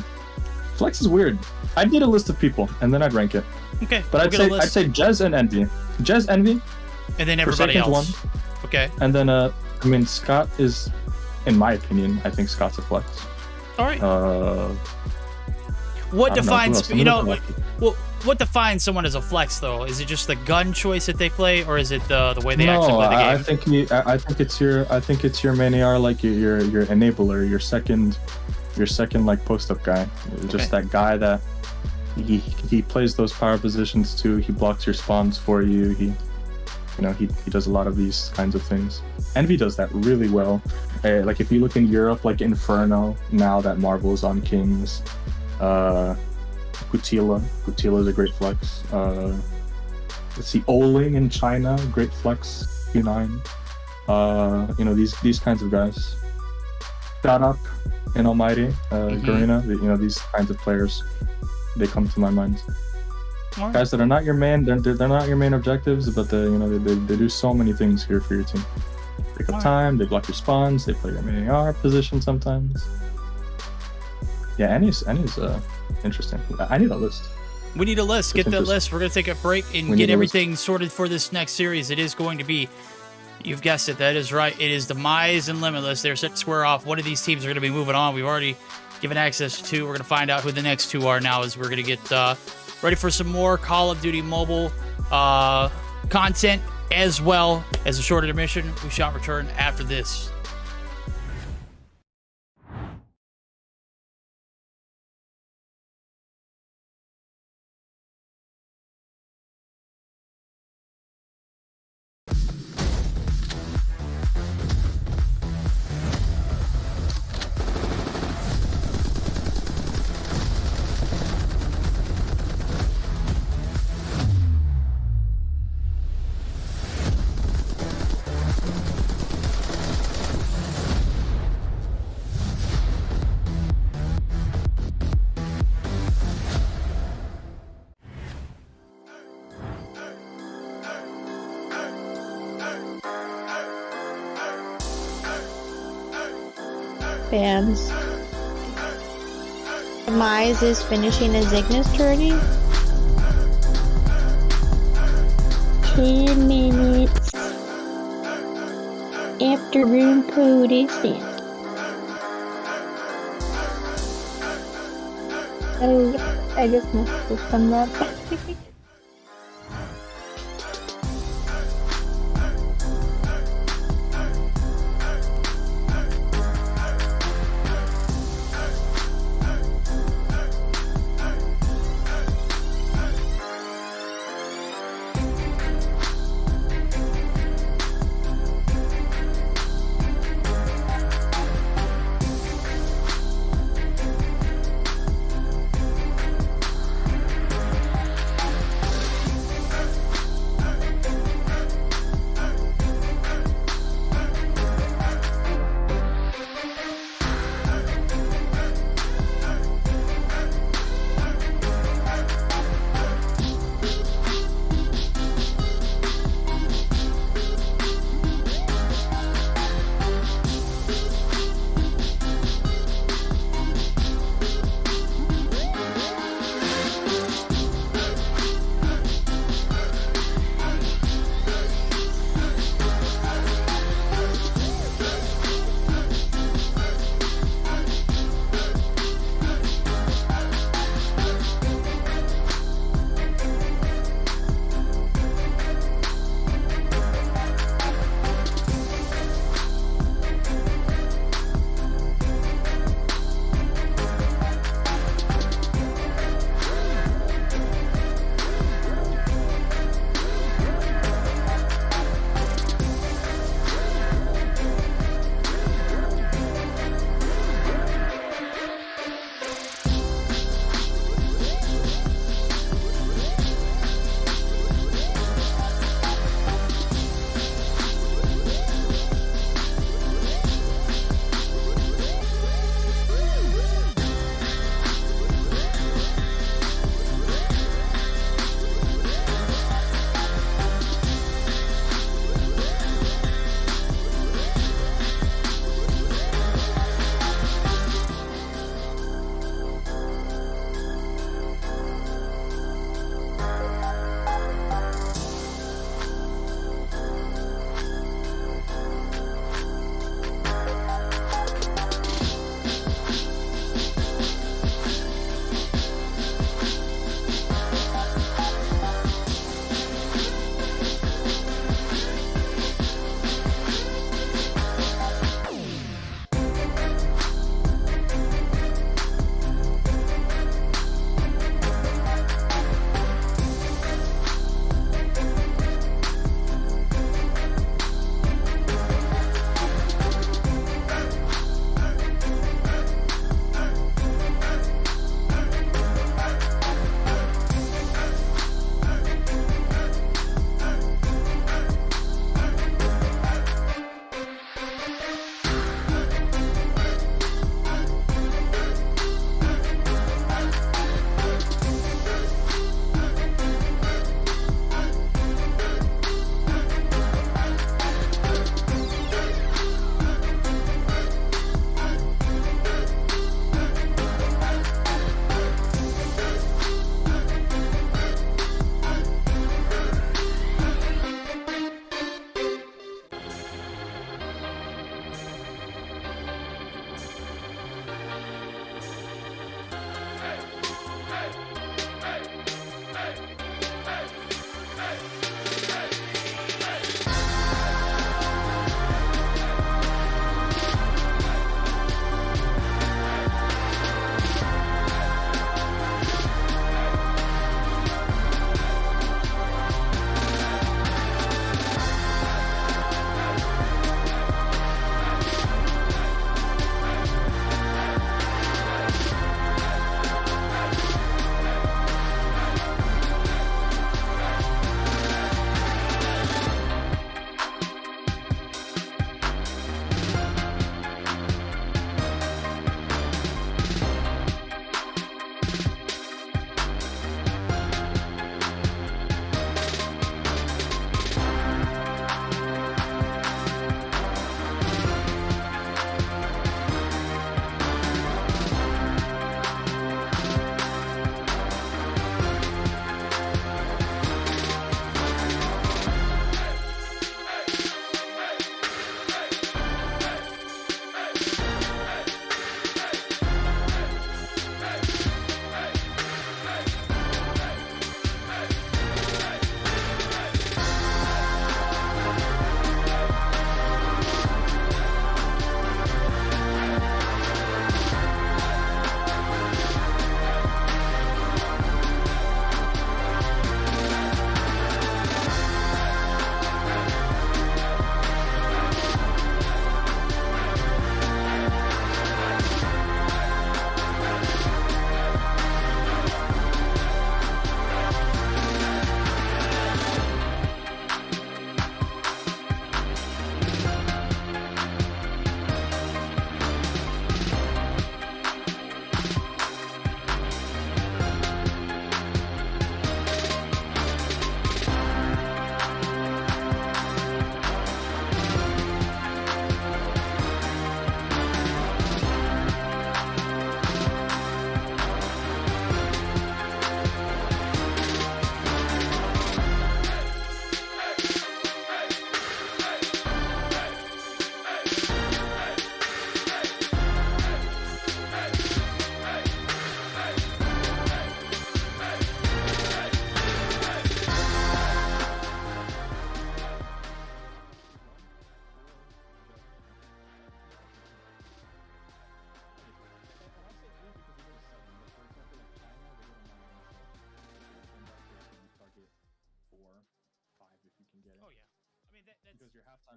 Flex is weird. I'd need a list of people and then I'd rank it. Okay. But I'd say Jez and Envy. Jez, Envy. And then everybody Forsaken's else. 1. Okay. And then I mean, Scott is, in my opinion, I think Scott's a flex. All right. What defines what defines someone as a flex though? Is it just the gun choice that they play, or is it the way they actually play the game? I think it's your main AR, like your enabler, your second like post up guy. Just that guy that he plays those power positions too. He blocks your spawns for you. He does a lot of these kinds of things. Envy does that really well. Like if you look in Europe, like Inferno, now that Marvel is on Kings, Gutila is a great flex. Let's see, Oling in China, great flex, Q9. These kinds of guys. Shut Up in Almighty, Garena, these kinds of players, they come to my mind. Right. Guys that are not your main, they're not your main objectives, but they do so many things here for your team. Pick up time, they block your spawns, they play your main AR position sometimes. Yeah, Annie's interesting. I need a list. We need a list. Get that list. We're going to take a break and get everything sorted for this next series. It is going to be, you've guessed it, that is right. It is the Mize and Limitless. They're set to square off. One of these teams are going to be moving on. We've already given access to 2. We're going to find out who the next 2 are now as we're going to get ready for some more Call of Duty Mobile content, as well as a short intermission. We shall return after this. Fans. Mize is finishing his Ignis journey. 10 minutes after room code is in. Oh, I just missed this from that.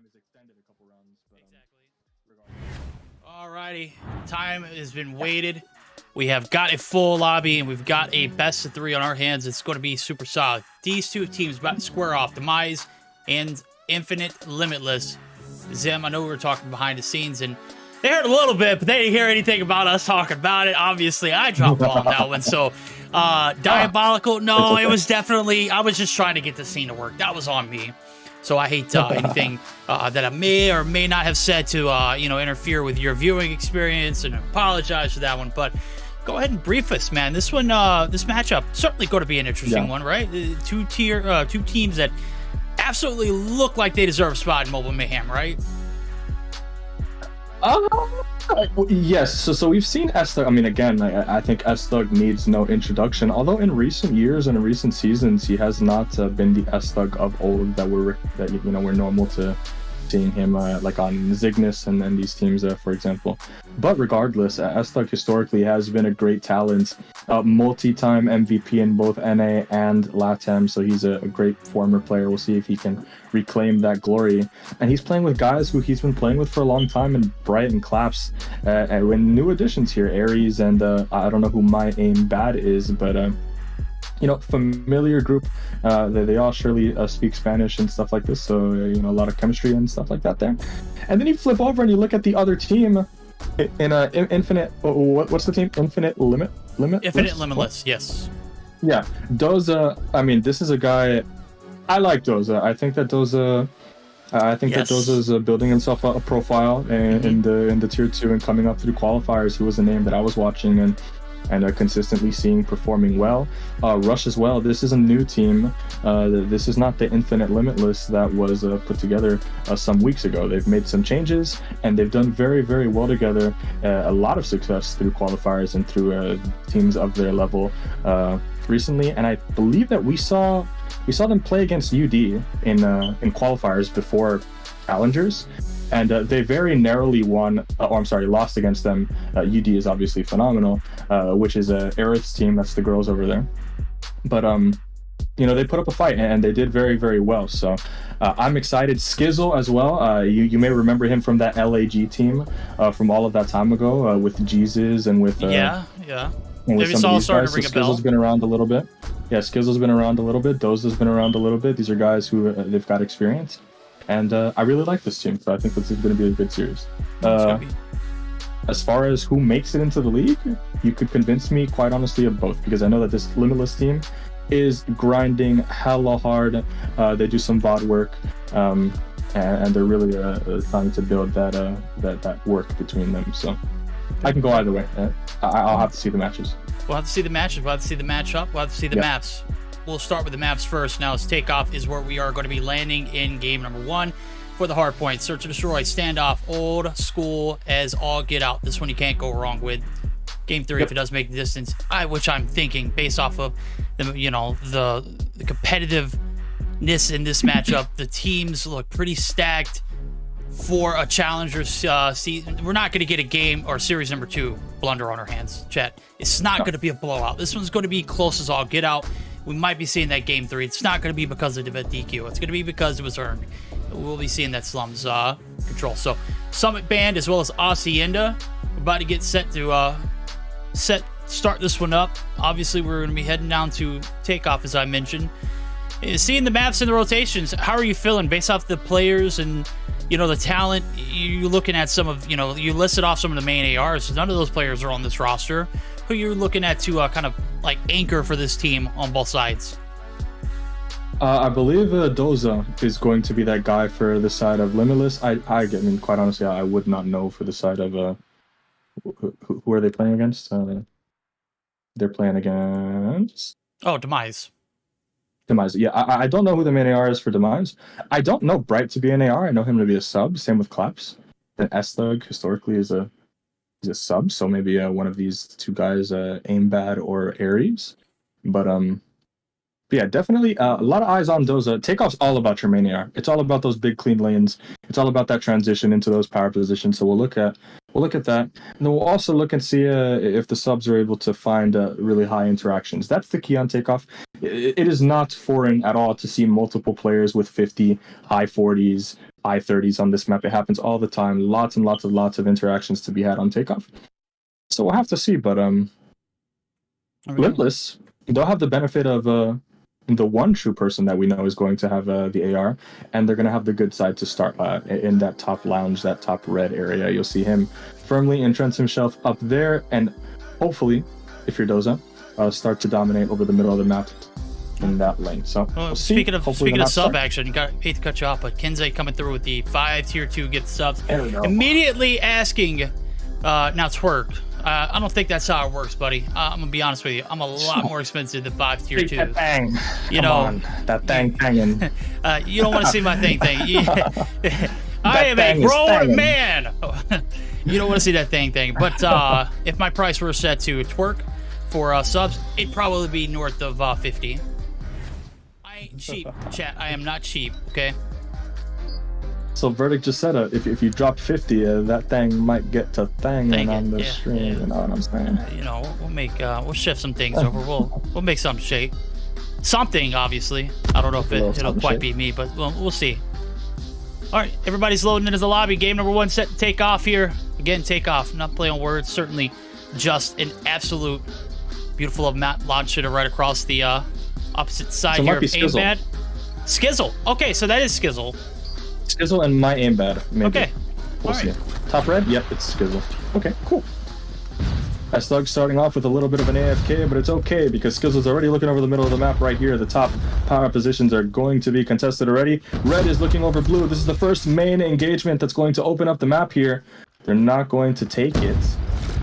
is extended a couple rounds. But, Alrighty, time has been waited. We have got a full lobby, and we've got a best of 3 on our hands. It's going to be super solid. These two teams about to square off, Demise and Infinite Limitless. Zim, I know we were talking behind the scenes, and they heard a little bit, but they didn't hear anything about us talking about it. Obviously, I dropped ball on that one. So, diabolical. No, it was definitely, I was just trying to get the scene to work. That was on me. So I hate anything that I may or may not have said to, interfere with your viewing experience, and apologize for that one. But go ahead and brief us, man. This one, this matchup, certainly going to be an interesting one, right? Two teams that absolutely look like they deserve a spot in Mobile Mayhem, right? Yes, so we've seen S-Thug. I mean, again, I think S-Thug needs no introduction. Although in recent years and in recent seasons, he has not been the S-Thug of old that we're normal to seeing him like on Cygnus and then these teams, for example. But regardless, S-Thug historically has been a great talent, multi-time MVP in both NA and LATAM, so he's a great former player. We'll see if he can reclaim that glory. And he's playing with guys who he's been playing with for a long time, and Bright and Claps, and new additions here, Aries, and I don't know who My Aim Bad is, but familiar group. They all surely speak Spanish and stuff like this, so a lot of chemistry and stuff like that there. And then you flip over and you look at the other team in Infinite. What's the team? Infinite Limit. Infinite Limitless. Yes. Yeah, Doza. I mean, this is a guy. I like Doza. I think that Doza. That Doza's building himself a profile in the tier 2 and coming up through qualifiers. He was a name that I was watching and consistently seeing performing well. Rush as well. This is a new team. This is not the Infinite Limitless that was put together some weeks ago. They've made some changes and they've done very, very well together. A lot of success through qualifiers and through teams of their level recently. And I believe that we saw them play against UD in qualifiers before challengers. And they very narrowly lost against them. UD is obviously phenomenal, which is Aerith's team. That's the girls over there. But, they put up a fight and they did very, very well. So I'm excited. Skizzle as well. You may remember him from that LAG team from all of that time ago with Jesus and with... yeah. And with some of these guys. So Skizzle's been around a little bit. Yeah, Skizzle's been around a little bit. Doza's been around a little bit. These are guys who they've got experience. And I really like this team, so I think this is going to be a good series. As far as who makes it into the league, you could convince me, quite honestly, of both, because I know that this Limitless team is grinding hella hard. They do some VOD work, and they're really trying to build that work between them. So I can go either way. I'll have to see the matches. We'll have to see the matches. We'll have to see the matchup. We'll have to see the maps. We'll start with the maps first. Now, as takeoff is where we are going to be landing in game number 1 for the Hardpoint. Search and destroy, standoff, old school as all get out. This one you can't go wrong with. Game 3, if it does make the distance, which I'm thinking based off of the competitiveness in this matchup, the teams look pretty stacked for a challenger season. We're not going to get a game or series number 2 blunder on our hands, chat. It's not going to be a blowout. This one's going to be close as all get out. We might be seeing that game 3. It's not going to be because of the DQ. It's going to be because it was earned. We'll be seeing that Slums control. So Summit Band as well as Hacienda, we're about to get set to start this one up. Obviously, we're going to be heading down to takeoff, as I mentioned. Seeing the maps and the rotations, how are you feeling based off the players and the talent? You looking at some of you listed off some of the main ARs. None of those players are on this roster. Who you're looking at to kind of like anchor for this team on both sides? I believe Doza is going to be that guy for the side of Limitless. I mean, quite honestly, I would not know for the side of who are they playing against? They're playing against Demise. Demise. Yeah, I don't know who the main AR is for Demise. I don't know Bright to be an AR. I know him to be a sub. Same with Claps. Then S-Thug historically is a sub, so maybe one of these two guys, Aim Bad or Aries. But yeah, definitely a lot of eyes on Doza. Takeoff's all about your main AR. It's all about those big clean lanes. It's all about that transition into those power positions. So we'll look at that, and then we'll also look and see if the subs are able to find really high interactions. That's the key on Takeoff. It is not foreign at all to see multiple players with 50, high 40s, high 30s on this map. It happens all the time. Lots and lots of interactions to be had on Takeoff. So we'll have to see, but Limitless, they'll have the benefit of the one true person that we know is going to have the AR, and they're going to have the good side to start in that top lounge, that top red area. You'll see him firmly entrench himself up there, and hopefully, if you're Doza, start to dominate over the middle of the map in that lane. So we'll speaking of sub start. action, hate to cut you off, but Kenzei coming through with the 5 tier 2 gift subs, There we go. immediately asking, now Twerk. I don't think that's how it works, buddy. I'm gonna be honest with you. I'm a lot more expensive than 5 tier 2. That thing. You Come know, on. That thing banging. you don't want to see my thing. I am a thing is grown banging. man. You don't want to see that thing. But if my price were set to Twerk for subs, it'd probably be north of 50. I ain't cheap, chat. I am not cheap. Okay. So Verdict just said if you drop 50, that thing might get to thanging on the stream. yeah. You know what I'm saying? You know, we'll shift some things over. We'll make some shape. Something, obviously. I don't know if it'll quite be me, but we'll see. All right, everybody's loading into the lobby. Game number 1 set to take off here. Again, take off. Not play on words. Certainly, just an absolute beautiful map launch it right across the opposite side So it here might of be Skizzle. Aimbad. Skizzle. Okay, so that is Skizzle. Skizzle and my aim bad, maybe. Okay. We'll All see. right. Top red? Yep, it's Skizzle. Okay, cool. Slug starting off with a little bit of an AFK, but it's okay because Skizzle's already looking over the middle of the map right here. The top power positions are going to be contested already. Red is looking over blue. This is the first main engagement that's going to open up the map here. They're not going to take it.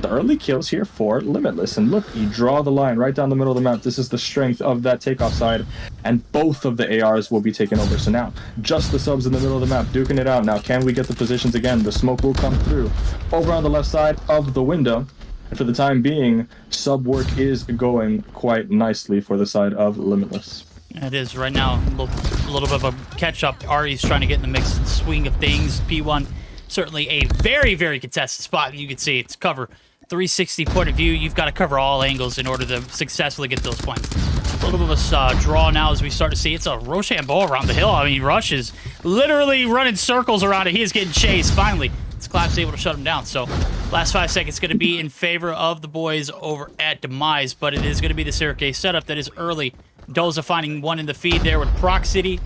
The early kills here for Limitless, and look, you draw the line right down the middle of the map. This is the strength of that takeoff side, and both of the ARs will be taken over. So now, just the subs in the middle of the map, duking it out. Now, can we get the positions again? The smoke will come through. Over on the left side of the window, and for the time being, sub work is going quite nicely for the side of Limitless. It is right now. A little bit of a catch-up. Ari's trying to get in the mix and swing of things. P1, certainly a very, very contested spot. You can see it's cover 360 point of view. You've got to cover all angles in order to successfully get those points. A little bit of a draw now as we start to see. It's a Rochambeau around the hill. I mean, Rush is literally running circles around it. He is getting chased. Finally, it's Clap's able to shut him down. So last 5 seconds going to be in favor of the boys over at Demise, but it is going to be the staircase setup that is early. Doza finding one in the feed there with Proc City.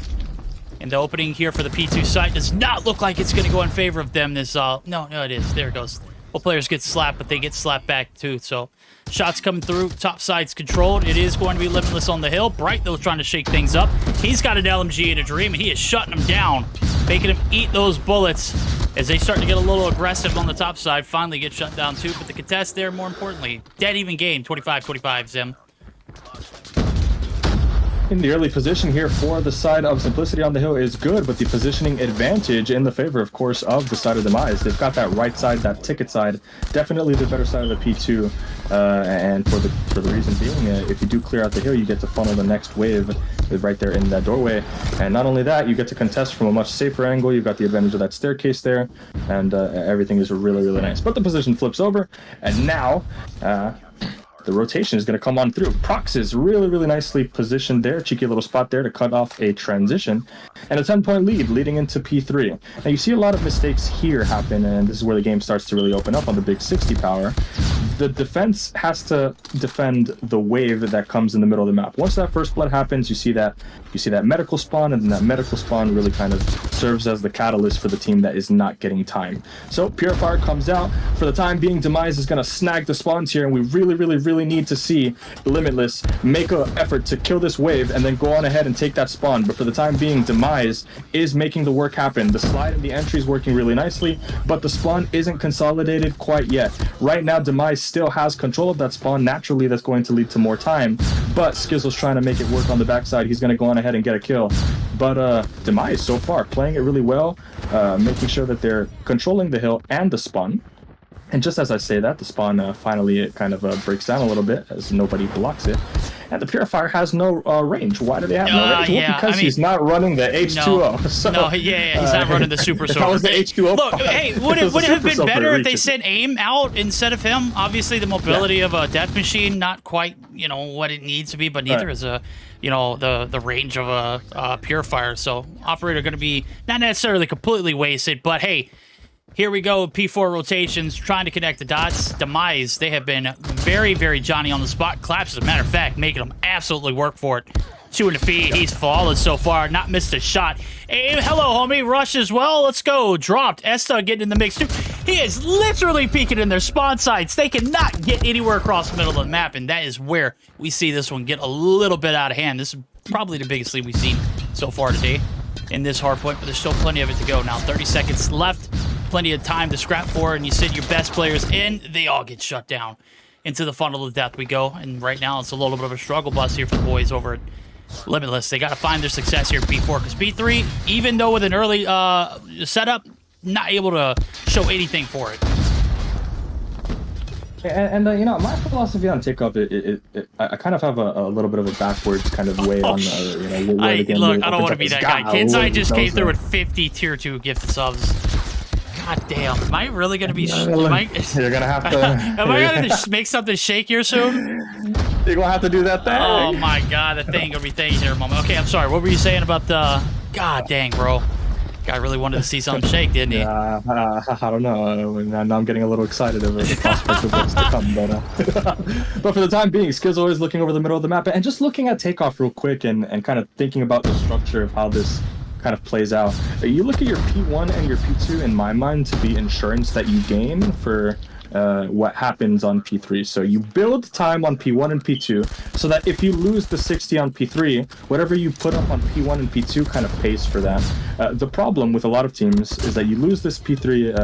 And the opening here for the P2 site does not look like it's going to go in favor of them. This no, it is. There it goes. Both players get slapped, but they get slapped back too. So shots coming through. Top side's controlled. It is going to be Limitless on the hill. Bright, though, trying to shake things up. He's got an LMG and a Dream, and he is shutting them down, making him eat those bullets as they start to get a little aggressive on the top side. Finally get shut down too, but the contest there, more importantly, dead even game, 25-25, Zim. In the early position here for the side of Simplicity on the hill is good, but the positioning advantage in the favor, of course, of the side of Demise. They've got that right side, that ticket side, definitely the better side of the P2, and for the reason being, if you do clear out the hill, you get to funnel the next wave right there in that doorway. And not only that, you get to contest from a much safer angle. You've got the advantage of that staircase there, and everything is really, really nice. But the position flips over, and now the rotation is going to come on through. Prox is really, really nicely positioned there. Cheeky little spot there to cut off a transition. And a 10-point lead leading into P3. Now, you see a lot of mistakes here happen, and this is where the game starts to really open up on the big 60 power. The defense has to defend the wave that comes in the middle of the map. Once that first blood happens, you see that medical spawn, and then that medical spawn really kind of serves as the catalyst for the team that is not getting time. So Purifier comes out. For the time being, Demise is going to snag the spawns here, and we really, really, really need to see Limitless make an effort to kill this wave and then go on ahead and take that spawn. But for the time being, Demise is making the work happen. The slide and the entry is working really nicely, but the spawn isn't consolidated quite yet. Right now, Demise still has control of that spawn. Naturally, that's going to lead to more time, but Skizzle's trying to make it work on the backside. He's going to go on ahead and get a kill. But Demise, so far, playing it really well, making sure that they're controlling the hill and the spawn. And just as I say that, the spawn finally it kind of breaks down a little bit as nobody blocks it. And the Purifier has no range. Why do they have no range? Yeah, Well, because I mean, he's not running the H2O. No, So, no, yeah, he's not running the super If that was the H2O. Look, hey, would it have been Super better Soaker if they reaches sent AIM out instead of him? Obviously, the mobility of a death machine not quite, you know, what it needs to be, but neither is a, you know, the range of a Purifier. So operator going to be not necessarily completely wasted, but hey. Here we go, P4 rotations, trying to connect the dots. Demise, they have been very, very Johnny on the spot. Claps, as a matter of fact, making them absolutely work for it. 2 in the feed, he's flawless so far, not missed a shot. Hey, hello, homie, Rush as well, let's go. Dropped, Esta getting in the mix too. He is literally peeking in their spawn sites. They cannot get anywhere across the middle of the map, and that is where we see this one get a little bit out of hand. This is probably the biggest lead we've seen so far today in this hardpoint, but there's still plenty of it to go now. 30 seconds left. Plenty of time to scrap for, and you send your best players in, they all get shut down. Into the funnel of death we go, and right now it's a little bit of a struggle bus here for the boys over at Limitless. They got to find their success here at P4, because P3, even though with an early setup, not able to show anything for it. And you know, my philosophy on takeoff, I kind of have a little bit of a backwards kind of way on, you know, where the game look, I don't want to be that guy. Kinsai just came through with with 50 tier 2 gifted subs. God damn, am I really gonna be? You're gonna have to. Am I gonna make something shake here soon? You're gonna have to do that thing. Oh my god, the thing gonna be thinking here a moment. Okay, I'm sorry. What were you saying about the? God dang, bro. Guy really wanted to see something shake, didn't he? I don't know. Now I'm getting a little excited over the prospect of what's to come. But for the time being, Skizzle is looking over the middle of the map and just looking at takeoff real quick and kind of thinking about the structure of how this kind of plays out. You look at your P1 and your P2 in my mind to be insurance that you gain for what happens on P3. So you build time on P1 and P2 so that if you lose the 60 on P3, whatever you put up on P1 and P2 kind of pays for that. The problem with a lot of teams is that you lose this P3,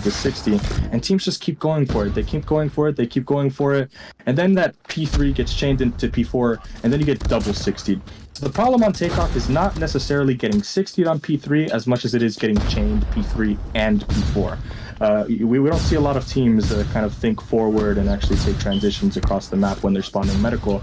the 60, and teams just keep going for it. They keep going for it, they keep going for it, and then that P3 gets chained into P4, and then you get double 60'd. So the problem on takeoff is not necessarily getting 60'd on P3 as much as it is getting chained P3 and P4. We don't see a lot of teams kind of think forward and actually take transitions across the map when they're spawning medical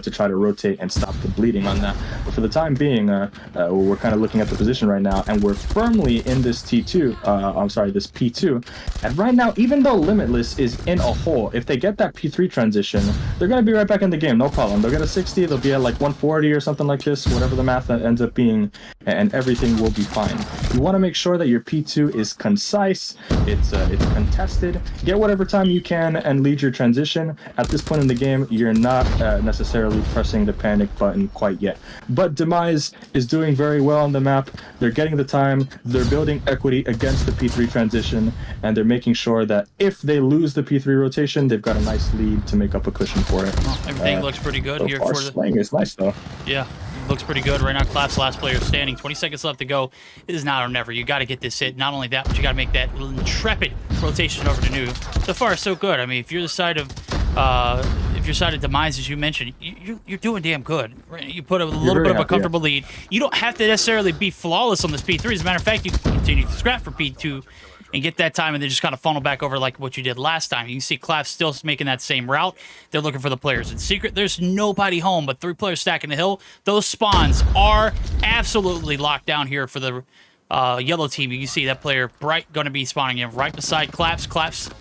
to try to rotate and stop the bleeding on that. But for the time being, we're kind of looking at the position right now, and we're firmly in this T2, I'm sorry, this P2. And right now, even though Limitless is in a hole, if they get that P3 transition, they're going to be right back in the game, no problem. They'll get a 60, they'll be at like 140 or something like this, whatever the math ends up being, and everything will be fine. You want to make sure that your P2 is concise, it's contested. Get whatever time you can and lead your transition. At this point in the game, you're not necessarily pressing the panic button quite yet. But Demise is doing very well on the map. They're getting the time, they're building equity against the P3 transition, and they're making sure that if they lose the P3 rotation, they've got a nice lead to make up a cushion for it. Well, everything looks pretty good so here far, for the playing is nice though. Yeah. Looks pretty good right now. Clap's last player standing. 20 seconds left to go. It is now or never. You got to get this hit. Not only that, but you got to make that intrepid rotation over to New. So far, so good. I mean, if you're the side of Demise, as you mentioned, you're doing damn good. Right? You put a little bit of a comfortable lead. You don't have to necessarily be flawless on this P3. As a matter of fact, you can continue to scrap for P2 and get that time, and then just kind of funnel back over like what you did last time. You can see Clap still making that same route. They're looking for the players in secret. There's nobody home, but 3 players stacking the hill. Those spawns are absolutely locked down here for the yellow team. You can see that player Bright going to be spawning in right beside Claps. Claps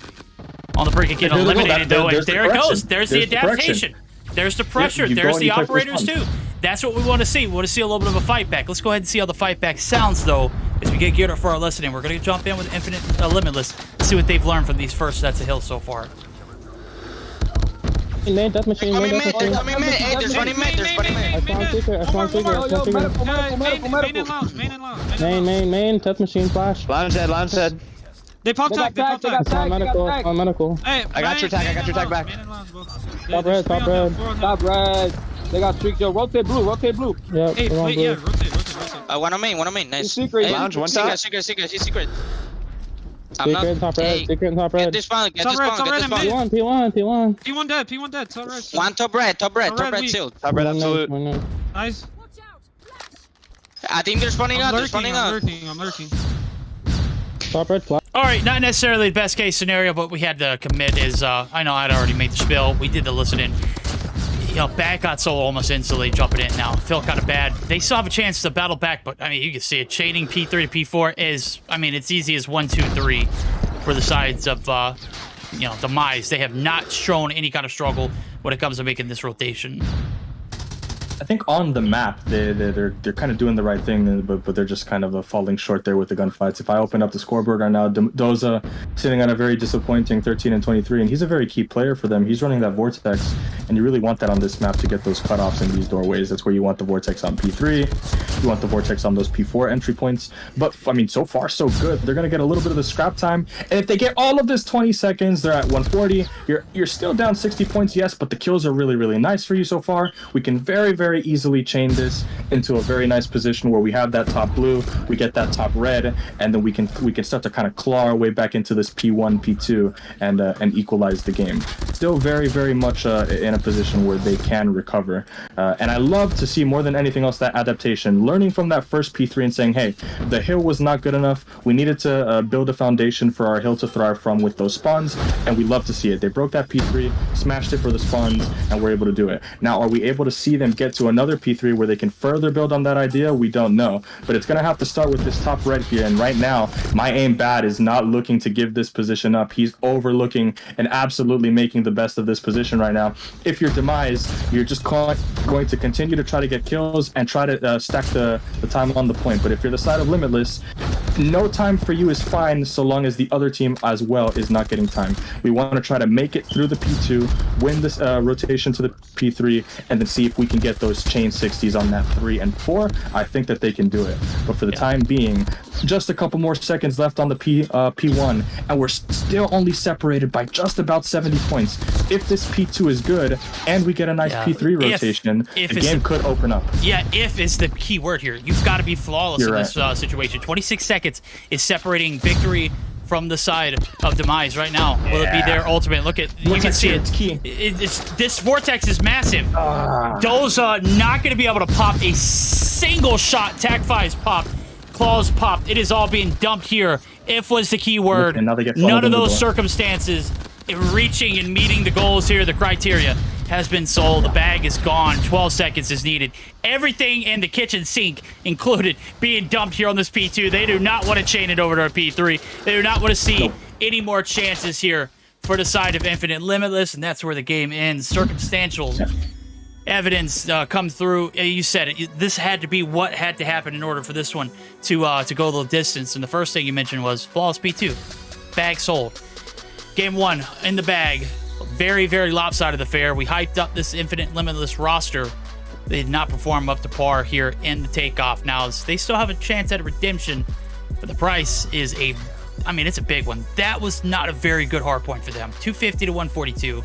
on the brink of getting eliminated though, and there it goes. There's the adaptation. There's the pressure. There's the operators too. That's what we want to see. We want to see a little bit of a fight back. Let's go ahead and see how the fight back sounds, though, as we get geared up for our listening. We're going to jump in with Infinite Limitless and see what they've learned from these first sets of hills so far. Main, death machine, main, death machine. Hey, there's running mid, there's running mid. I spawn secret. Main, death machine, flash. Lounge head. They popped tag, they popped tag. I spawn medical. Hey, I got your tag back. Top red. They got streaks, yo. Rotate blue. Yep, Hey, wait, yeah, rotate. One on main, nice. Secret, Hey, Lounge, one top. Secret, he's secret. Secret and top red. Get this spawn, get this spawn. P1. P1 dead, top red. One top red sealed. Top red, absolute. Nice. I think they're spawning out, I'm lurking. Top red flash. All right, not necessarily the best case scenario, but we had to commit is, I know I'd already made the spill. We did the listening. You know, back got sold almost instantly, jumping in now. Feel kind of bad. They still have a chance to battle back, but, I mean, you can see it. Chaining P3 to P4 is, I mean, it's easy as 1, 2, 3 for the sides of, you know, Demise. They have not shown any kind of struggle when it comes to making this rotation. I think on the map they're kind of doing the right thing, but they're just kind of falling short there with the gunfights. If I open up the scoreboard right now, Doza sitting on a very disappointing 13 and 23, and he's a very key player for them. He's running that vortex, and you really want that on this map to get those cutoffs in these doorways. That's where you want the vortex on P3. You want the vortex on those P4 entry points. But I mean, so far so good. They're gonna get a little bit of the scrap time, and if they get all of this 20 seconds, they're at 140. You're still down 60 points, yes, but the kills are really nice for you so far. We can very easily chain this into a very nice position where we have that top blue, we get that top red, and then we can start to kind of claw our way back into this P1, P2, and equalize the game. Still very much in a position where they can recover, and I love to see more than anything else that adaptation, learning from that first P3 and saying, hey, the hill was not good enough. We needed to build a foundation for our hill to thrive from with those spawns, and we love to see it. They broke that P3, smashed it for the spawns, and we're able to do it. Now, are we able to see them get to another P3 where they can further build on that idea? We don't know, but it's gonna have to start with this top red here, and right now my aim bad is not looking to give this position up. He's overlooking and absolutely making the best of this position right now. If you're Demise, you're just going to continue to try to get kills and try to stack the time on the point. But if you're the side of Limitless, no time for you is fine so long as the other team as well is not getting time. We want to try to make it through the P2, win this rotation to the P3, and then see if we can get those chain 60s on that 3 and 4. I think that they can do it. But for the time being, just a couple more seconds left on the P1, and we're still only separated by just about 70 points. If this P2 is good and we get a nice P3 rotation, the game could open up. Yeah, if is the key word here. You've got to be flawless in this situation. 26 seconds is separating victory from the side of Demise right now. Will it be their ultimate? Look at, you can see it. It's key. This vortex is massive. Doza not going to be able to pop a single shot. Tag 5's popped. Claws popped. It is all being dumped here. If was the key word. None of those circumstances reaching and meeting the goals here, the criteria, has been sold. The bag is gone. 12 seconds is needed. Everything in the kitchen sink included being dumped here on this P2. They do not want to chain it over to a P3. They do not want to see any more chances here for the side of Infinite Limitless, and that's where the game ends. Circumstantial evidence come through. You said it. This had to be what had to happen in order for this one to go the distance. And the first thing you mentioned was flawless P2. Bag sold. Game 1 in the bag. Very lopsided affair. We hyped up this Infinite Limitless roster. They did not perform up to par here in the takeoff. Now, they still have a chance at a redemption, but the price is it's a big one. That was not a very good hard point for them. 250 to 142.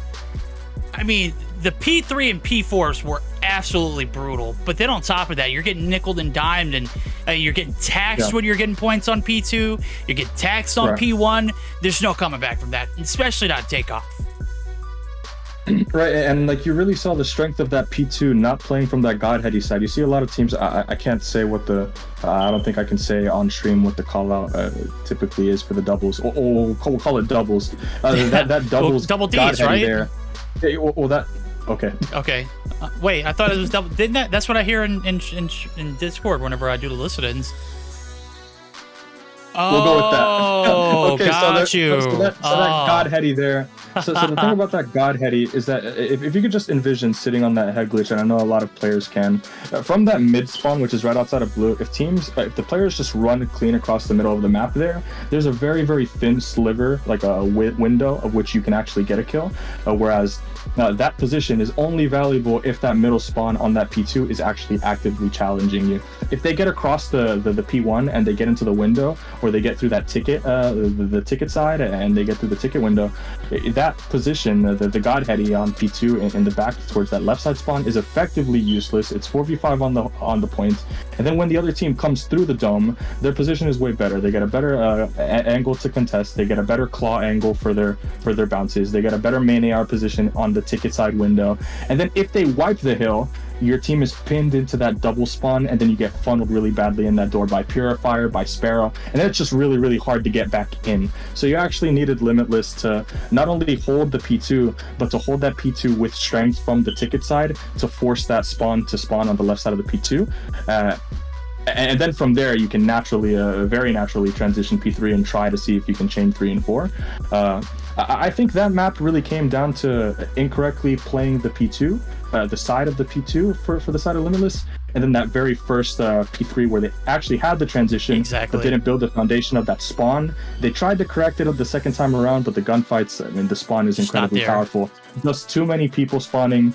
I mean, the P3 and P4s were absolutely brutal, but then on top of that, you're getting nickeled and dimed, and you're getting taxed when you're getting points on P2. You're getting taxed on P1. There's no coming back from that, especially not takeoff. Right, and like you really saw the strength of that P2 not playing from that Godheady side. You see a lot of teams, I can't say what the, I don't think I can say on stream what the call out typically is for the doubles. We'll call it doubles. That doubles double D's, Godheady right? there. Yeah, well, that, okay. Okay. Wait, I thought it was double. Didn't that? That's what I hear in Discord whenever I do the listens. We'll go with that. Okay, got you. So that Godheady there. So the thing about that Godheady is that if you could just envision sitting on that head glitch, and I know a lot of players can, from that mid spawn, which is right outside of blue, if the players just run clean across the middle of the map there's a very thin sliver, like a window of which you can actually get a kill, whereas that position is only valuable if that middle spawn on that P2 is actually actively challenging you. If they get across the P1 and they get into the window, or they get through that ticket, the ticket side, and they get through the ticket window, that position, the Godheady on P2 in the back towards that left side spawn is effectively useless. It's 4v5 on the point, and then when the other team comes through the dome, their position is way better. They get a better angle to contest. They get a better claw angle for their bounces. They get a better main AR position on the ticket side window, and then if they wipe the hill, your team is pinned into that double spawn, and then you get funneled really badly in that door by Purifier, by Sparrow, and then it's just really, really hard to get back in. So you actually needed Limitless to not only hold the P2, but to hold that P2 with strength from the ticket side to force that spawn to spawn on the left side of the P2. And then from there, you can naturally, very naturally transition P3 and try to see if you can chain 3 and 4. I think that map really came down to incorrectly playing the P2, the side of the P2 for the side of Limitless, and then that very first P3 where they actually had the transition, but didn't build the foundation of that spawn. They tried to correct it the second time around, but the gunfights, I mean, the spawn is incredibly powerful. Just too many people spawning,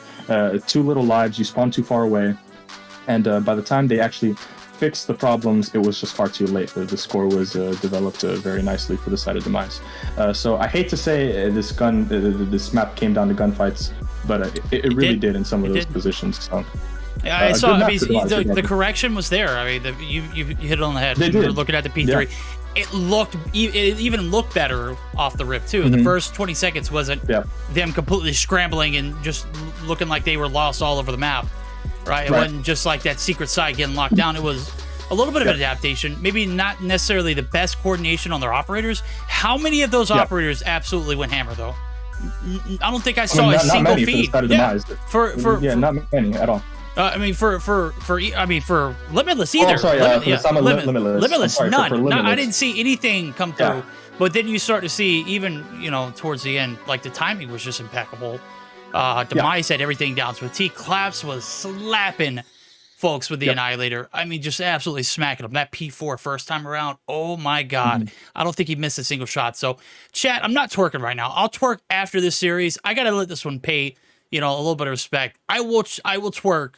too little lives, you spawn too far away, and by the time they actually fixed the problems, it was just far too late. The score was developed very nicely for the side of Demise. So I hate to say this map came down to gunfights, but it really did in some of those positions. So. Yeah, I saw. I mean, the correction was there. I mean, you hit it on the head. We were looking at the P3. Yeah. It even looked better off the rip too. The first 20 seconds wasn't them completely scrambling and just looking like they were lost all over the map. Right, it wasn't just like that secret side getting locked down. It was a little bit of an adaptation. Maybe not necessarily the best coordination on their operators. How many of those operators absolutely went hammer though? I don't think I saw a single feed. Not many at all. I mean, for Limitless either. Oh, sorry, Limitless, sorry, none. For Limitless. I didn't see anything come through. But then you start to see, even towards the end, like the timing was just impeccable. Demise had everything down to a T. Claps was slapping folks with the Annihilator. I mean, just absolutely smacking them. That P4 first time around, oh my God. I don't think he missed a single shot. So, chat, I'm not twerking right now. I'll twerk after this series. I got to let this one pay, a little bit of respect. I will twerk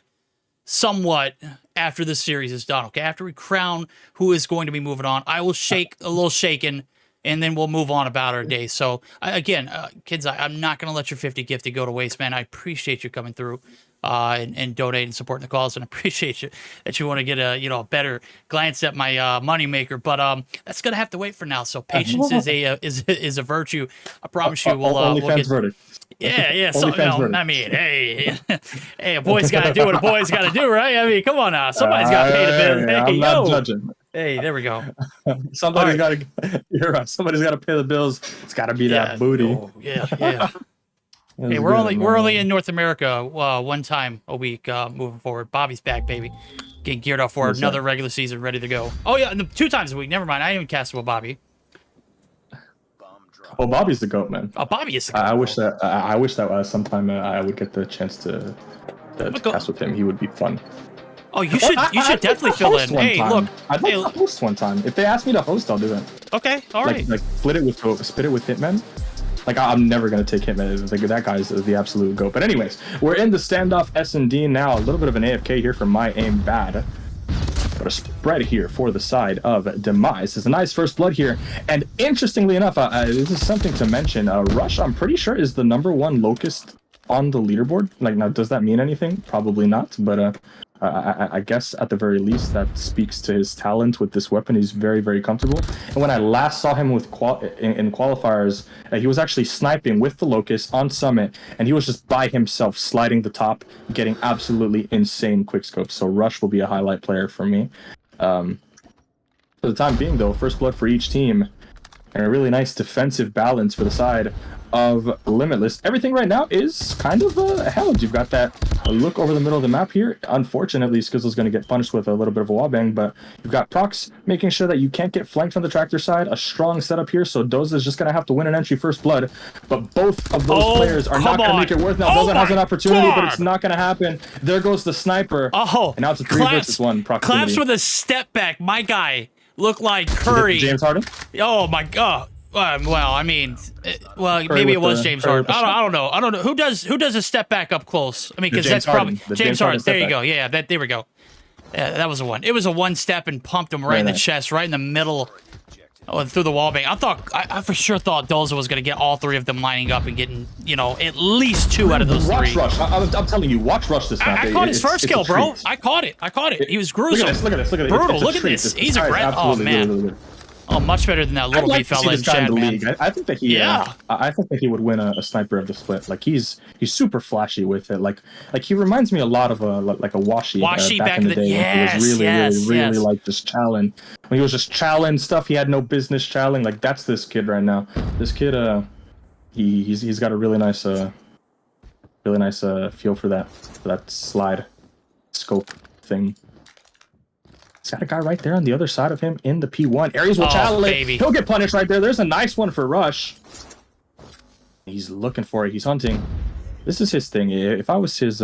somewhat after this series is done, okay? After we crown who is going to be moving on, I will shake a little shaken, and then we'll move on about our day. So, again, kids, I'm not going to let your 50 gifted go to waste, man. I appreciate you coming through and donating and supporting the cause, and I appreciate you that you want to get a better glance at my moneymaker. But that's going to have to wait for now. So patience is a virtue. I promise you we'll get... verdict. Yeah. So, I mean, hey, a boy's got to do what a boy's got to do, right? I mean, come on now. Somebody's got to pay the bill. Hey, I'm not judging. Hey, there we go. Somebody's got to. You're right. Somebody's got to pay the bills. It's got to be that booty. Oh, yeah. Hey, we're only in North America one time a week moving forward. Bobby's back, baby. Getting geared up for another regular season, ready to go. Oh yeah, 2 times a week. Never mind. I didn't even cast with Bobby. Oh, Bobby's the GOAT, man. Oh, Bobby is the GOAT. I wish that sometime I would get the chance to cast with him. He would be fun. Oh, you should definitely fill in. Hey, look. I'd like to host one time. If they ask me to host, I'll do it. Okay, all right. Like split it with Hitman. Like, I'm never going to take Hitman. Like, that guy's the absolute GOAT. But anyways, we're in the standoff S&D now. A little bit of an AFK here from my aim bad. But a spread here for the side of Demise. It's a nice first blood here. And interestingly enough, this is something to mention. Rush, I'm pretty sure, is the #1 Locust on the leaderboard. Like, now, does that mean anything? Probably not. But I guess at the very least that speaks to his talent with this weapon. He's very, very comfortable. And when I last saw him with in qualifiers, he was actually sniping with the Locust on Summit, and he was just by himself sliding the top, getting absolutely insane quickscopes. So Rush will be a highlight player for me. For the time being, though, first blood for each team, and a really nice defensive balance for the side of Limitless. Everything right now is kind of held. You've got that look over the middle of the map here. Unfortunately, Skizzle's going to get punished with a little bit of a wallbang, but you've got Prox making sure that you can't get flanked on the tractor side. A strong setup here, so Doza's just going to have to win an entry first blood, but both of those players are not going to make it worth. Now, Doza has an opportunity, but it's not going to happen. There goes the sniper. And now it's a 3 versus 1 proximity. Claps with a step back. My guy looked like Curry. James Harden? Oh, my God. Well, I mean, maybe it was James Harden. I don't know. Who does a step back up close? I mean, because that's probably James Harden. There you go. Yeah, there we go. Yeah, that was a one. It was a one step and pumped him right in the chest, right in the middle, through the wall bang. I for sure thought Doza was going to get all 3 of them lining up and getting, at least 2 out of those 3. Watch Rush. I'm telling you, watch Rush this map. I caught his first kill, bro. I caught it. He was gruesome. Look at this. Brutal. Look at this. He's aggressive. Oh, man. Oh, much better than that little I'd B like to see fella in this guy in chat, the man. league. I think that he, I think that he would win a sniper of the split. Like he's super flashy with it. Like he reminds me a lot of like a Washi, back in the day when he was really like just challenge. When he was just challenge stuff, he had no business challenge. Like that's this kid right now. This kid, he's got a really nice feel for that slide scope thing. He's got a guy right there on the other side of him in the P1. Aries will challenge. Baby. He'll get punished right there. There's a nice one for Rush. He's looking for it. He's hunting. This is his thing. If I was his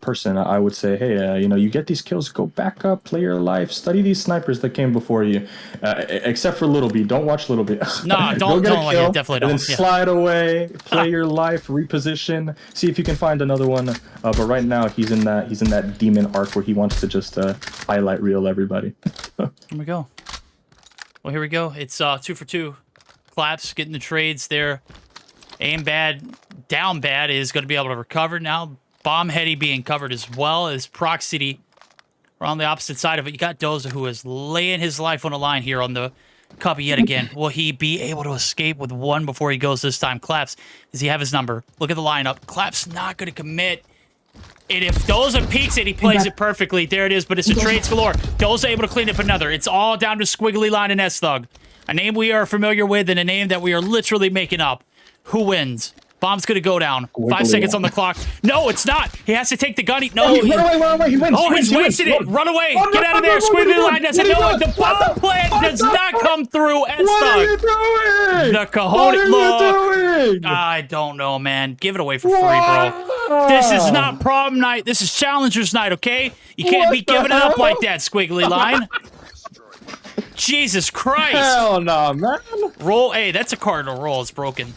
person, I would say, hey, you get these kills, go back up, play your life, study these snipers that came before you. Except for Little B. Don't watch Little B. No, don't like it. Definitely don't. And then slide away, play your life, reposition, see if you can find another one. But right now he's in that demon arc where he wants to just highlight reel everybody. Here we go. Well, here we go. It's 2 for 2. Claps getting the trades there. Aim bad, down bad is going to be able to recover now. Bomb Heady being covered as well as Proxity. We're on the opposite side of it. You got Doza, who is laying his life on the line here on the cubby yet again. Will he be able to escape with one before he goes this time? Claps, does he have his number? Look at the lineup. Claps not going to commit. And if Doza peeks it, he plays it perfectly. There it is, but it's a trades galore. Doza able to clean up another. It's all down to Squiggly Line and S-Thug. A name we are familiar with and a name that we are literally making up. Who wins? Bomb's gonna go down. 5 seconds on the clock. No, it's not. He has to take the gun. No, run away. He wins. Oh, he's wasted it. Run away. Get out of there. Squiggly Line doesn't know it. The bomb plan does not come through. What are you doing? The cojones. Look, I don't know, man. Give it away for free, bro. This is not prom night. This is challengers night, okay? You can't be giving it up like that, Squiggly Line. Jesus Christ. Hell no, man. Roll. Hey, that's a cardinal roll. It's broken.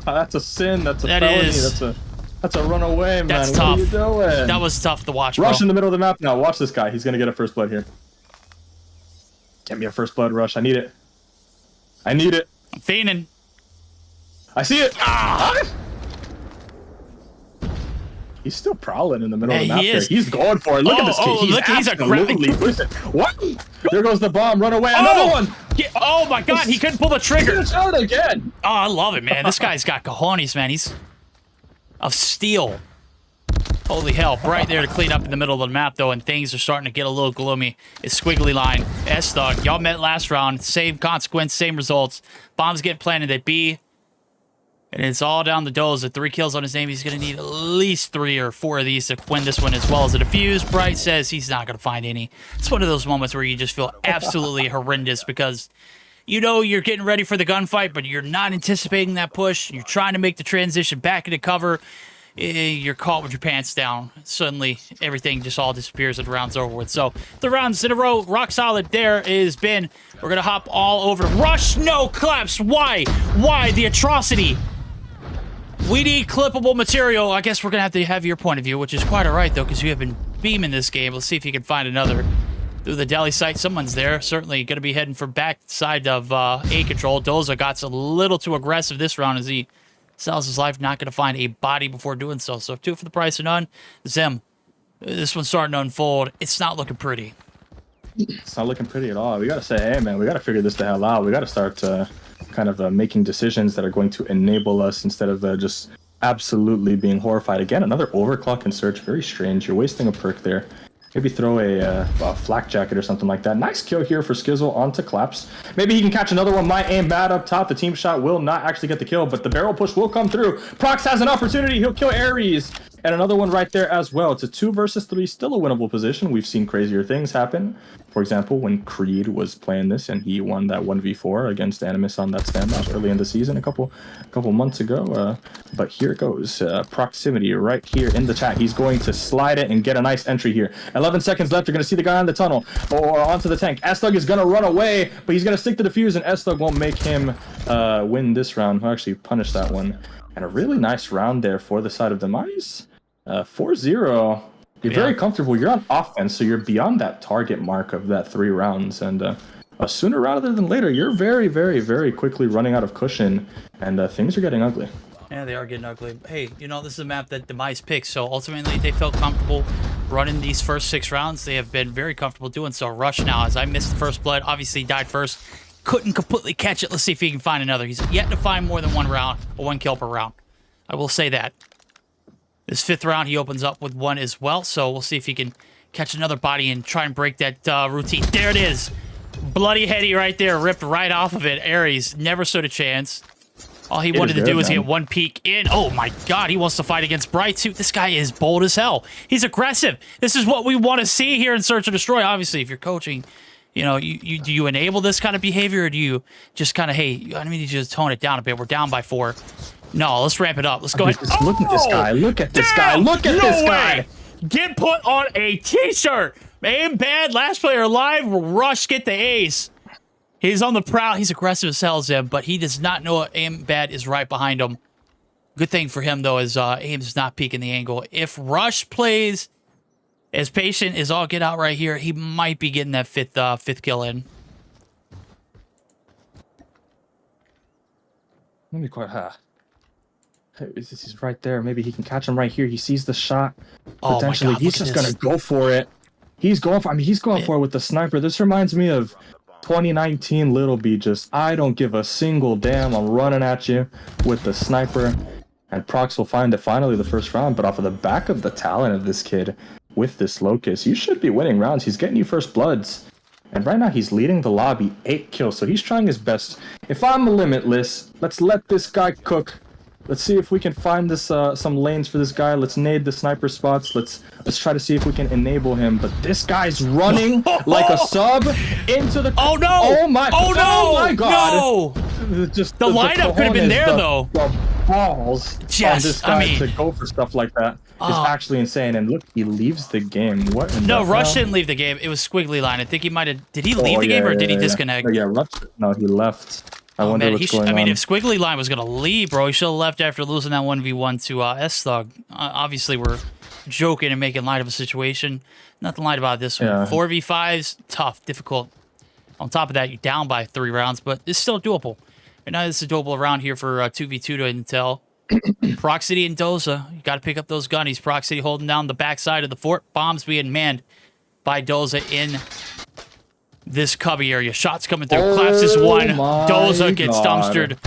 That's a sin. That's a felony. That's a runaway, man. That's what tough. Are you doing? That was tough to watch, Rush bro. in the middle of the map now. Watch this guy. He's gonna get a first blood here. Get me a first blood, Rush. I need it. I'm fiending. I see it. He's still prowling in the middle of the map. He is. He's going for it. Look at this kid. He's absolutely losing. What? There goes the bomb. Run away. Another one. Oh my God! He couldn't pull the trigger. It's out again. Oh, I love it, man. This guy's got cojones, man. He's of steel. Holy hell! Right there to clean up in the middle of the map, though, and things are starting to get a little gloomy. It's Squiggly Line, S-Thug. Y'all met last round. Same consequence, same results. Bombs get planted at B. And it's all down the Doza. 3 kills on his name. He's going to need at least 3 or 4 of these to win this one as well as a defuse. Bright says he's not going to find any. It's one of those moments where you just feel absolutely horrendous because you know you're getting ready for the gunfight, but you're not anticipating that push. You're trying to make the transition back into cover. You're caught with your pants down. Suddenly, everything just all disappears and the round's over with. So, 3 rounds in a row, rock solid. There is Ben. We're going to hop all over. Rush, no Claps. Why? Why the atrocity? We need clippable material. I guess we're going to have your point of view, which is quite all right, though, because you have been beaming this game. Let's see if you can find another. Through the deli site, someone's there. Certainly going to be heading for back side of A control. Doza got a little too aggressive this round as he sells his life. Not going to find a body before doing so. So 2 for the price of none. Zim, this one's starting to unfold. It's not looking pretty. It's not looking pretty at all. We got to say, hey, man, we got to figure this the hell out. We got to start kind of making decisions that are going to enable us instead of just absolutely being horrified. Again, another overclock and search. Very strange. You're wasting a perk there. Maybe throw a flak jacket or something like that. Nice kill here for Skizzle onto Claps. Maybe he can catch another one. Might aim bad up top. The team shot will not actually get the kill, but the barrel push will come through. Prox has an opportunity. He'll kill Aries. And another one right there as well. It's a 2 versus 3, still a winnable position. We've seen crazier things happen. For example, when Creed was playing this and he won that 1v4 against Animus on that standoff early in the season a couple months ago. But here it goes. Proximity right here in the chat. He's going to slide it and get a nice entry here. 11 seconds left. You're going to see the guy on the tunnel or onto the tank. S-Thug is going to run away, but he's going to stick to the fuse, and S-Thug won't make him win this round. He'll actually punish that one. And a really nice round there for the side of Demise. 4-0. You're very comfortable. You're on offense, so you're beyond that target mark of that 3 rounds. And sooner rather than later, you're very, very, very quickly running out of cushion, and things are getting ugly. Yeah, they are getting ugly. Hey, you know, this is a map that Demise picked, so ultimately they felt comfortable running these first 6 rounds. They have been very comfortable doing so. Rush now, as I missed the first blood, obviously died first. Couldn't completely catch it. Let's see if he can find another. He's yet to find more than 1 round, or 1 kill per round. I will say that. This 5th round, he opens up with 1 as well, so we'll see if he can catch another body and try and break that routine. There it is. Bloody heady right there, ripped right off of it. Aries never stood a chance. All he wanted to do was get 1 peek in. Oh my god, he wants to fight against Bright too. This guy is bold as hell. He's aggressive. This is what we want to see here in Search and Destroy. Obviously, if you're coaching, you know, do you enable this kind of behavior, or do you just kind of, hey, I need you to tone it down a bit. We're down by 4. No, let's ramp it up. Let's go ahead. Look at this guy. Look at this guy. Look at this guy. Get put on a t-shirt. Aim bad. Last player alive. Rush get the ace. He's on the prowl. He's aggressive as hell, Zeb, but he does not know Aim Bad is right behind him. Good thing for him, though, is Aim's not peeking the angle. If Rush plays as patient as all get out right here, he might be getting that fifth kill in. Let me quite. He's right there. Maybe he can catch him right here. He sees the shot. Oh Potentially, my God, he's just gonna go for it. He's going for. I mean, he's going for it with the sniper. This reminds me of 2019 Little B. Just, I don't give a single damn. I'm running at you with the sniper, and Prox will find it finally the first round. But off of the back of the talent of this kid with this Locust, you should be winning rounds. He's getting you first bloods, and right now he's leading the lobby 8 kills. So he's trying his best. If I'm limitless, let's let this guy cook. Let's see if we can find this some lanes for this guy. Let's nade the sniper spots. Let's try to see if we can enable him. But this guy's running like a sub into the. Oh no! Oh my! Oh no! Oh my God! No! Just The lineup could have been there, though. The balls Yes, on this guy I mean- to go for stuff like that is actually insane. And look, he leaves the game. What? In No, the Rush hell? didn't leave the game. It was Squiggly Line. I think he might have. Did he leave the game or did he disconnect? Yeah, Rush. No, he left. I wonder Man, what's going on. I mean, if Squiggly Line was going to leave, bro, he should have left after losing that 1v1 to S-Thug. Obviously, we're joking and making light of a situation. Nothing light about this one. Yeah. 4v5s, tough, difficult. On top of that, you're down by 3 rounds, but it's still doable. Right now, this is a doable round here for 2v2 to Intel. Proxity and Doza, you got to pick up those gunnies. Proxity holding down the backside of the fort. Bombs being manned by Doza in this cubby area. Shots coming through. Collapses 1. Doza gets dumpstered.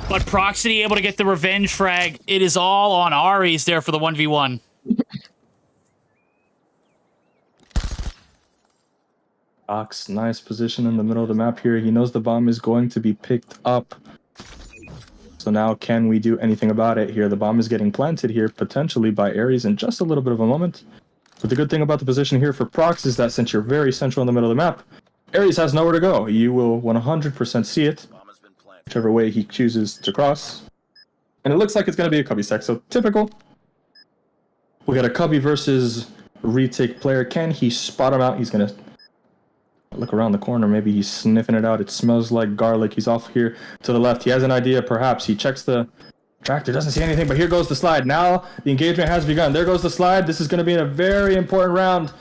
But Proxity able to get the revenge frag. It is all on Aries there for the 1v1. Ox, nice position in the middle of the map here. He knows the bomb is going to be picked up. So now can we do anything about it here? The bomb is getting planted here, potentially by Aries in just a little bit of a moment. But the good thing about the position here for Prox is that since you're very central in the middle of the map, Aries has nowhere to go. You will 100% see it, whichever way he chooses to cross. And it looks like it's going to be a cubby stack, so typical. We got a cubby versus retake player. Can he spot him out? He's going to look around the corner. Maybe he's sniffing it out. It smells like garlic. He's off here to the left. He has an idea, perhaps. He checks the tractor, doesn't see anything, but here goes the slide. Now the engagement has begun. There goes the slide. This is going to be a very important round.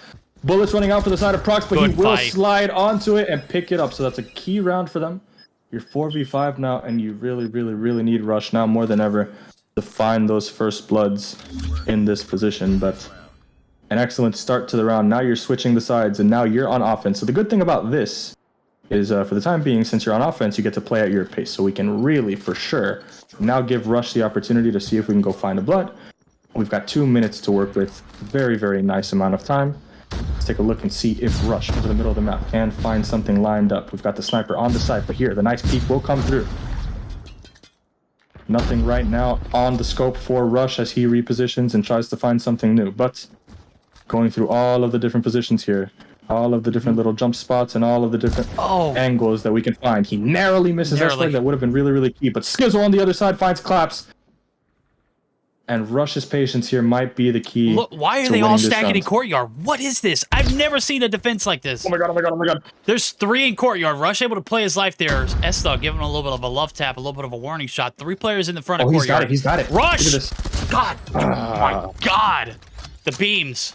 Bullets running out for the side of Prox, but he will slide onto it and pick it up. So that's a key round for them. You're 4v5 now, and you really, really, really need Rush now more than ever to find those first bloods in this position. But an excellent start to the round. Now you're switching the sides, and now you're on offense. So the good thing about this is, for the time being, since you're on offense, you get to play at your pace. So we can really, for sure, now give Rush the opportunity to see if we can go find a blood. We've got 2 minutes to work with. Very, very nice amount of time. Let's take a look and see if Rush into the middle of the map can find something lined up. We've got the sniper on the side, but here, the nice peek will come through. Nothing right now on the scope for Rush as he repositions and tries to find something new. But going through all of the different positions here, all of the different little jump spots and all of the different angles that we can find. He narrowly misses that flag. That would have been really, really key. But Skizzle on the other side finds Claps. And Rush's patience here might be the key. Look, why are they all stacking in courtyard? What is this? I've never seen a defense like this. Oh my god, oh my god, oh my god. There's 3 in courtyard. Rush able to play his life there. S-Thug giving him a little bit of a love tap, a little bit of a warning shot. 3 players in the front of courtyard. He's got it. Rush! Look at this. God. Oh my god. The beams.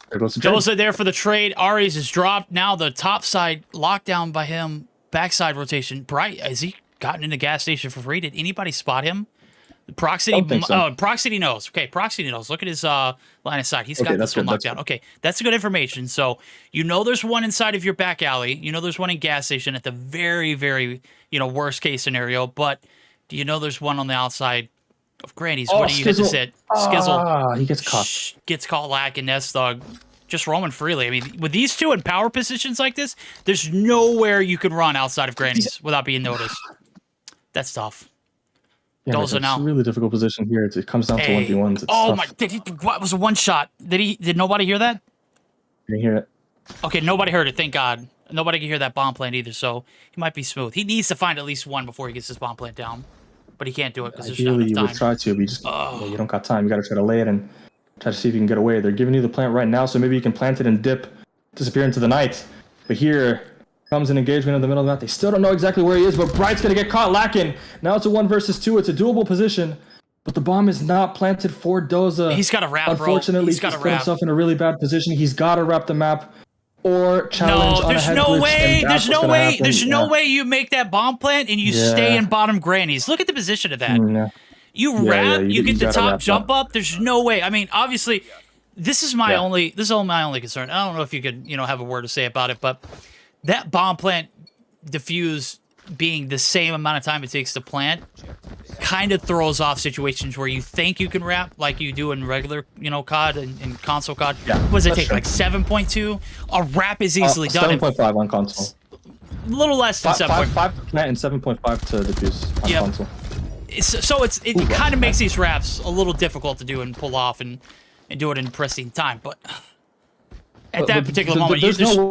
There goes the trade. Doza there for the trade. Aries is dropped. Now the top side locked down by him. Backside rotation. Bright, has he gotten in the gas station for free? Did anybody spot him? Proximity. Don't think so. Oh, Proximity knows. Okay, Proximity knows. Look at his line of sight. He's got that's this one good, locked that's down. Okay, that's good information. So you know there's one inside of your back alley. You know there's one in gas station at the very, very worst case scenario. But do you know there's one on the outside of Granny's? Oh, What do you get to Skizzle. say? Skizzle. He gets caught. Gets caught lacking. Nest Thug. Just roaming freely. I mean, with these two in power positions like this, there's nowhere you can run outside of Granny's without being noticed. That's tough. Yeah, Those are it's now. a really difficult position here. It comes down to 1v1s. It's Oh tough. my! What was a one shot? Did nobody hear that? You hear it? Okay, nobody heard it. Thank God. Nobody can hear that bomb plant either. So he might be smooth. He needs to find at least one before he gets his bomb plant down, but he can't do it because there's not Ideally, you enough would time. try to, but you just you don't got time. You got to try to lay it and try to see if you can get away. They're giving you the plant right now, so maybe you can plant it and dip, disappear into the night. But here comes an engagement in the middle of the night. They still don't know exactly where he is, but Bright's going to get caught lacking. Now it's a 1 versus 2. It's a doable position, but the bomb is not planted for Doza. He's got to wrap, bro. Unfortunately, He's got to put wrap. himself in a really bad position. He's got to wrap the map or challenge No, on a there's head no glitch, way. and There's that's no what's gonna way. happen. There's no Yeah. way you make that bomb plant and you stay in bottom Grannies. Look at the position of that. Yeah. You Yeah, wrap, yeah, you get the gotta top wrap jump that. up. There's no way. I mean, obviously, this is my Yeah. only concern. I don't know if you could, have a word to say about it, but that bomb plant diffuse being the same amount of time it takes to plant kind of throws off situations where you think you can wrap like you do in regular, COD and console COD. Yeah, What does it that's take? true. Like 7.2? A wrap is easily done in 7.5 on console. a little less than 7.5. 5 to plant and 7.5 to diffuse on Yep. console. So it kind of makes these wraps a little difficult to do and pull off and do it in pristine time. But at that particular moment, there's no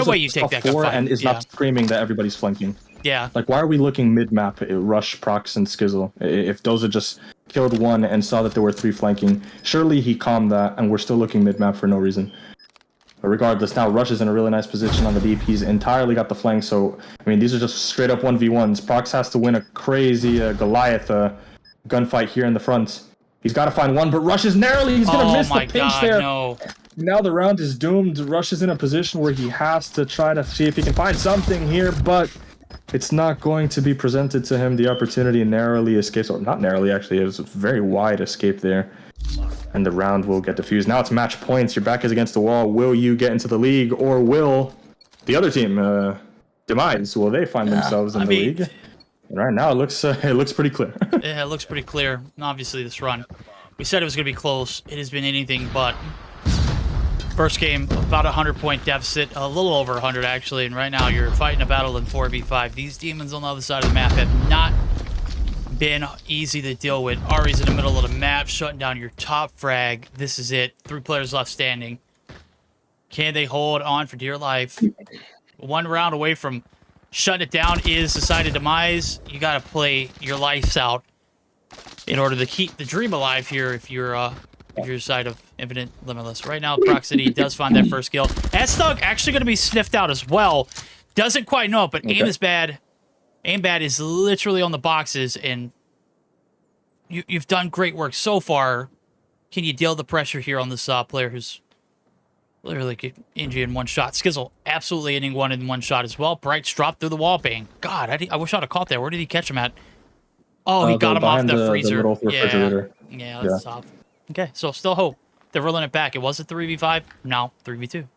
way you take that forward gunfight. and is not screaming that everybody's flanking. Yeah. Like, why are we looking mid-map? Rush, Prox, and Skizzle. If Doza just killed one and saw that there were 3 flanking, surely he calmed that, and we're still looking mid-map for no reason. But regardless, now Rush is in a really nice position on the deep. He's entirely got the flank, so, I mean, these are just straight-up 1v1s. Prox has to win a crazy Goliath gunfight here in the front. He's got to find one, but Rush is narrowly. He's going to miss the pinch there. No. Now the round is doomed. Rush is in a position where he has to try to see if he can find something here, but it's not going to be presented to him. The opportunity narrowly escapes, or not narrowly, actually. It was a very wide escape there. And the round will get diffused. Now it's match points. Your back is against the wall. Will you get into the league, or will the other team, Demise, will they find themselves in the league? And right now it looks pretty clear. Yeah, it looks pretty clear. Obviously, this run, we said it was going to be close. It has been anything but. First game, about 100-point deficit, a little over 100 actually, and right now you're fighting a battle in 4v5. These demons on the other side of the map have not been easy to deal with. Ari's in the middle of the map, shutting down your top frag. This is it. 3 players left standing. Can they hold on for dear life? 1 round away from shutting it down is decided Demise. You got to play your lights out in order to keep the dream alive here if you're your side of Infinite Limitless. Right now, Proximity does find that first kill. S-Thug actually going to be sniffed out as well. Doesn't quite know it, but aim is bad. Aim bad is literally on the boxes, and you've done great work so far. Can you deal the pressure here on this player who's literally injured in 1 shot? Skizzle absolutely ending 1 in 1 shot as well. Bright's dropped through the wall. Bang. God, I wish I'd have caught that. Where did he catch him at? Oh, he got him off the freezer. little refrigerator. Yeah, that's tough. Okay, so still hope. They're rolling it back. It was a 3v5, now 3v2.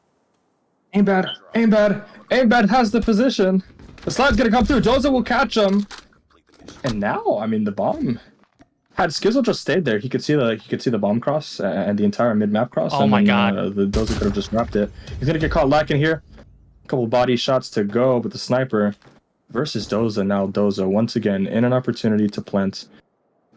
Aim bad. Aim bad. Aim bad has the position. The slide's gonna come through. Doza will catch him. And now, I mean, the bomb. Had Skizzle just stayed there, he could see the bomb cross and the entire mid-map cross. Oh and my then, God. The Doza could have just wrapped it. He's gonna get caught lacking here. A couple body shots to go, but the sniper versus Doza. Now Doza once again in an opportunity to plant.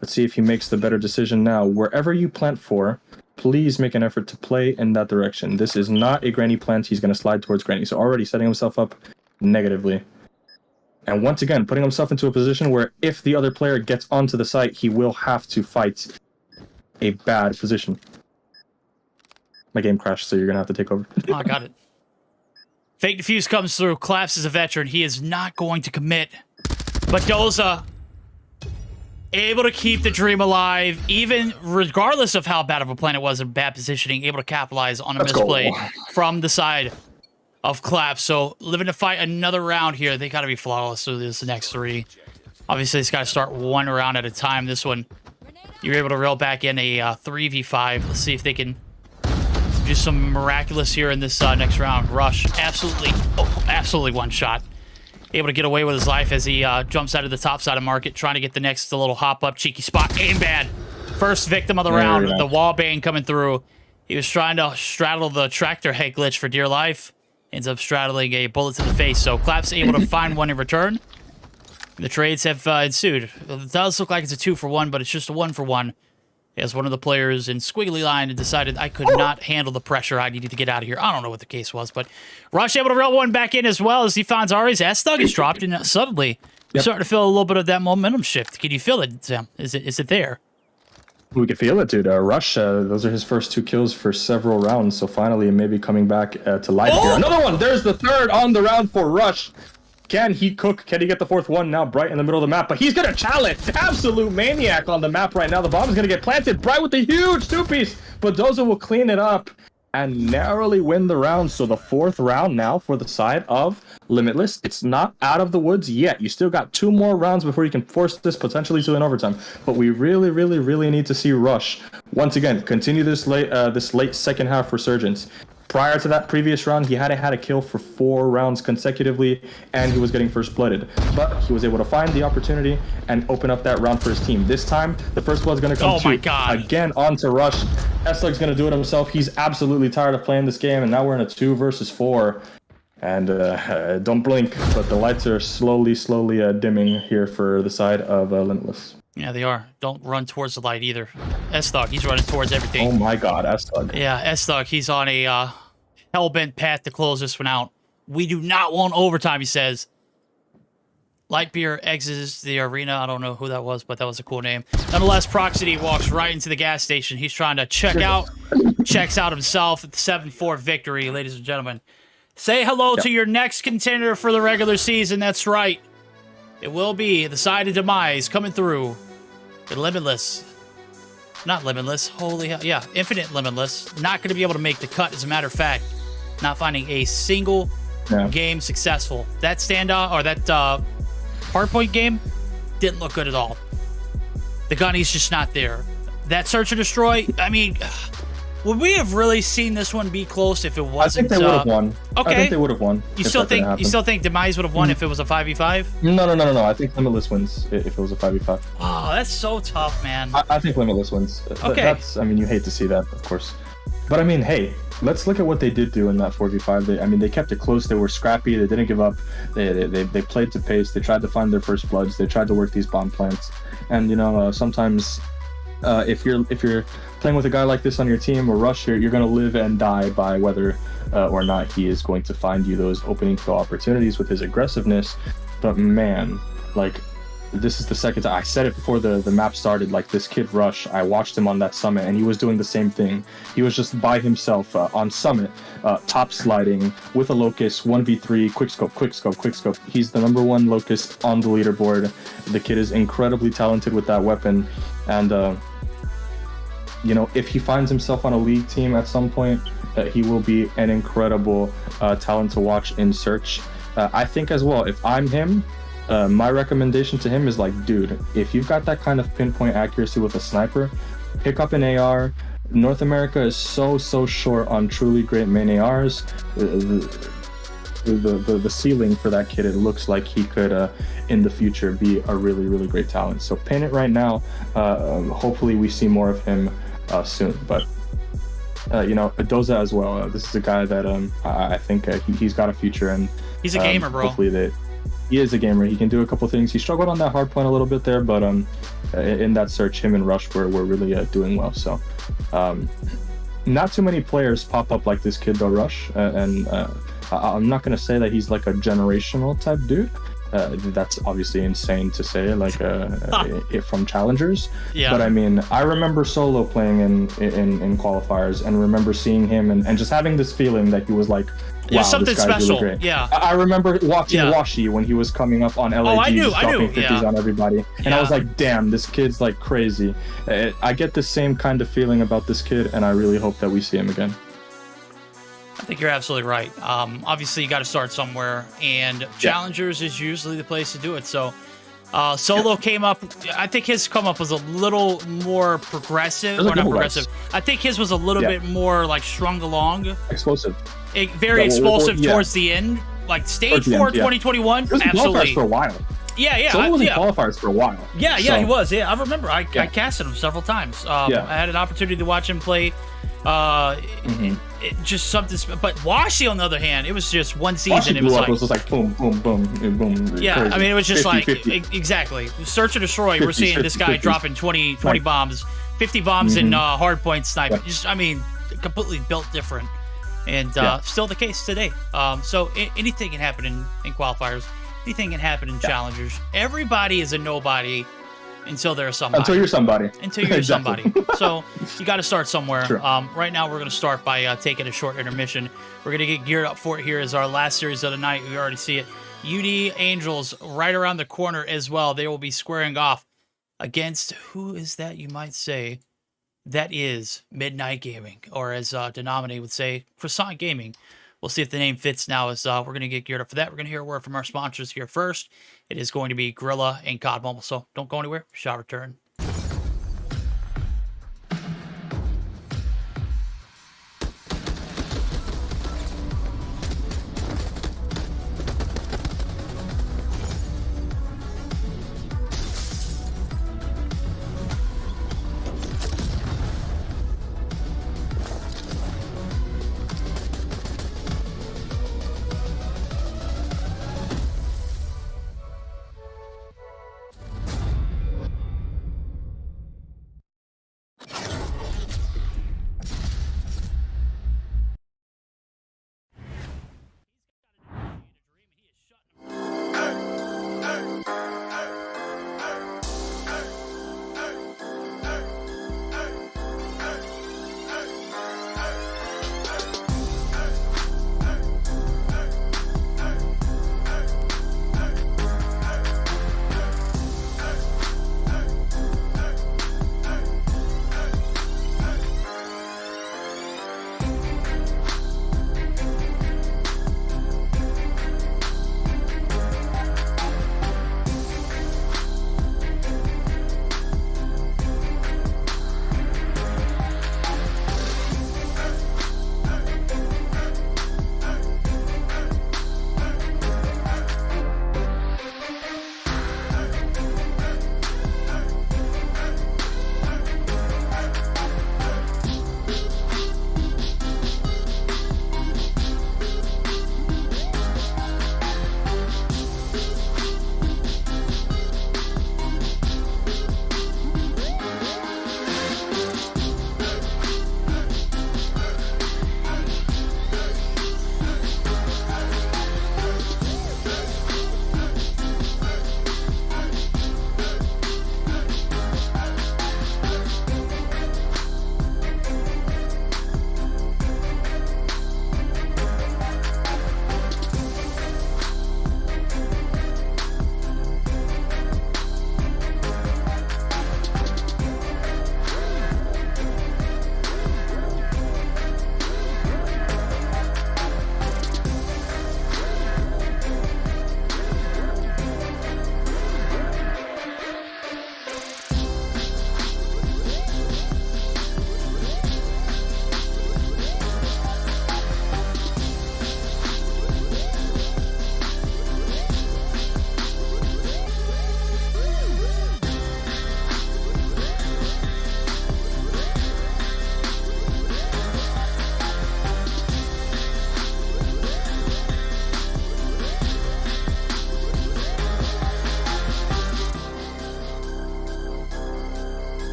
Let's see if he makes the better decision now. Wherever you plant for, please make an effort to play in that direction. This is not a Granny plant. He's going to slide towards Granny. So already setting himself up negatively. And once again, putting himself into a position where if the other player gets onto the site, he will have to fight a bad position. My game crashed, so you're going to have to take over. Oh, I got it. Fake defuse comes through. Claps is a veteran. He is not going to commit. But Doza able to keep the dream alive, even regardless of how bad of a plan it was in bad positioning, able to capitalize on a misplay from the side of Clap. So living to fight another round here. They got to be flawless through this next 3. Obviously, it's got to start 1 round at a time. This one You're able to reel back in a 3v5. Let's see if they can do some miraculous here in this next round. Rush, absolutely one shot. Able to get away with his life as he jumps out of the top side of market, trying to get the next little hop up cheeky spot. Aim bad. First victim of the round. The wall bang coming through. He was trying to straddle the tractor head glitch for dear life. Ends up straddling a bullet to the face. So Clap's able to find one in return. The trades have ensued. It does look like it's a 2-for-1, but it's just a 1-for-1. As one of the players in squiggly line decided I could not handle the pressure. I needed to get out of here. I don't know what the case was, but Rush able to reel one back in as well as he finds Ari's S-Thug is dropped, and suddenly you're starting to feel a little bit of that momentum shift. Can you feel it, Sam? Is it there? We can feel it, dude. Rush, those are his first 2 kills for several rounds, so finally maybe coming back to life here. Another one! There's the third on the round for Rush. Can he cook? Can he get the 4th one? Now Bright in the middle of the map, but he's gonna challenge. Absolute maniac on the map right now. The bomb is gonna get planted. Bright with the huge 2-piece, but Doza will clean it up and narrowly win the round. So the 4th round now for the side of Limitless. It's not out of the woods yet. You still got 2 more rounds before you can force this potentially to an overtime. But we really need to see Rush once again continue this late second half resurgence. Prior to that previous round, he hadn't had a kill for 4 rounds consecutively, and he was getting first blooded. But he was able to find the opportunity and open up that round for his team. This time, the first blood's going to come again onto Rush. S-Thug's going to do it himself. He's absolutely tired of playing this game, and now we're in a 2 versus 4. And don't blink, but the lights are slowly dimming here for the side of Limitless. Yeah, they are. Don't run towards the light either. S-Thug, he's running towards everything. Oh my god, S-Thug. Yeah, S-Thug, he's on a hell-bent path to close this one out. We do not want overtime, he says. Lightbeer exits the arena. I don't know who that was, but that was a cool name. Nonetheless, Proxity walks right into the gas station. He's trying to check out. Checks out himself at the 7-4 victory, ladies and gentlemen. Say hello to your next contender for the regular season. That's right. It will be the side of Demise coming through. The Limitless. Not Limitless. Holy hell. Yeah, Infinite Limitless. Not going to be able to make the cut, as a matter of fact. Not finding a single game successful. That standout, or that hardpoint game, didn't look good at all. The gunny's just not there. That Search and Destroy, I mean, would we have really seen this one be close if it wasn't? I think they would have won. Okay. I think they would have won. You still think Demise would have won if it was a 5v5? No. I think Limitless wins if it was a 5v5. Oh, that's so tough, man. I think Limitless wins. Okay. I mean, you hate to see that, of course. But I mean, hey, let's look at what they did do in that 4v5. They kept it close. They were scrappy. They didn't give up. They played to pace. They tried to find their first bloods. They tried to work these bomb plants. And sometimes if you're playing with a guy like this on your team or Rush, you're going to live and die by whether or not he is going to find you those opening kill opportunities with his aggressiveness. But man, this is the second time. I said it before the map started, this kid Rush, I watched him on that summit and he was doing the same thing. He was just by himself on summit, top sliding with a Locust, 1v3, quick scope. He's the #1 Locust on the leaderboard. The kid is incredibly talented with that weapon. And if he finds himself on a league team at some point, he will be an incredible talent to watch in Search. I think as well, if I'm him, my recommendation to him is dude, if you've got that kind of pinpoint accuracy with a sniper, pick up an AR. North America is so short on truly great main ARs. The ceiling for that kid, it looks like he could in the future be a really great talent. So pin it right now. Hopefully we see more of him soon. But Doza as well. This is a guy that I think he's got a future, and he's a gamer, bro. Hopefully he is a gamer. He can do a couple things. He struggled on that hard point a little bit there, but in that Search, him and Rush were really doing well. So not too many players pop up like this kid though, Rush, and I'm not gonna say that he's a generational type dude. That's obviously insane to say, from challengers. Yeah. But I remember solo playing in qualifiers and remember seeing him and just having this feeling that he was wow, something this guy's special. Really great. Yeah. I remember watching Washi when he was coming up on LAG, dropping 50s on everybody. And I was like, damn, this kid's crazy. I get the same kind of feeling about this kid, and I really hope that we see him again. I think you're absolutely right. Obviously, you got to start somewhere, and Challengers is usually the place to do it. So Solo came up. I think his come up was a little more progressive, or not progressive. I think his was a little bit more like strung along, explosive, very explosive towards the end. Like stage 4, 2021. It was absolutely for a while. Yeah. Solo was in qualifiers for a while. Yeah, he was. Yeah, I remember. I casted him several times. I had an opportunity to watch him play. It just something. But Washi, on the other hand, it was just one season. It was like, was just like boom, boom, boom, boom. Yeah, crazy. I mean, it was just 50, like 50. Exactly. Search and destroy. We're seeing this guy 50. dropping 20 bombs, 50 bombs in hardpoint sniper. Just, I mean, completely built different, and still the case today. So anything can happen in qualifiers. Anything can happen in challengers. Everybody is a nobody until they're somebody. Until you're somebody. Until you're somebody. So you got to start somewhere. Sure. Right now, we're going to start by taking a short intermission. We're going to get geared up for it here as our last series of the night. We already see it. UD Angels right around the corner as well. They will be squaring off against, who is that, you might say? That is Midnight Gaming, or as Denominate would say, Croissant Gaming. We'll see if the name fits now as we're going to get geared up for that. We're going to hear a word from our sponsors here first. It is going to be Gorilla and COD Mobile, so don't go anywhere. Shall return.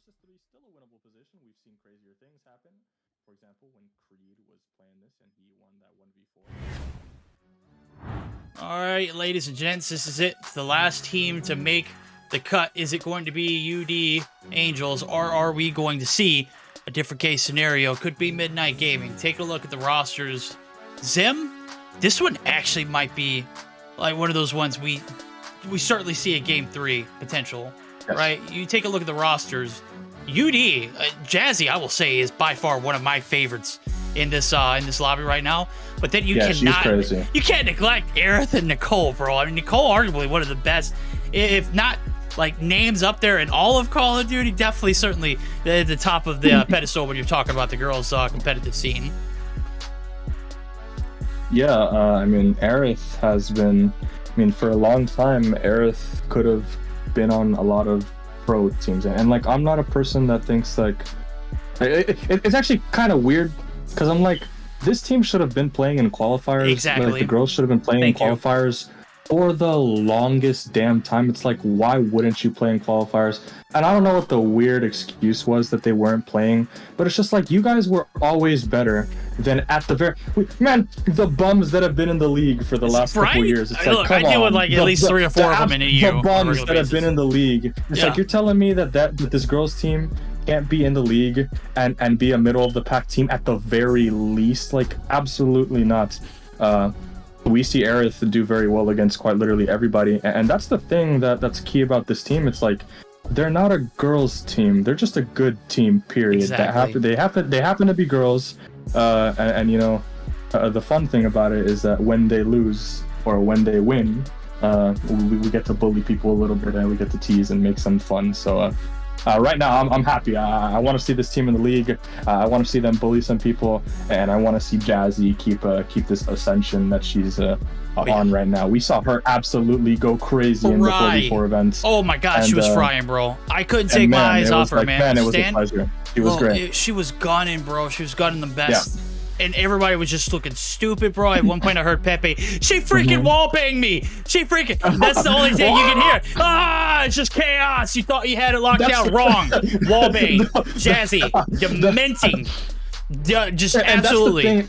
versus 3 is still a winnable position. We've seen crazier things happen. For example, when Creed was playing this and he won that 1v4. All right, ladies and gents, this is it. It's the last team to make the cut. Is it going to be UD Angels, or are we going to see a different case scenario? Could be Midnight Gaming. Take a look at the rosters. Zim, this one actually might be like one of those ones we certainly see a Game 3 potential, yes. Right? You take a look at the rosters. UD, Jazzy, I will say, is by far one of my favorites in this lobby right now. But then you can't neglect Aerith and Nicole, bro. I mean, Nicole arguably one of the best, if not like names up there in all of Call of Duty. Definitely, certainly at the top of the pedestal when you're talking about the girls' competitive scene. Yeah, I mean, Aerith has been. I mean, for a long time, Aerith could have been on a lot of pro teams, and like, I'm not a person that thinks like it's actually kind of weird because I'm like, this team should have been playing in qualifiers. Exactly. Like, the girls should have been playing in qualifiers for the longest damn time. It's like, why wouldn't you play in qualifiers? And I don't know what the weird excuse was that they weren't playing, but it's just like, you guys were always better than at the very... Man, the bums that have been in the league for the last couple years. It's like, look, I deal with like at least 3 or 4 of them in EU. The bums that have been in the league. It's like, you're telling me that this girls team can't be in the league and be a middle of the pack team at the very least? Like, absolutely not. We see Aerith do very well against quite literally everybody, and that's the thing that's key about this team. It's like, they're not a girls team; they're just a good team. Period. Exactly. They happen to be girls, and you know, the fun thing about it is that when they lose or when they win, we get to bully people a little bit and we get to tease and make some fun. So. Right now, I'm happy. I want to see this team in the league. I want to see them bully some people, and I want to see Jazzy keep this ascension that she's on right now. We saw her absolutely go crazy in the 4v4 events. Oh my god, she was frying, bro. I couldn't take my eyes off her, man. Man, it was a pleasure. She was great. She was gunning, bro. She was gunning the best. Yeah. And everybody was just looking stupid, bro. At one point, I heard Pepe, she freaking wallbanged me. She freaking, that's the only thing you can hear. Ah, it's just chaos. You thought you had it locked down. Wrong. Wallbang. Jazzy. Dementing. Just absolutely.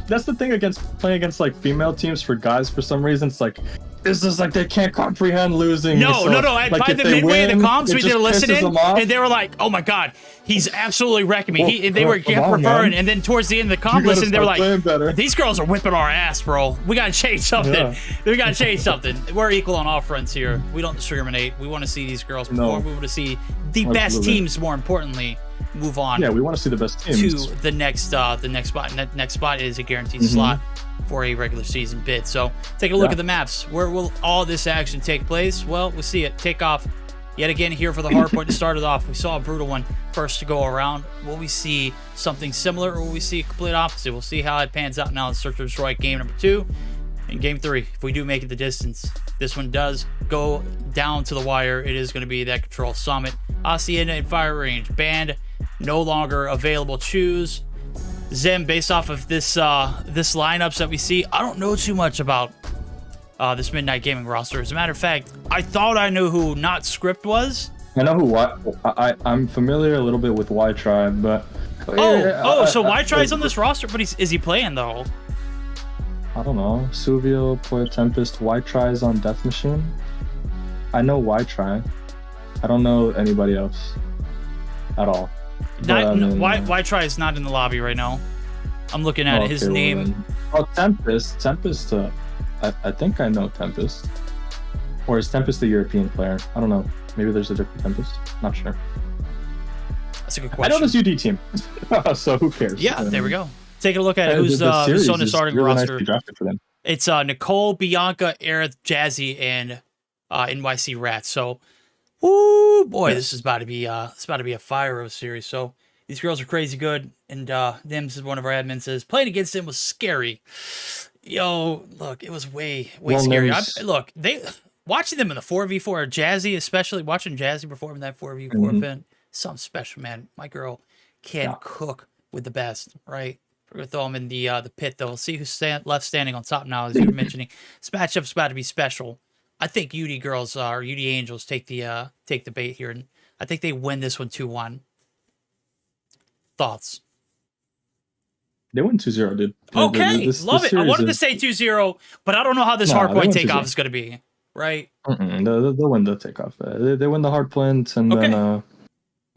That's the thing against playing against like female teams for guys for some reason. It's like, it's just like they can't comprehend losing. No. Like, by the midway of the comms, we did a listen-in, and they were like, oh my god, he's absolutely wrecking me. They were referring, and then towards the end of the comm listen, they were like, these girls are whipping our ass, bro. We gotta change something. Yeah. We gotta change something. We're equal on all fronts here. We don't discriminate. We want to see these girls perform. We want to see the best teams, more importantly, move on. Yeah, we want to see the best teams to the next spot. And that next spot is a guaranteed slot for a regular season bid. So take a look at the maps. Where will all this action take place? Well, we'll see it take off yet again here for the Hardpoint. To start it off, we saw a brutal one first to go around. Will we see something similar, or will we see a complete opposite? We'll see how it pans out now in Search and Destroy game number 2 and game 3. If we do make it the distance, this one does go down to the wire. It is going to be that Control Summit. Hacienda and Fire Range banned, no longer available. Choose Zim. Based off of this lineups that we see, I don't know too much about this Midnight Gaming roster. As a matter of fact, I thought I knew who Not Script was. I know who I'm familiar a little bit with Y Tribe, but so Y Tribe's on this roster, but is he playing though? I don't know. Suvio, Poya Tempest, Y Tribe's on Death Machine. I know Y Tribe. I don't know anybody else at all. Y Try is not in the lobby right now. I'm looking at his name. Tempest. I think I know Tempest. Or is Tempest a European player? I don't know. Maybe there's a different Tempest. Not sure. That's a good question. I know this UD team, so who cares? Yeah, there we go. Take a look at who's on the starting roster. It's Nicole, Bianca, Aerith, Jazzy, and NYC Rats. So, ooh boy, this is about to be a fire of a series. So these girls are crazy good, and Nims is one of our admins says playing against them was scary. Yo, look, it was way scary. Watching them in the 4v4, Jazzy, especially watching Jazzy perform in that 4v4 event, something special, man. My girl can cook with the best, right? We're gonna throw them in the pit though. See who's left standing on top now, as you were mentioning. This matchup's about to be special. I think UD girls or UD Angels take the bait here, and I think they win this one 2-1. Thoughts? They win 2-0, dude. Okay, love it. I wanted to is- say 2-0, but I don't know how this Nah, they hardpoint win takeoff 2-0. is going to be, right? They'll win the takeoff. They win the hard point, and Okay. then.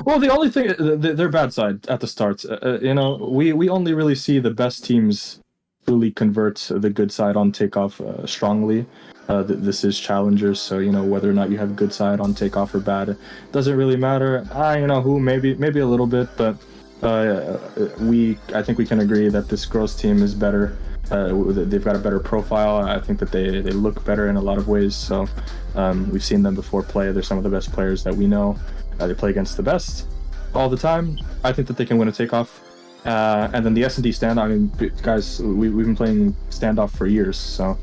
Well, the only thing, their bad side at the start. We only really see the best teams really convert the good side on takeoff strongly. This is challengers, so whether or not you have good side on takeoff or bad, doesn't really matter. Who maybe a little bit, but I think we can agree that this girls team is better. They've got a better profile. I think that they look better in a lot of ways. So we've seen them before play. They're some of the best players that we know. They play against the best all the time. I think that they can win a takeoff. And then the S&D stand. I mean, guys, we've been playing standoff for years, so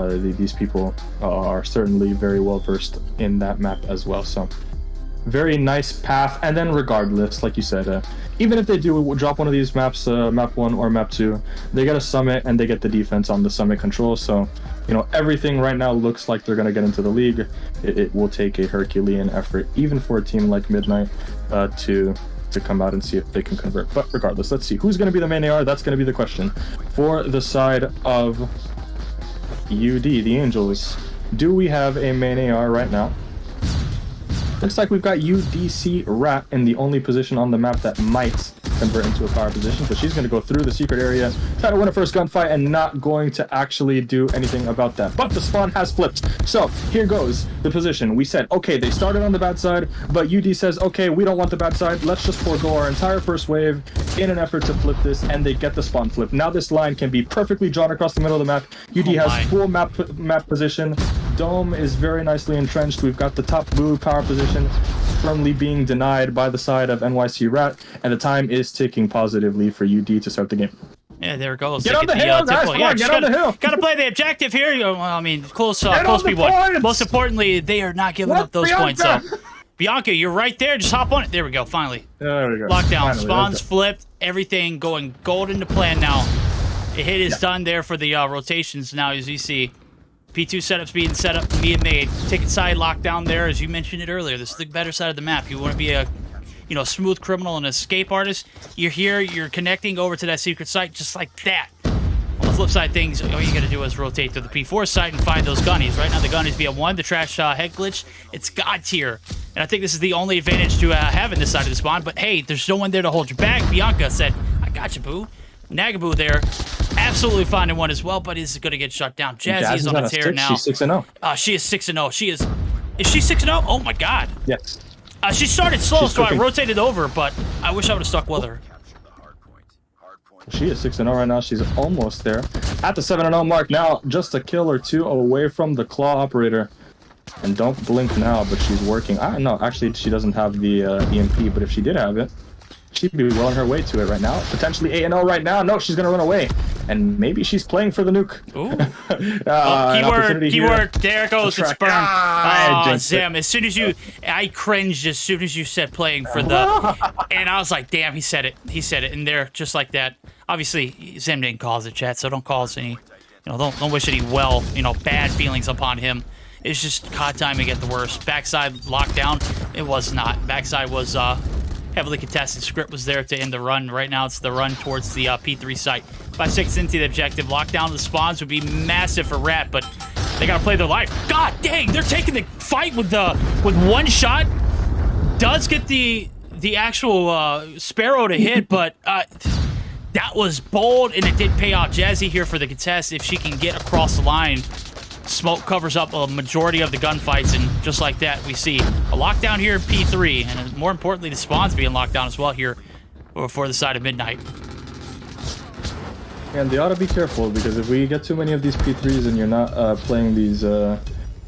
these people are certainly very well versed in that map as well. So very nice path. And then regardless, like you said, even if they do drop one of these maps, map 1 or map 2, they get a summit and they get the defense on the summit control. So everything right now looks like they're going to get into the league. It will take a Herculean effort, even for a team like Midnight, to come out and see if they can convert. But regardless, let's see who's going to be the main AR. That's going to be the question for the side of UD, the Angels. Do we have a main AR right now? Looks like we've got UDC Rat in the only position on the map that might convert into a power position, but she's going to go through the secret area, try to win a first gunfight, and not going to actually do anything about that. But the spawn has flipped. So here goes the position. We said, okay, they started on the bad side, but UD says, okay, we don't want the bad side. Let's just forego our entire first wave in an effort to flip this, and they get the spawn flip. Now this line can be perfectly drawn across the middle of the map. UD has full map position. Dome is very nicely entrenched. We've got the top blue power position firmly being denied by the side of NYC Rat, and the time is ticking positively for UD to start the game. Yeah, there it goes. Get on the hill, guys! Come on, get on the hill! Gotta play the objective here. Well, I mean, close people. Most importantly, they are not giving up those points. So, Bianca, you're right there. Just hop on it. There we go. Finally. There we go. Lockdown. Spawns flipped. Everything going golden to plan now. A hit is done there for the rotations now, as you see. P2 setups being set up, being made. Ticket side lockdown there, as you mentioned it earlier. This is the better side of the map. You want to be a smooth criminal and escape artist. You're here, you're connecting over to that secret site just like that. On the flip side of things, all you got to do is rotate to the P4 site and find those gunnies. Right now the gunnies be a 1, the trash head glitch. It's God tier. And I think this is the only advantage to having this side of the spawn. But hey, there's no one there to hold you back. Bianca said, I got you, boo. Nagaboo there, absolutely finding one as well, but is going to get shut down. Jazzy is on a tear now. She's 6-0. She is 6-0. Is she 6-0? Oh my God. Yes. She started slow, so I rotated over, but I wish I would have stuck with her. She is 6-0 right now. She's almost there. At the 7-0 mark now, just a kill or two away from the claw operator. And don't blink now, but she's working. I don't know. Actually, she doesn't have the EMP, but if she did have it, she'd be well on her way to it right now. Potentially 8-0 right now. No, she's going to run away. And maybe she's playing for the nuke. Ooh. Keyword. There it goes. It's burned. Oh, Zem. As soon as I cringed as soon as you said playing for the, and I was like, damn, he said it. He said it. And there, just like that. Obviously, Zem didn't cause it, chat, so don't cause any, don't wish any bad feelings upon him. It's just COD timing at the worst. Backside lockdown, it was not. Backside was, heavily contested. Script was there to end the run. Right now, it's the run towards the P3 site. 5-6 into the objective. Lockdown of the spawns would be massive for Rat, but they gotta play their life. God dang, they're taking the fight with one shot. Does get the actual Sparrow to hit, but that was bold, and it did pay off. Jazzy here for the contest. If she can get across the line, smoke covers up a majority of the gunfights, and just like that, we see a lockdown here in P3, and more importantly, the spawns being locked down as well here for the side of Midnight. And they ought to be careful, because if we get too many of these P3s and you're not playing these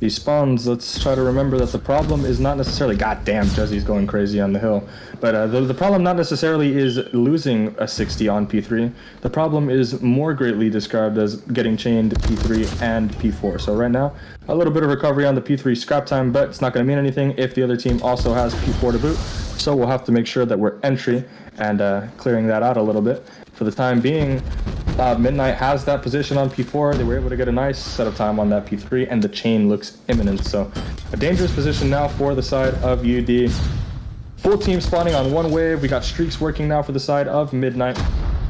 spawns, let's try to remember that the problem is not necessarily, goddamn, Jesse's going crazy on the hill, but the problem not necessarily is losing a 60 on P3. The problem is more greatly described as getting chained P3 and P4. So right now, a little bit of recovery on the P3 scrap time, but it's not going to mean anything if the other team also has P4 to boot. So we'll have to make sure that we're entry and clearing that out a little bit. For the time being, Midnight has that position on P4. They were able to get a nice set of time on that P3, and the chain looks imminent. So a dangerous position now for the side of UD. full team spawning on one wave. We got streaks working now for the side of Midnight,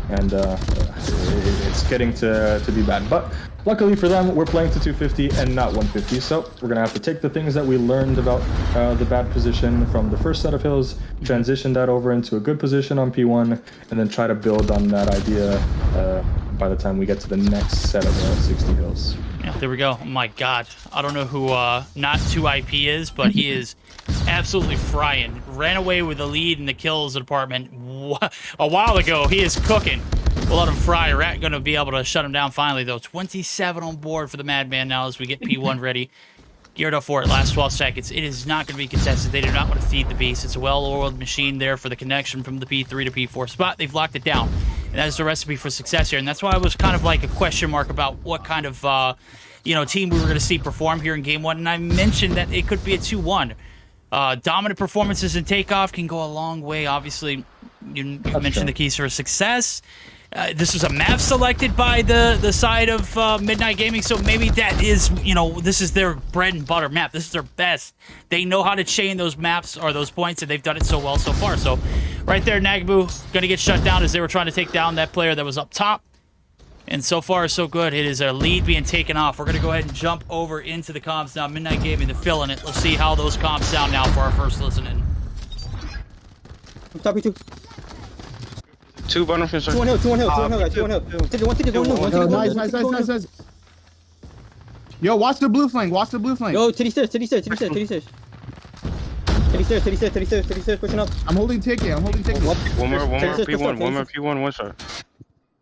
and it's getting to be bad. But luckily for them, we're playing to 250 and not 150, so we're gonna have to take the things that we learned about the bad position from the first set of hills, transition that over into a good position on P1, and then try to build on that idea by the time we get to the next set of 60 hills. Yeah, there we go. Oh my God, I don't know who not 2IP is, but he is absolutely frying. Ran away with the lead in the kills department a while ago. He is cooking. We'll let him fry. Rat going to be able to shut him down finally, though. 27 on board for the Madman now as we get P1 ready. Geared up for it. Last 12 seconds. It is not going to be contested. They do not want to feed the beast. It's a well-oiled machine there for the connection from the P3 to P4 spot. They've locked it down. And that is the recipe for success here. And that's why I was kind of like a question mark about what kind of, team we were going to see perform here in Game 1. And I mentioned that it could be a 2-1. Dominant performances in takeoff can go a long way. Obviously, you mentioned the keys for success. This was a map selected by the side of Midnight Gaming, so maybe that is, this is their bread and butter map. This is their best. They know how to chain those maps or those points, and they've done it so well so far. So right there, Nagabu going to get shut down as they were trying to take down that player that was up top. And so far, so good. It is a lead being taken off. We're going to go ahead and jump over into the comms now. Midnight Gaming, they're filling it. Let's see how those comms sound now for our first listening. Top two. Two bottom finisher. Two on hill, guys. Two on hill. Take it, Nice. Yo, watch the blue flank. Yo, titty stairs. Titty stairs, pushing up. I'm holding ticket. One more P1, one shot.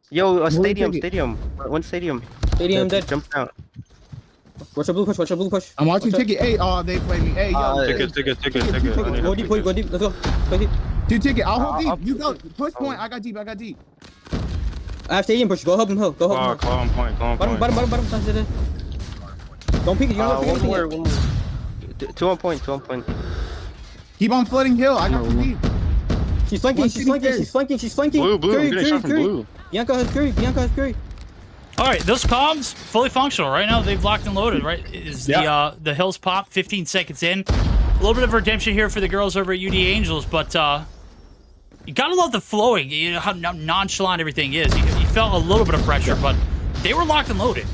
Yo, stadium. One stadium. Stadium dead. Jump out. Watch your blue push. I'm watching ticket. Hey, they play me. Hey, yo. Ticket. Go deep. Let's go. Go deep. Two ticket. I'll hold deep. You go. Push point. I got deep. I have stadium push. Go help him. Go help him. Call on point. Bottom. Don't peek it. You don't peek anything one more. Two on point. Keep on flooding hill. I got deep. She's flanking. Blue. Getting shot from blue. Bianca has curry. All right, those comms fully functional right now. They've locked and loaded. Right, is the hills pop 15 seconds in. A little bit of redemption here for the girls over at UD Angels, but you gotta love the flowing. You know how nonchalant everything is. You felt a little bit of pressure, but they were locked and loaded.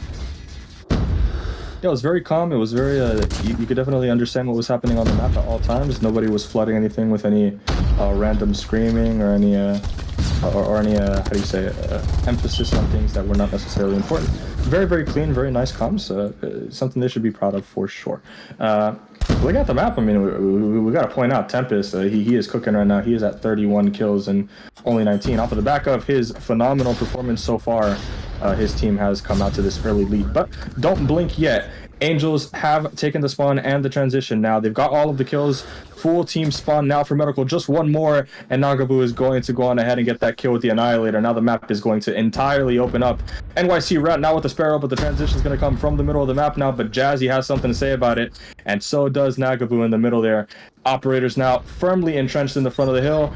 Yeah, it was very calm. It was very, you could definitely understand what was happening on the map at all times. Nobody was flooding anything with any random screaming or any, emphasis on things that were not necessarily important. Very, very clean, very nice comms. Something they should be proud of for sure. Look at the map. I mean, we got to point out Tempest. He is cooking right now. He is at 31 kills and only 19. Off of the back of his phenomenal performance so far, his team has come out to this early lead. But don't blink yet. Angels have taken the spawn and the transition now. They've got all of the kills. Full team spawn now for Medical. Just one more, and Nagabu is going to go on ahead and get that kill with the Annihilator. Now the map is going to entirely open up. NYC Rat now with the Sparrow, but the transition is going to come from the middle of the map now. But Jazzy has something to say about it, and so does Nagabu in the middle there. Operators now firmly entrenched in the front of the hill.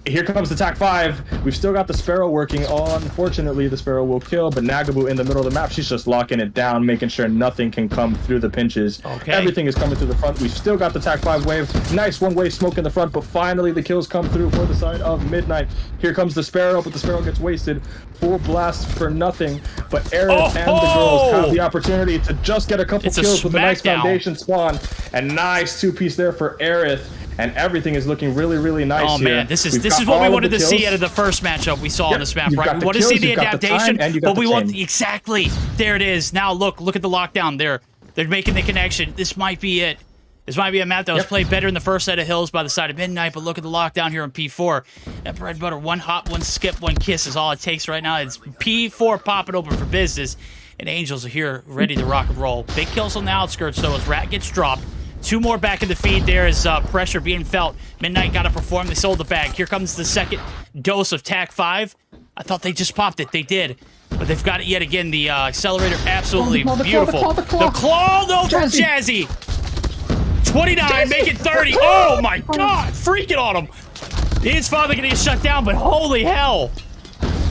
Here comes the TAC 5. We've still got the Sparrow working on. Unfortunately, the Sparrow will kill, but Nagabu in the middle of the map, she's just locking it down, making sure nothing can come through the pinches. Okay. Everything is coming through the front. We've still got the TAC 5 wave. Nice one-way smoke in the front, but finally the kills come through for the side of Midnight. Here comes the Sparrow, but the Sparrow gets wasted. Full blast for nothing, but Aerith and the girls have the opportunity to just get a couple kills with a nice foundation spawn. And nice two-piece there for Aerith. And everything is looking really, really nice here. Oh man, this is what we wanted to see out of the first matchup we saw on this map, right? We want to see the adaptation, but we want exactly there it is. Now look at the lockdown there. They're making the connection. This might be it. This might be a map that was played better in the first set of hills by the side of Midnight, but look at the lockdown here on P4. That bread and butter, one hop, one skip, one kiss is all it takes right now. It's P4 popping open for business, and Angels are here ready to rock and roll. Big kills on the outskirts though as Rat gets dropped. Two more back in the feed. There is pressure being felt. Midnight got to perform. They sold the bag. Here comes the second dose of TAC 5. I thought they just popped it. They did. But they've got it yet again. The accelerator, absolutely beautiful. The claw, though, from Jazzy. 29, make it 30. Oh, my God. Freaking on him. He's finally going to get shut down, but holy hell.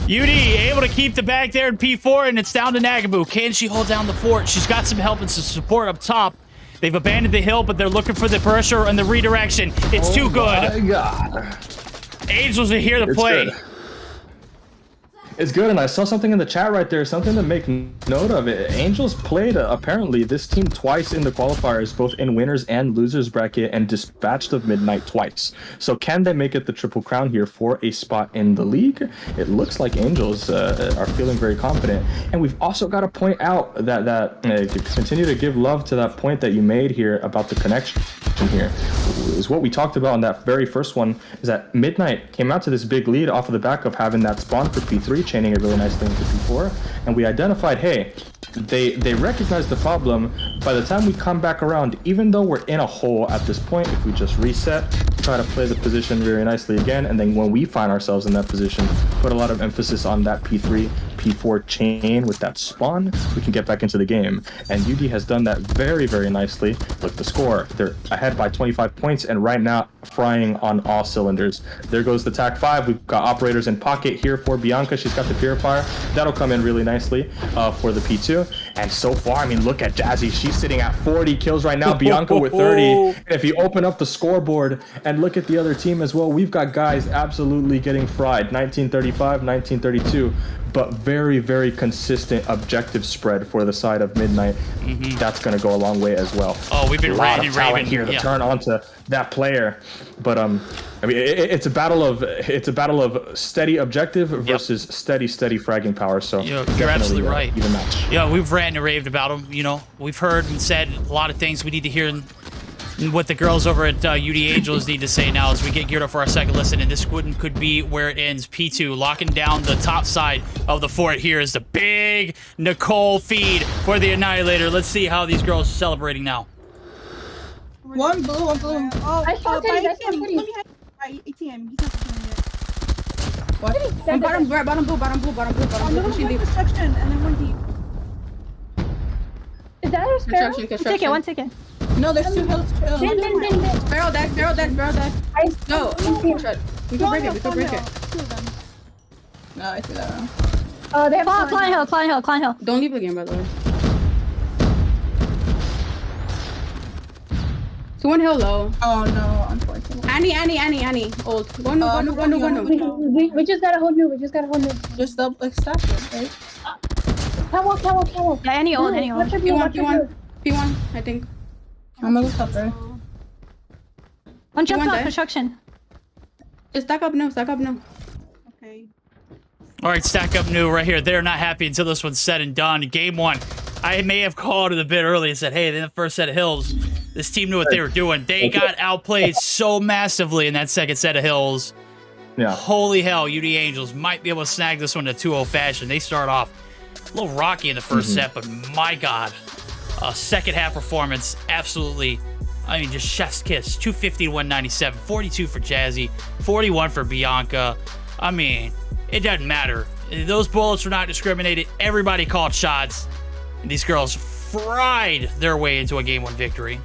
UD able to keep the bag there in P4, and it's down to Nagabu. Can she hold down the fort? She's got some help and some support up top. They've abandoned the hill, but they're looking for the pressure and the redirection. It's too good. Oh my God. Angels are here to play. Good. It's good, and I saw something in the chat right there, something to make note of. Angels played, apparently, this team twice in the qualifiers, both in winners and losers bracket, and dispatched of Midnight twice. So can they make it the Triple Crown here for a spot in the league? It looks like Angels are feeling very confident. And we've also got to point out that continue to give love to that point that you made here about the connection here. Is what we talked about in that very first one, is that Midnight came out to this big lead off of the back of having that spawn for P3, chaining it really nicely into P4, and we identified, hey, they recognize the problem. By the time we come back around, even though we're in a hole at this point, if we just reset, try to play the position very nicely again, and then when we find ourselves in that position, put a lot of emphasis on that P3, P4 chain with that spawn, we can get back into the game. And UD has done that very, very nicely. Look, the score, they're ahead by 25 points, and right now frying on all cylinders. There goes the TAC 5. We've got operators in pocket here for Bianca. She's got the purifier. That'll come in really nicely for the P2. And so far, I mean, look at Jazzy. She's sitting at 40 kills right now. Bianca with 30. And if you open up the scoreboard and look at the other team as well, we've got guys absolutely getting fried. 1935, 1932. But very, very consistent objective spread for the side of Midnight. That's going to go a long way as well. Oh, we've been ranting here to turn onto that player. But I mean, it's a battle of steady objective versus steady fragging power. So you're absolutely right. Even match. Yeah, we've ranted and raved about them. You know, we've heard and said a lot of things we need to hear. What the girls over at UD Angels need to say now as we get geared up for our second listen, and this one could be where it ends. P2 locking down the top side of the fort. Here is the big Nicole feed for the Annihilator. Let's see how these girls are celebrating now. One blue. Oh, I shot by him, I ATM. shot him. Let me hide by ATM. He's not doing it. What? Bottom blue. Pushing deep. Construction, and then one deep. Is that a sparrow? Construction. One second. No, there's two hills. Bin. Barrel deck. No, we can break it. Two of them. No, I see that wrong. Oh, they have climb hill. Don't leave the game, by the way. So one hill low. Oh no, unfortunately. Annie. Old. Go no. We just gotta hold you. Just up like stop it, right? Camel. Yeah, Annie old. P1, I think. I'm gonna look up there. One jump off construction. Just stack up no. Okay. All right, stack up new right here. They're not happy until this one's said and done. Game one. I may have called it a bit early and said, hey, in the first set of hills, this team knew what they were doing. They got outplayed so massively in that second set of hills. Yeah. Holy hell, UD Angels might be able to snag this one in a 2-0 fashion. They start off a little rocky in the first set, but my God, second half performance, absolutely, I mean, just chef's kiss. 250 to 197, 42 for Jazzy, 41 for Bianca. I mean, it doesn't matter. Those bullets were not discriminated. Everybody called shots. And these girls fried their way into a game one victory.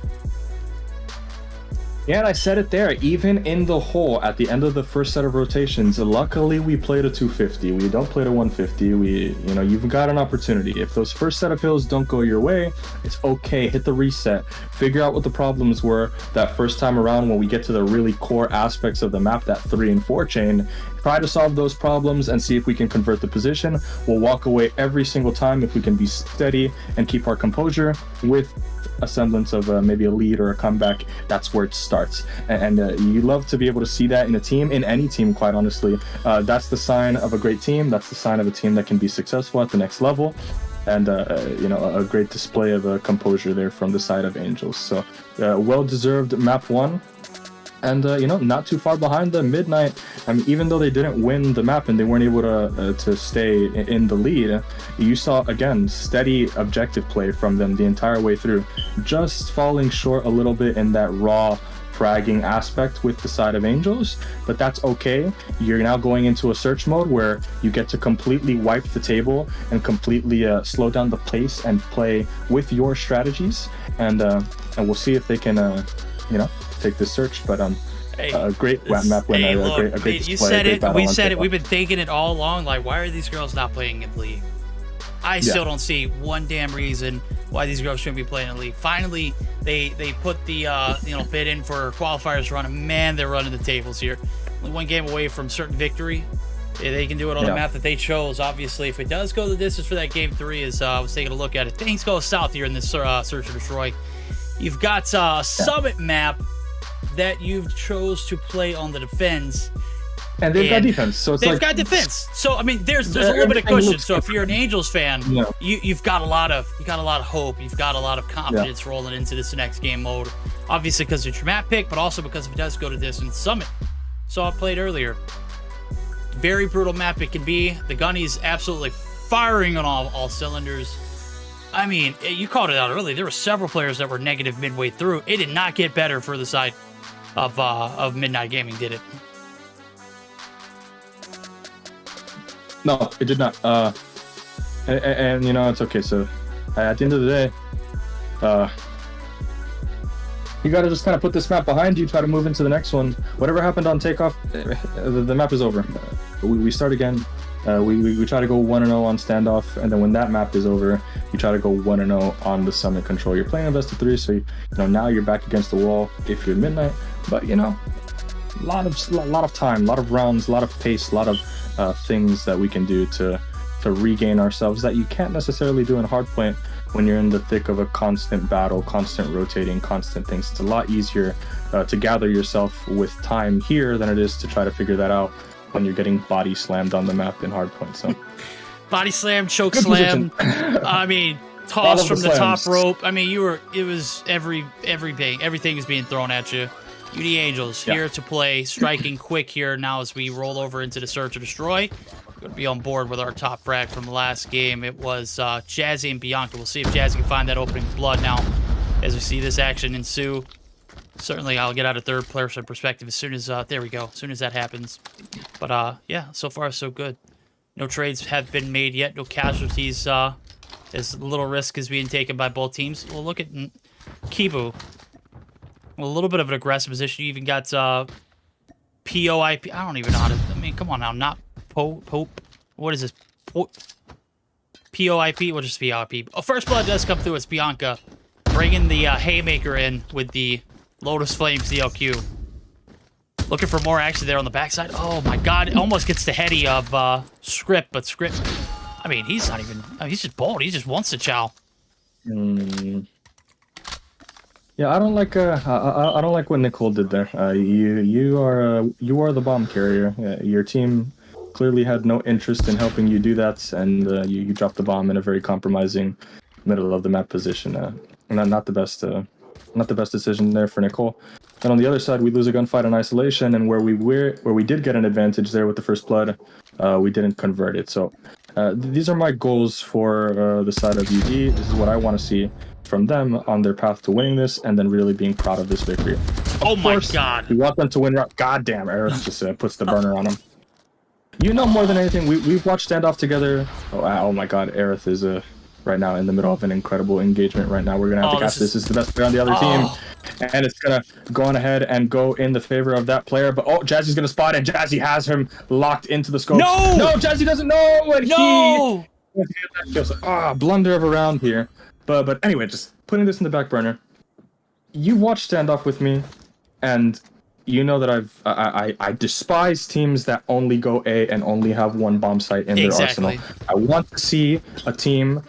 Yeah, and I said it there, even in the hole at the end of the first set of rotations, luckily we played a 250. We don't play a 150. You've got an opportunity. If those first set of hills don't go your way, it's okay. Hit the reset. Figure out what the problems were that first time around when we get to the really core aspects of the map, that 3 and 4 chain. Try to solve those problems and see if we can convert the position. We'll walk away every single time if we can be steady and keep our composure with a semblance of maybe a lead or a comeback. That's where it starts. And you love to be able to see that in a team, in any team, quite honestly. That's the sign of a great team. That's the sign of a team that can be successful at the next level. And, a great display of composure there from the side of Angels. So well-deserved map one. And, not too far behind the Midnight. I mean, even though they didn't win the map and they weren't able to stay in the lead, you saw, again, steady objective play from them the entire way through. Just falling short a little bit in that raw fragging aspect with the side of Angels, but that's okay. You're now going into a search mode where you get to completely wipe the table and completely slow down the pace and play with your strategies. And we'll see if they can, take this search, but a great map win, a great display. You said it, we said it, we've been thinking it all along, like, why are these girls not playing in the league? I still don't see one damn reason why these girls shouldn't be playing in the league. Finally, they put the bid in for qualifiers run, and man, they're running the tables here. Only one game away from certain victory. They can do it on the map that they chose. Obviously, if it does go the distance for that game 3, as I was taking a look at it, things go south here in this Search and Destroy. You've got a Summit map that you've chose to play on the defense. And they've got defense, so it's they've got defense. So I mean, there's a little bit of cushion. So if you're an Angels fan, you've got a lot of hope. You've got a lot of confidence rolling into this next game mode. Obviously because it's your map pick, but also because if it does go to distance, Summit. Saw it played earlier. Very brutal map it can be. The gunny's absolutely firing on all cylinders. I mean, you called it out early. There were several players that were negative midway through. It did not get better for the side of Midnight Gaming, did it? No, it did not. And you know, it's okay. So at the end of the day, you got to just kind of put this map behind you, try to move into the next one. Whatever happened on takeoff, the map is over. We start again. We try to go 1-0 on standoff, and then when that map is over, you try to go 1-0 on the Summit control. You're playing a best of 3, so you know now you're back against the wall if you're Midnight. But you know, a lot of time, a lot of rounds, a lot of pace, a lot of things that we can do to regain ourselves that you can't necessarily do in Hardpoint when you're in the thick of a constant battle, constant rotating, constant things. It's a lot easier to gather yourself with time here than it is to try to figure that out when you're getting body slammed on the map in Hardpoint. So body slam, choke slam. I mean, toss from the top rope. I mean, it was everything is being thrown at you. UD Angels here to play, striking quick here now as we roll over into the Search and Destroy. We're going to be on board with our top frag from the last game. It was Jazzy and Bianca. We'll see if Jazzy can find that opening blood now as we see this action ensue. Certainly, I'll get out a third person perspective as soon as, there we go, as soon as that happens. But, yeah, so far so good. No trades have been made yet. No casualties. As little risk is being taken by both teams. We'll look at Kibu. A little bit of an aggressive position. You even got POIP. I don't even know how to... I mean, come on now. Not Pope. What is this? POIP? We'll just POIP. Oh, first blood does come through. It's Bianca. Bringing the Haymaker in with the Lotus Flame CLQ. Looking for more action there on the backside. Oh, my God. It almost gets the heady of Script, but Script... I mean, he's not even... I mean, he's just bold. He just wants to chow. Yeah, I don't like I don't like what Nicole did there. You are the bomb carrier. Your team clearly had no interest in helping you do that, and you dropped the bomb in a very compromising middle of the map position. Not the best decision there for Nicole. And on the other side, we lose a gunfight in isolation, and where we did get an advantage there with the first blood, we didn't convert it. So these are my goals for the side of UD. This is what I want to see from them on their path to winning this, and then really being proud of this victory. Oh my God! We want them to win. Goddamn, Aerith just puts the burner on them. You know more than anything. We've watched standoff together. Oh my God, Aerith is right now in the middle of an incredible engagement. Right now, we're gonna have to catch this. This is the best player on the other team, and it's gonna go on ahead and go in the favor of that player. But Jazzy's gonna spot, and Jazzy has him locked into the scope. No, Jazzy doesn't know, and he blunder of a round here. But anyway, just putting this in the back burner. You've watched standoff with me, and you know that I despise teams that only go A and only have one bomb site in their arsenal. I want to see a team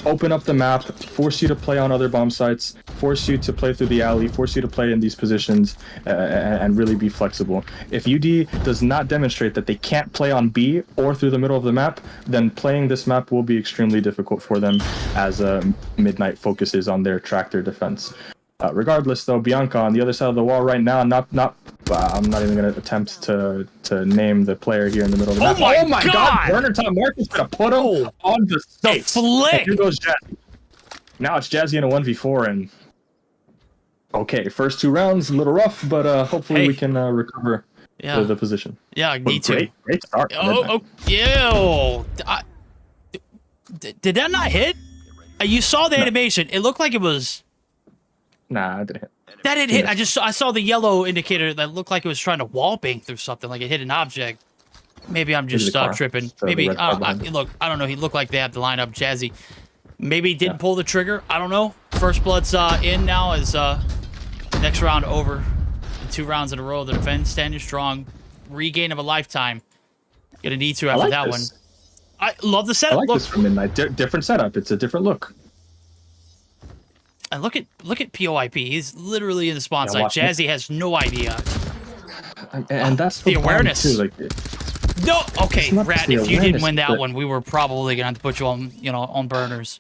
open up the map, force you to play on other bomb sites, force you to play through the alley, force you to play in these positions, and really be flexible. If UD does not demonstrate that they can't play on B or through the middle of the map, then playing this map will be extremely difficult for them as Midnight focuses on their tractor defense. Regardless, though, Bianca on the other side of the wall right now, I'm not even going to attempt to name the player here in the middle of the map. Oh my God! Burner Tom Marcus going to put him on the stakes. Flick! Here goes Jazzy. Now it's Jazzy in a 1v4, and okay, first 2 rounds, a little rough, but hopefully we can recover the position. Yeah, me too. Great start. Did that not hit? You saw the animation. It looked like it was... Nah, I didn't hit. That didn't hit. I saw the yellow indicator that looked like it was trying to wall bang through something, like it hit an object. Maybe I'm just tripping. Maybe look, I don't know. He looked like they had the lineup Jazzy. Maybe he didn't pull the trigger. I don't know. First blood's in now as next round over. 2 rounds in a row. The defense standing strong. Regain of a lifetime. Gonna need to after that one. I love the setup. I like this for Midnight. Different setup. It's a different look. And look at POIP. He's literally in the spawn site. Jazzy has no idea. And that's the awareness. Too, like, no, okay, Rat. If you didn't win that one, we were probably gonna have to put you on, on burners.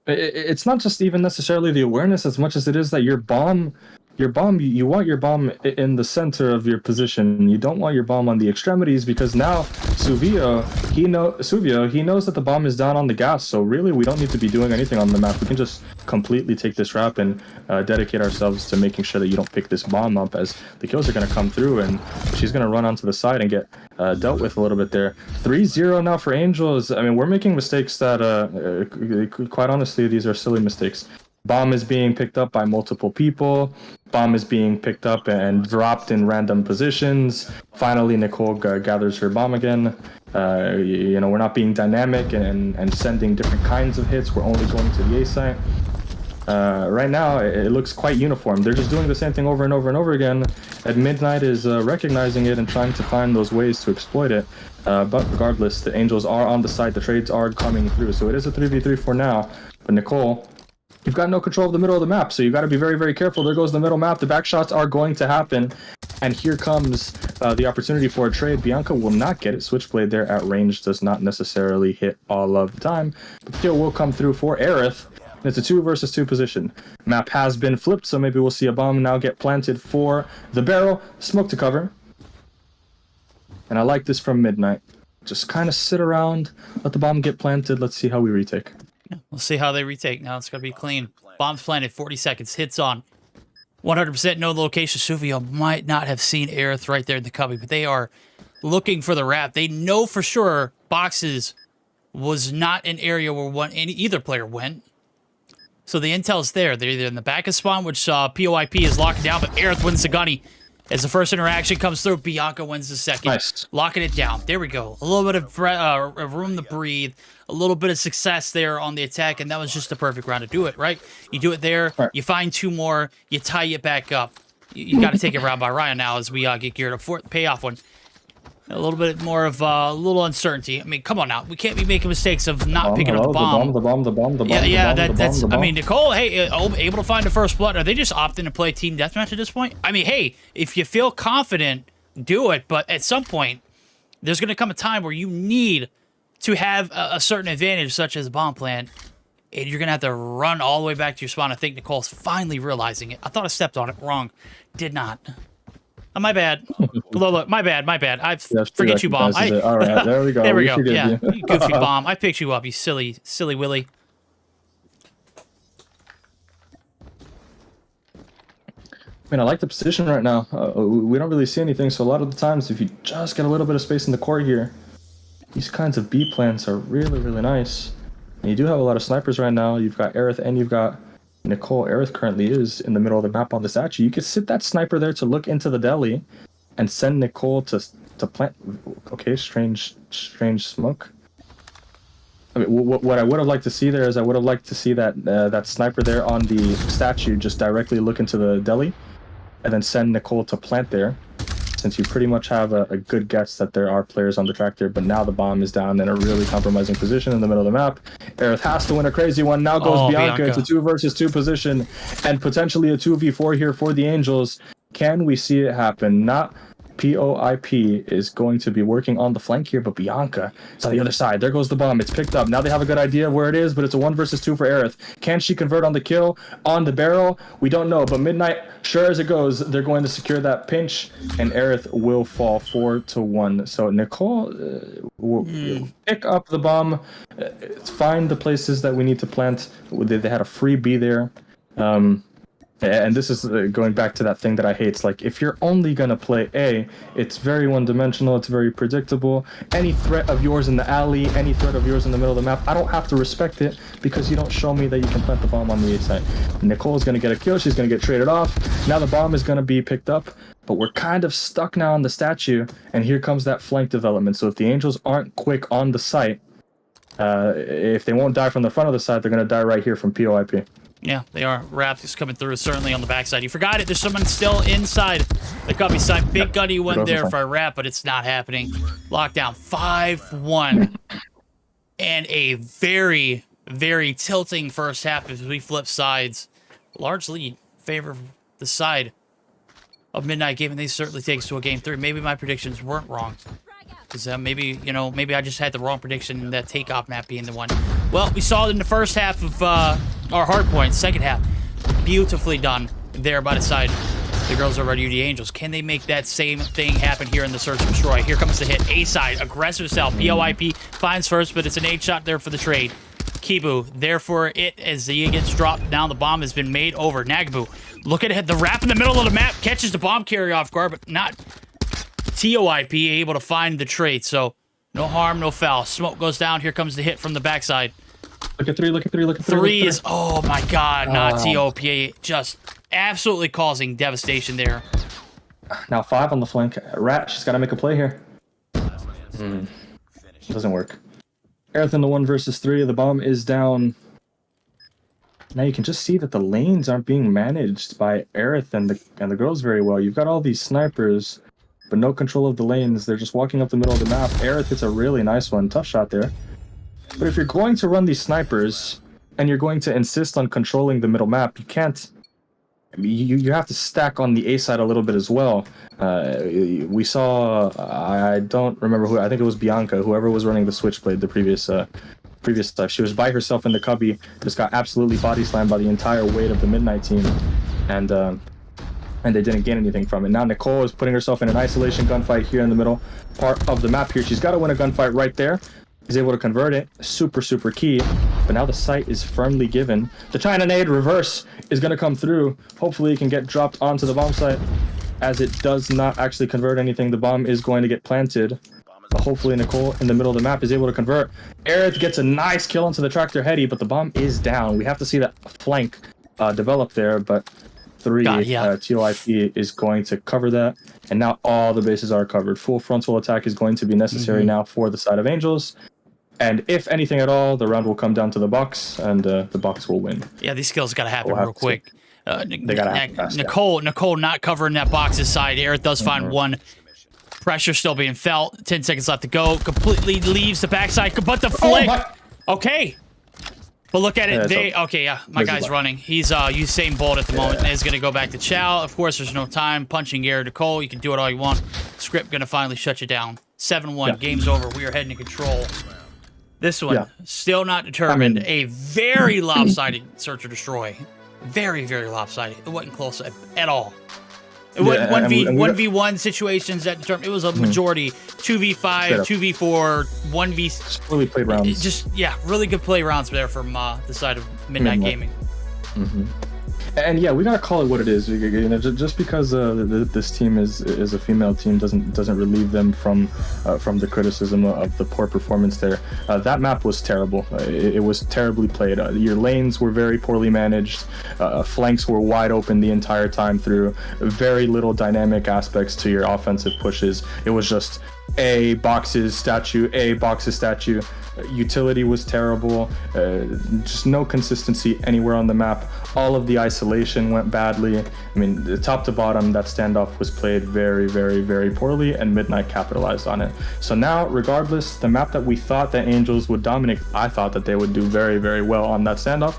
It's not just even necessarily the awareness as much as it is that your bomb, you want your bomb in the center of your position. You don't want your bomb on the extremities because now Suvio, he knows that the bomb is down on the gas. So really, we don't need to be doing anything on the map. We can just completely take this rap and dedicate ourselves to making sure that you don't pick this bomb up, as the kills are going to come through and she's going to run onto the side and get dealt with a little bit there. 3-0 now for Angels. I mean, we're making mistakes that, quite honestly, these are silly mistakes. Bomb is being picked up by multiple people. Bomb is being picked up and dropped in random positions. Finally, Nicole gathers her bomb again. We're not being dynamic and sending different kinds of hits. We're only going to the A site. Right now, it looks quite uniform. They're just doing the same thing over and over and over again. And Midnight is recognizing it and trying to find those ways to exploit it. But regardless, the Angels are on the side. The trades are coming through. So it is a 3v3 for now. But Nicole, you've got no control of the middle of the map, so you got to be very, very careful. There goes the middle map. The back shots are going to happen. And here comes the opportunity for a trade. Bianca will not get it. Switchblade there at range does not necessarily hit all of the time. But the kill will come through for Aerith. It's a 2 versus 2 position. Map has been flipped, so maybe we'll see a bomb now get planted for the barrel. Smoke to cover. And I like this from Midnight. Just kind of sit around, let the bomb get planted. Let's see how we retake. We'll see how they retake. Now it's going to be clean. Bomb's planted, 40 seconds. Hits on. 100% no location. Suvio might not have seen Aerith right there in the cubby, but they are looking for the wrap. They know for sure Boxes was not an area where either player went. So the intel's there. They're either in the back of spawn, which POIP is locking down, but Aerith wins the gunny. As the first interaction comes through, Bianca wins the second. Nice. Locking it down. There we go. A little bit of room to breathe. A little bit of success there on the attack, and that was just the perfect round to do it, right? You do it there, you find 2 more, you tie it back up. You got to take it round by round now as we get geared up for the payoff one. A little bit more of a little uncertainty. I mean, come on now. We can't be making mistakes of not picking up the bomb. The bomb. That's. I mean, Nicole, hey, able to find the first blood. Are they just opting to play team deathmatch at this point? I mean, hey, if you feel confident, do it. But at some point, there's going to come a time where you need to have a certain advantage, such as a bomb plant, and you're going to have to run all the way back to your spawn. I think Nicole's finally realizing it. I thought I stepped on it wrong. Did not. My bad. Look, my bad. I forget you, bomb. All right, there we go. There we go. Yeah, you goofy bomb. I picked you up, you silly Willy. I mean, I like the position right now. We don't really see anything, so a lot of the times, if you just get a little bit of space in the court here, these kinds of B plants are really, really nice. And you do have a lot of snipers right now. You've got Aerith and you've got Nicole. Aerith currently is in the middle of the map on the statue. You could sit that sniper there to look into the deli and send Nicole to plant. Okay, strange smoke. I mean, what I would have liked to see there is I would have liked to see that sniper there on the statue just directly look into the deli and then send Nicole to plant there, since you pretty much have a good guess that there are players on the track there. But now the bomb is down in a really compromising position in the middle of the map. Aerith has to win a crazy one. Now goes Bianca. It's a 2 versus 2 position and potentially a 2v4 here for the Angels. Can we see it happen? Not POIP is going to be working on the flank here, but Bianca is on the other side. There goes the bomb. It's picked up. Now they have a good idea of where it is, but it's a 1 versus 2 for Aerith. Can she convert on the kill? On the barrel? We don't know, but Midnight, sure as it goes, they're going to secure that pinch, and Aerith will fall 4-1. So Nicole will pick up the bomb, find the places that we need to plant. They had a free B there. And this is going back to that thing that I hate. It's like, if you're only going to play A, it's very one-dimensional, it's very predictable. Any threat of yours in the alley, any threat of yours in the middle of the map, I don't have to respect it because you don't show me that you can plant the bomb on the A side. Nicole's going to get a kill, she's going to get traded off. Now the bomb is going to be picked up, but we're kind of stuck now on the statue, and here comes that flank development. So if the Angels aren't quick on the site, if they won't die from the front of the site, they're going to die right here from POIP. Yeah, they are. Wrath is coming through, certainly on the backside. You forgot it. There's someone still inside the cubby side. Big Gunny went there for a wrap, but it's not happening. Lockdown 5-1. And a very, very tilting first half as we flip sides. Large lead favor the side of Midnight Gaming. They certainly take us to a game 3. Maybe my predictions weren't wrong. Because maybe, you know, maybe I just had the wrong prediction in that takeoff map being the one. Well, we saw it in the first half of our Hardpoint. Second half, beautifully done there by the side. The girls are ready, the Angels. Can they make that same thing happen here in the Search and Destroy? Here comes the hit. A side, aggressive sell. POIP finds first, but it's an 8-shot there for the trade. Kibu, there for it as the E gets dropped down. The bomb has been made over. Nagabu, look at it. The wrap in the middle of the map catches the bomb carrier off guard, but not TOIP able to find the trade. So no harm, no foul. Smoke goes down. Here comes the hit from the backside. Look at 3, look at 3, look at 3. 3 is, oh my God, not TOP. Just absolutely causing devastation there. Now 5 on the flank. Rat, she's got to make a play here. Doesn't work. Aerith in the 1 versus 3. The bomb is down. Now you can just see that the lanes aren't being managed by Aerith and the girls very well. You've got all these snipers, but no control of the lanes. They're just walking up the middle of the map. Aerith hits a really nice one. Tough shot there. But if you're going to run these snipers and you're going to insist on controlling the middle map, you can't. I mean, you have to stack on the A side a little bit as well. We saw, I don't remember who, I think it was Bianca, whoever was running the Switchblade the previous stuff. She was by herself in the cubby, just got absolutely body slammed by the entire weight of the Midnight team, and they didn't gain anything from it. Now Nicole is putting herself in an isolation gunfight here in the middle part of the map here. She's got to win a gunfight right there. He's able to convert it. Super, super key. But now the site is firmly given. The China nade reverse is going to come through. Hopefully it can get dropped onto the bomb site. As it does not actually convert anything, the bomb is going to get planted. But hopefully Nicole in the middle of the map is able to convert. Aerith gets a nice kill onto the tractor heady, but the bomb is down. We have to see that flank develop there, but 3 TOIP is going to cover that. And now all the bases are covered. Full frontal attack is going to be necessary now for the side of Angels. And if anything at all, the round will come down to the box, and the box will win. Yeah, these kills got to happen real quick. They got to happen fast. Nicole not covering that box's side. Aerith does find one. Pressure still being felt. 10 seconds left to go. Completely leaves the backside, but the flick. Okay. But look at it. My guy's running. He's Usain Bolt at the moment, and is going to go back to Chow. Of course, there's no time. Punching air to Cole. You can do it all you want. Script going to finally shut you down. 7-1. Game's over. We are heading to control. This one, still not determined. A very lopsided search or destroy. Very, very lopsided. It wasn't close at all. It wasn't 1v1 situations that determined. It was a majority 2v5, 2v4, 1v. Really played rounds. Just really good play rounds there from the side of Midnight Gaming. And yeah, we gotta call it what it is. You know, just because this team is a female team doesn't relieve them from the criticism of the poor performance there. That map was terrible. It was terribly played. Your lanes were very poorly managed. Flanks were wide open the entire time through. Very little dynamic aspects to your offensive pushes. It was just A boxes statue, A boxes statue. Utility was terrible. Just no consistency anywhere on the map. All of the isolation went badly. I mean, top to bottom, that standoff was played very, very, very poorly, and Midnight capitalized on it. So now, regardless, the map that we thought that Angels would dominate, I thought that they would do very, very well on that standoff.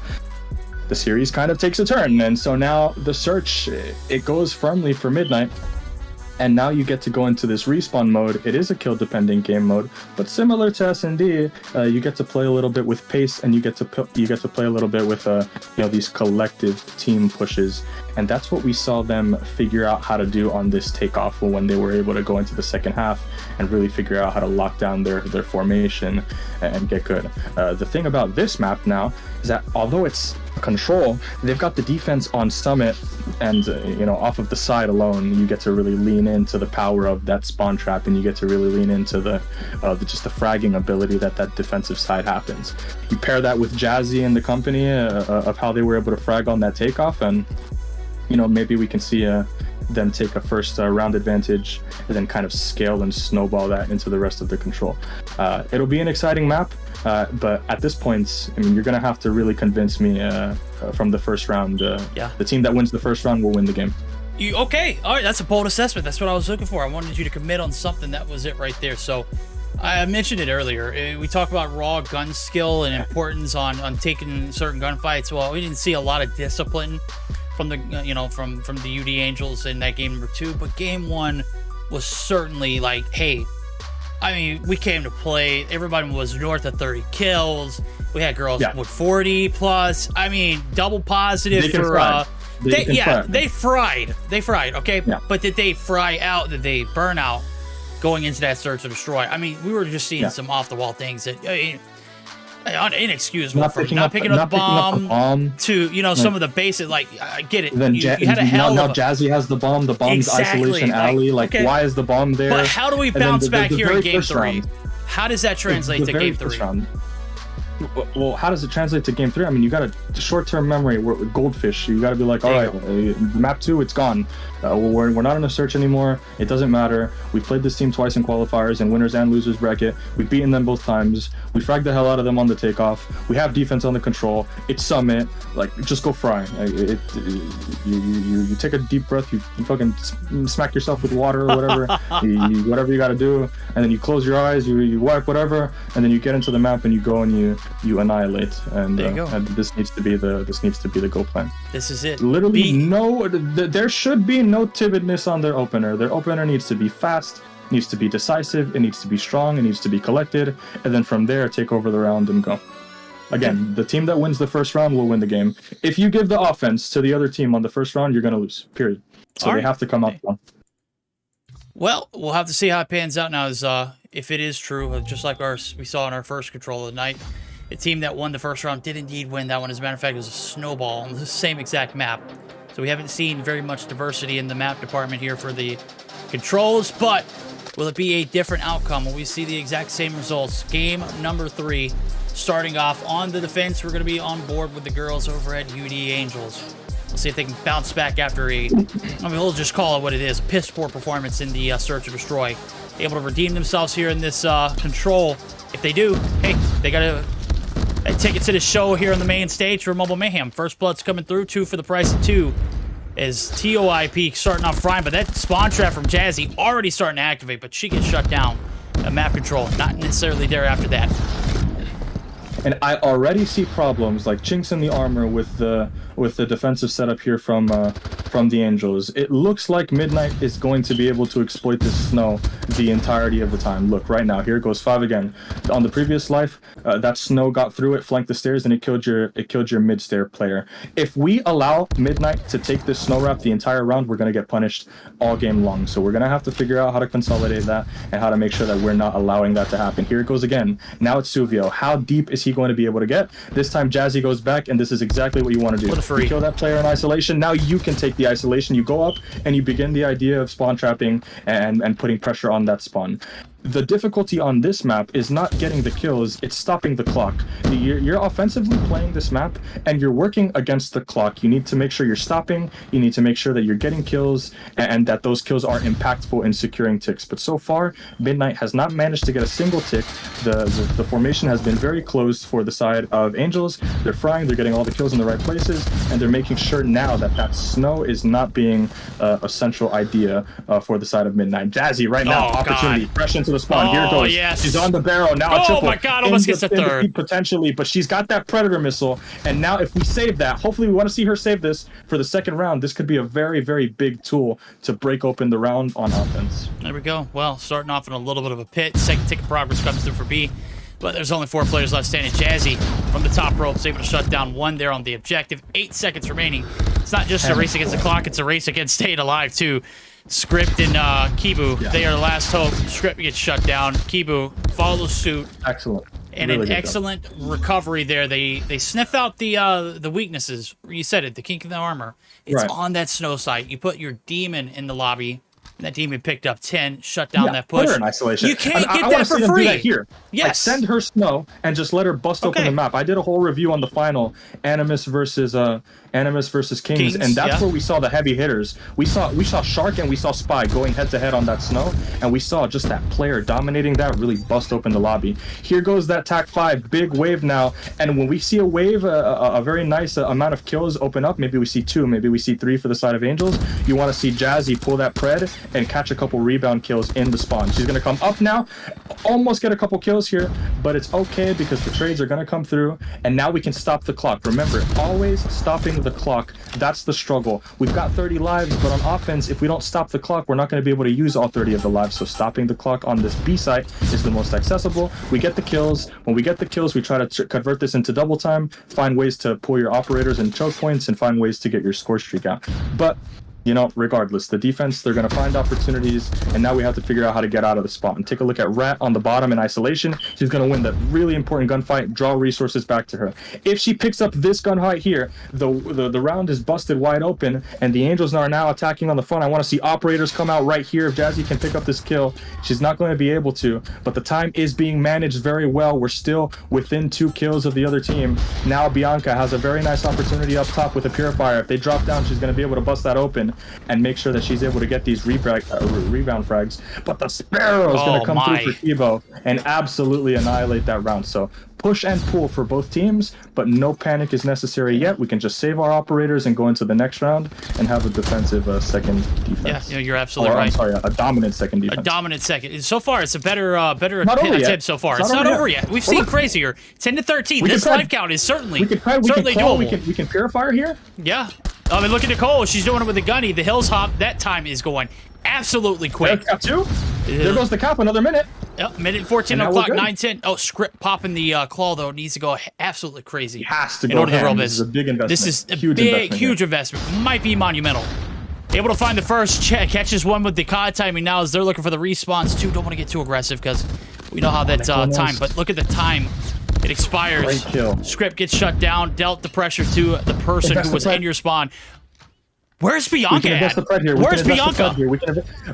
The series kind of takes a turn, and so now the search, it goes firmly for Midnight. And now you get to go into this respawn mode. It is a kill-dependent game mode, but similar to S&D, you get to play a little bit with pace, and you get to play a little bit with these collective team pushes. And that's what we saw them figure out how to do on this takeoff when they were able to go into the second half and really figure out how to lock down their formation and get good. The thing about this map now is that although it's control, they've got the defense on Summit, and off of the side alone, you get to really lean into the power of that spawn trap, and you get to really lean into the fragging ability that defensive side happens. You pair that with Jazzy and the company of how they were able to frag on that takeoff, and maybe we can see then take a first round advantage, and then kind of scale and snowball that into the rest of the control. It'll be an exciting map, but at this point, I mean, you're going to have to really convince me from the first round. The team that wins the first round will win the game. Okay, all right, that's a bold assessment. That's what I was looking for. I wanted you to commit on something. That was it right there. So I mentioned it earlier. We talk about raw gun skill and importance on taking certain gunfights. Well, we didn't see a lot of discipline from the from the UD Angels in that game number 2, but game 1 was certainly like, hey, I mean, we came to play. Everybody was north of 30 kills. We had girls with 40 plus. I mean, double positive for they fried. Okay, but did they fry out? Did they burn out going into that search and destroy? I mean, we were just seeing some off the wall things that inexcusable, from not picking up the bomb to some of the basic, like, I get it. Then you had a hell now of Jazzy has the bomb. The bomb's isolation alley. Like, why is the bomb there? But how do we bounce back here in game 3? How does that translate to game 3? Well, how does it translate to game 3? I mean, you got a short-term memory with Goldfish. You got to be like, all right, map 2, it's gone. We're not in a search anymore. It doesn't matter. We've played this team twice in qualifiers and winners and losers bracket. We've beaten them both times. We fragged the hell out of them on the takeoff. We have defense on the control. It's Summit. Like, just go fry. You take a deep breath. You fucking smack yourself with water or whatever. Whatever you got to do, and then you close your eyes. You wipe whatever, and then you get into the map and you go and you annihilate. And, and this needs to be the go plan. This is it. Literally there should be no timidness on their opener. Their opener needs to be fast, needs to be decisive, it needs to be strong, it needs to be collected, and then from there take over the round and go. Again, the team that wins the first round will win the game. If you give the offense to the other team on the first round, you're going to lose, period. So they have to come up strong. Well, we'll have to see how it pans out now. As if it is true, just like we saw in our first control of the night, the team that won the first round did indeed win that one. As a matter of fact, it was a snowball on the same exact map. So we haven't seen very much diversity in the map department here for the controls, but will it be a different outcome? Will we see the exact same results? Game number 3, starting off on the defense. We're going to be on board with the girls over at UD Angels. We'll see if they can bounce back after we'll just call it what it is, a piss poor performance in the search and destroy. Able to redeem themselves here in this control. If they do, hey, they got to take it to the show here on the main stage for Mobile Mayhem. First blood's coming through, 2 for the price of 2. As TOIP starting off frying, but that spawn trap from Jazzy already starting to activate, but she gets shut down. Map control, not necessarily there after that. And I already see problems like chinks in the armor with the defensive setup here from the Angels. It looks like Midnight is going to be able to exploit this snow the entirety of the time. Look, right now, here goes 5 again. On the previous life, that snow got through it, flanked the stairs, and it killed your mid-stair player. If we allow Midnight to take this snow wrap the entire round, we're going to get punished all game long. So we're going to have to figure out how to consolidate that and how to make sure that we're not allowing that to happen. Here it goes again. Now it's Suvio. How deep is he going to be able to get? This time Jazzy goes back, and this is exactly what you want to do. You kill that player in isolation. Now you can take the isolation. You go up and you begin the idea of spawn trapping and putting pressure on that spawn. The difficulty on this map is not getting the kills, it's stopping the clock. You're offensively playing this map, and you're working against the clock. You need to make sure you're stopping, you need to make sure that you're getting kills, and that those kills are impactful in securing ticks. But so far, Midnight has not managed to get a single tick. The formation has been very closed for the side of Angels. They're frying, they're getting all the kills in the right places, and they're making sure now that snow is not being a central idea for the side of Midnight. Jazzy, right now, opportunity, fresh into the spawn. Here it goes. Yes. She's on the barrel now. Oh my god, almost gets a third. Potentially, but she's got that Predator missile. And now if we save that, hopefully we want to see her save this for the second round. This could be a very, very big tool to break open the round on offense. There we go. Well, starting off in a little bit of a pit. Second tick of progress comes through for B. But there's only 4 players left standing. Jazzy from the top rope is able to shut down 1 there on the objective. 8 seconds remaining. It's not just a race against the clock, it's a race against staying alive too. Script and Kibu, they are the last hope. Script gets shut down. Kibu follows suit. Excellent. And really an excellent recovery there. They sniff out the weaknesses. You said it, the kink in the armor. It's on that snow site. You put your demon in the lobby. That demon picked up 10, shut down that Put push. her in isolation. You can't I get wanna that for see them do free. that here. Yes. Like, send her snow and just let her bust open the map. I did a whole review on the final Animus versus Kings, and that's where we saw the heavy hitters. We saw Shark and we saw Spy going head to head on that snow, and we saw just that player dominating that really bust open the lobby. Here goes that TAC 5 big wave now, and when we see a wave, a very nice amount of kills open up. Maybe we see 2, maybe we see 3 for the side of Angels. You want to see Jazzy pull that pred and catch a couple rebound kills in the spawn. She's gonna come up now, almost get a couple kills here, but it's okay because the trades are gonna come through, and now we can stop the clock. Remember, always stopping the clock. That's the struggle. We've got 30 lives, but on offense, if we don't stop the clock, we're not going to be able to use all 30 of the lives. So stopping the clock on this B site is the most accessible. We get the kills. When we get the kills, we try to convert this into double time, find ways to pull your operators and choke points, and find ways to get your score streak out. But you know, regardless, the defense, they're going to find opportunities, and now we have to figure out how to get out of the spot. And take a look at Rat on the bottom in isolation. She's going to win that really important gunfight, draw resources back to her. If she picks up this gunfight here, the round is busted wide open, and the Angels are now attacking on the front. I want to see operators come out right here. If Jazzy can pick up this kill, she's not going to be able to, but the time is being managed very well. We're still within 2 kills of the other team. Now Bianca has a very nice opportunity up top with a Purifier. If they drop down, she's going to be able to bust that open and make sure that she's able to get these rebound frags. But the Sparrow is going to come through for Tebow and absolutely annihilate that round. So push and pull for both teams, but no panic is necessary yet. We can just save our operators and go into the next round and have a defensive second defense. Yeah, you're absolutely right. I'm sorry, a dominant second defense. A dominant second. So far, it's a better attempt so far. It's not over yet. We've seen crazier. 10 to 13. This life count is certainly doable. We can Purifier here. Yeah. I mean, look at Nicole. She's doing it with a gunny. The Hills Hop, that time is going absolutely quick. Cap 2. There goes the cap, another minute. Yep, minute 14 on the clock, 9-10. Oh, Script popping the claw, though, needs to go absolutely crazy. He has to go ham. This is a big investment. This is a huge investment. Might be monumental. Able to find the first check. Catches one with the COD timing now as they're looking for the respawns, too. Don't want to get too aggressive because we know how that time. But look at the time. It expires. Great kill. Script gets shut down. Dealt the pressure to the person who was in your spawn. Where's Bianca at? Where's Bianca?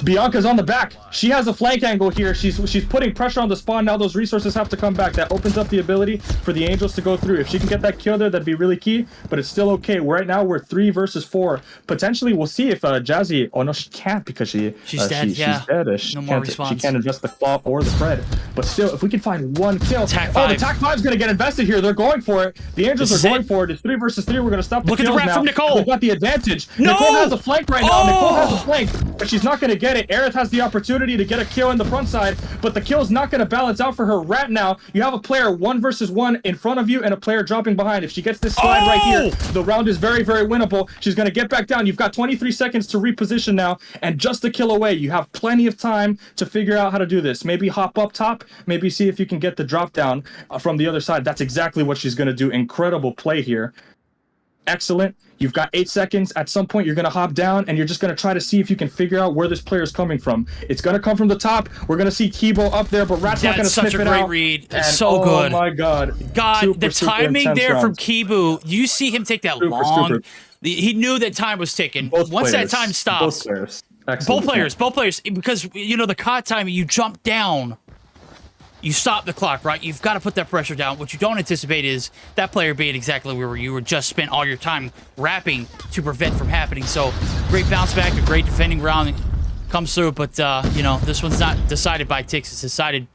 Bianca's on the back. She has a flank angle here. She's putting pressure on the spawn. Now those resources have to come back. That opens up the ability for the Angels to go through. If she can get that kill there, that'd be really key. But it's still okay. Right now we're 3 versus 4. Potentially we'll see if Jazzy. Oh no, she can't because she's dead. Yeah. She's dead. No more response. She can't invest the claw or the Fred. But still, if we can find one kill. TAC 5. Oh, the TAC 5's gonna get invested here. They're going for it. The Angels are going for it. It's 3 versus 3. We're gonna stop the kills now. Look at the rat from Nicole. They've got the advantage. No! Nicole has a flank right now. Nicole has a flank, but she's not going to get it. Aerith has the opportunity to get a kill in the front side, but the kill's not going to balance out for her. Rat now, you have a player 1 versus 1 in front of you and a player dropping behind. If she gets this slide right here, the round is very, very winnable. She's going to get back down. You've got 23 seconds to reposition now, and just a kill away. You have plenty of time to figure out how to do this. Maybe hop up top, maybe see if you can get the drop down from the other side. That's exactly what she's going to do. Incredible play here. Excellent. You've got 8 seconds. At some point, you're going to hop down, and you're just going to try to see if you can figure out where this player is coming from. It's going to come from the top. We're going to see Tebow up there, but Rat's not going to sniff it out. That's such a great read. It's so good. Oh, my God. The timing there from Kibu, you see him take that long. He knew that time was ticking. Once that time stops. Both players. Because, you know, the COD timing, you jump down. You stop the clock, right? You've got to put that pressure down. What you don't anticipate is that player being exactly where you were just spent all your time wrapping to prevent from happening. So, great bounce back, a great defending round comes through. But, you know, this one's not decided by ticks. It's decided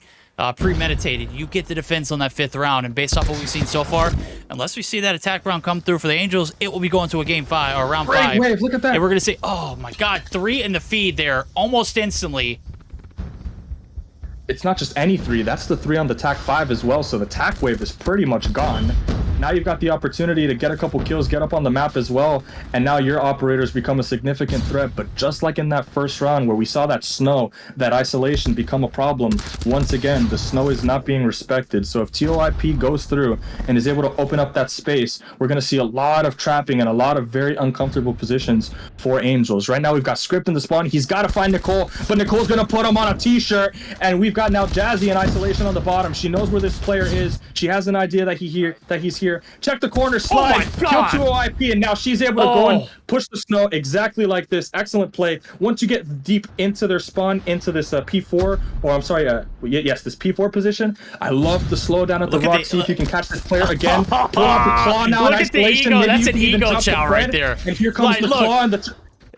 premeditated. You get the defense on that 5th round. And based off what we've seen so far, unless we see that attack round come through for the Angels, it will be going to a game 5 or round 5. Wave, look at that. And we're going to say, oh, my God, 3 in the feed there almost instantly. It's not just any 3. That's the 3 on the TAC 5 as well. So the TAC wave is pretty much gone. Now you've got the opportunity to get a couple kills, get up on the map as well, and now your operators become a significant threat. But just like in that first round where we saw that snow, that isolation become a problem, once again, the snow is not being respected. So if TOIP goes through and is able to open up that space, we're going to see a lot of trapping and a lot of very uncomfortable positions for Angels. Right now we've got Script in the spawn. He's got to find Nicole, but Nicole's going to put him on a t-shirt, and we've got now Jazzy in isolation on the bottom. She knows where this player is. She has an idea that he's here. here. Check the corner, slide, my kill God. 2 IP, and now she's able to go and push the snow exactly like this. Excellent play. Once you get deep into their spawn, into this P4, or I'm sorry, yes, this P4 position, I love the slowdown at the Look at rock. the- See if you can catch this player again. Pull out the claw now in Look at the isolation. ego. Maybe That's you an can even ego drop the chow bread, right there. And here comes Like, the look. claw and the...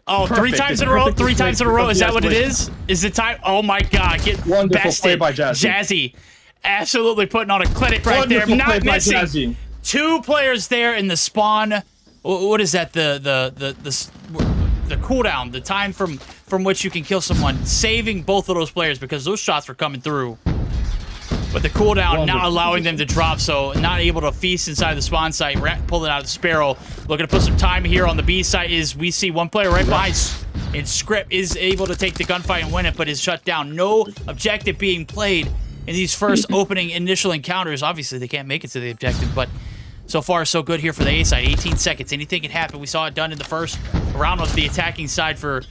Oh, Perfect. 3 times It's in a row. perfectly 3 times in a played. row. Is that what it Isolation. is? Is the time? Oh my God! Get Wonderful bested. play by Jazzy. Jazzy, absolutely putting on a clinic right Wonderful there. play Not by missing. Jazzy. 2 players there in the spawn. What is that? The cooldown, the time from which you can kill someone. Saving both of those players because those shots were coming through. But the cooldown not allowing them to drop, so not able to feast inside the spawn site. Rat pulling out the Sparrow. Looking to put some time here on the B site is we see one player right behind. And Script is able to take the gunfight and win it, but is shut down. No objective being played in these first opening initial encounters. Obviously, they can't make it to the objective, but so far, so good here for the A side. 18 seconds. Anything can happen. We saw it done in the first round of the attacking side for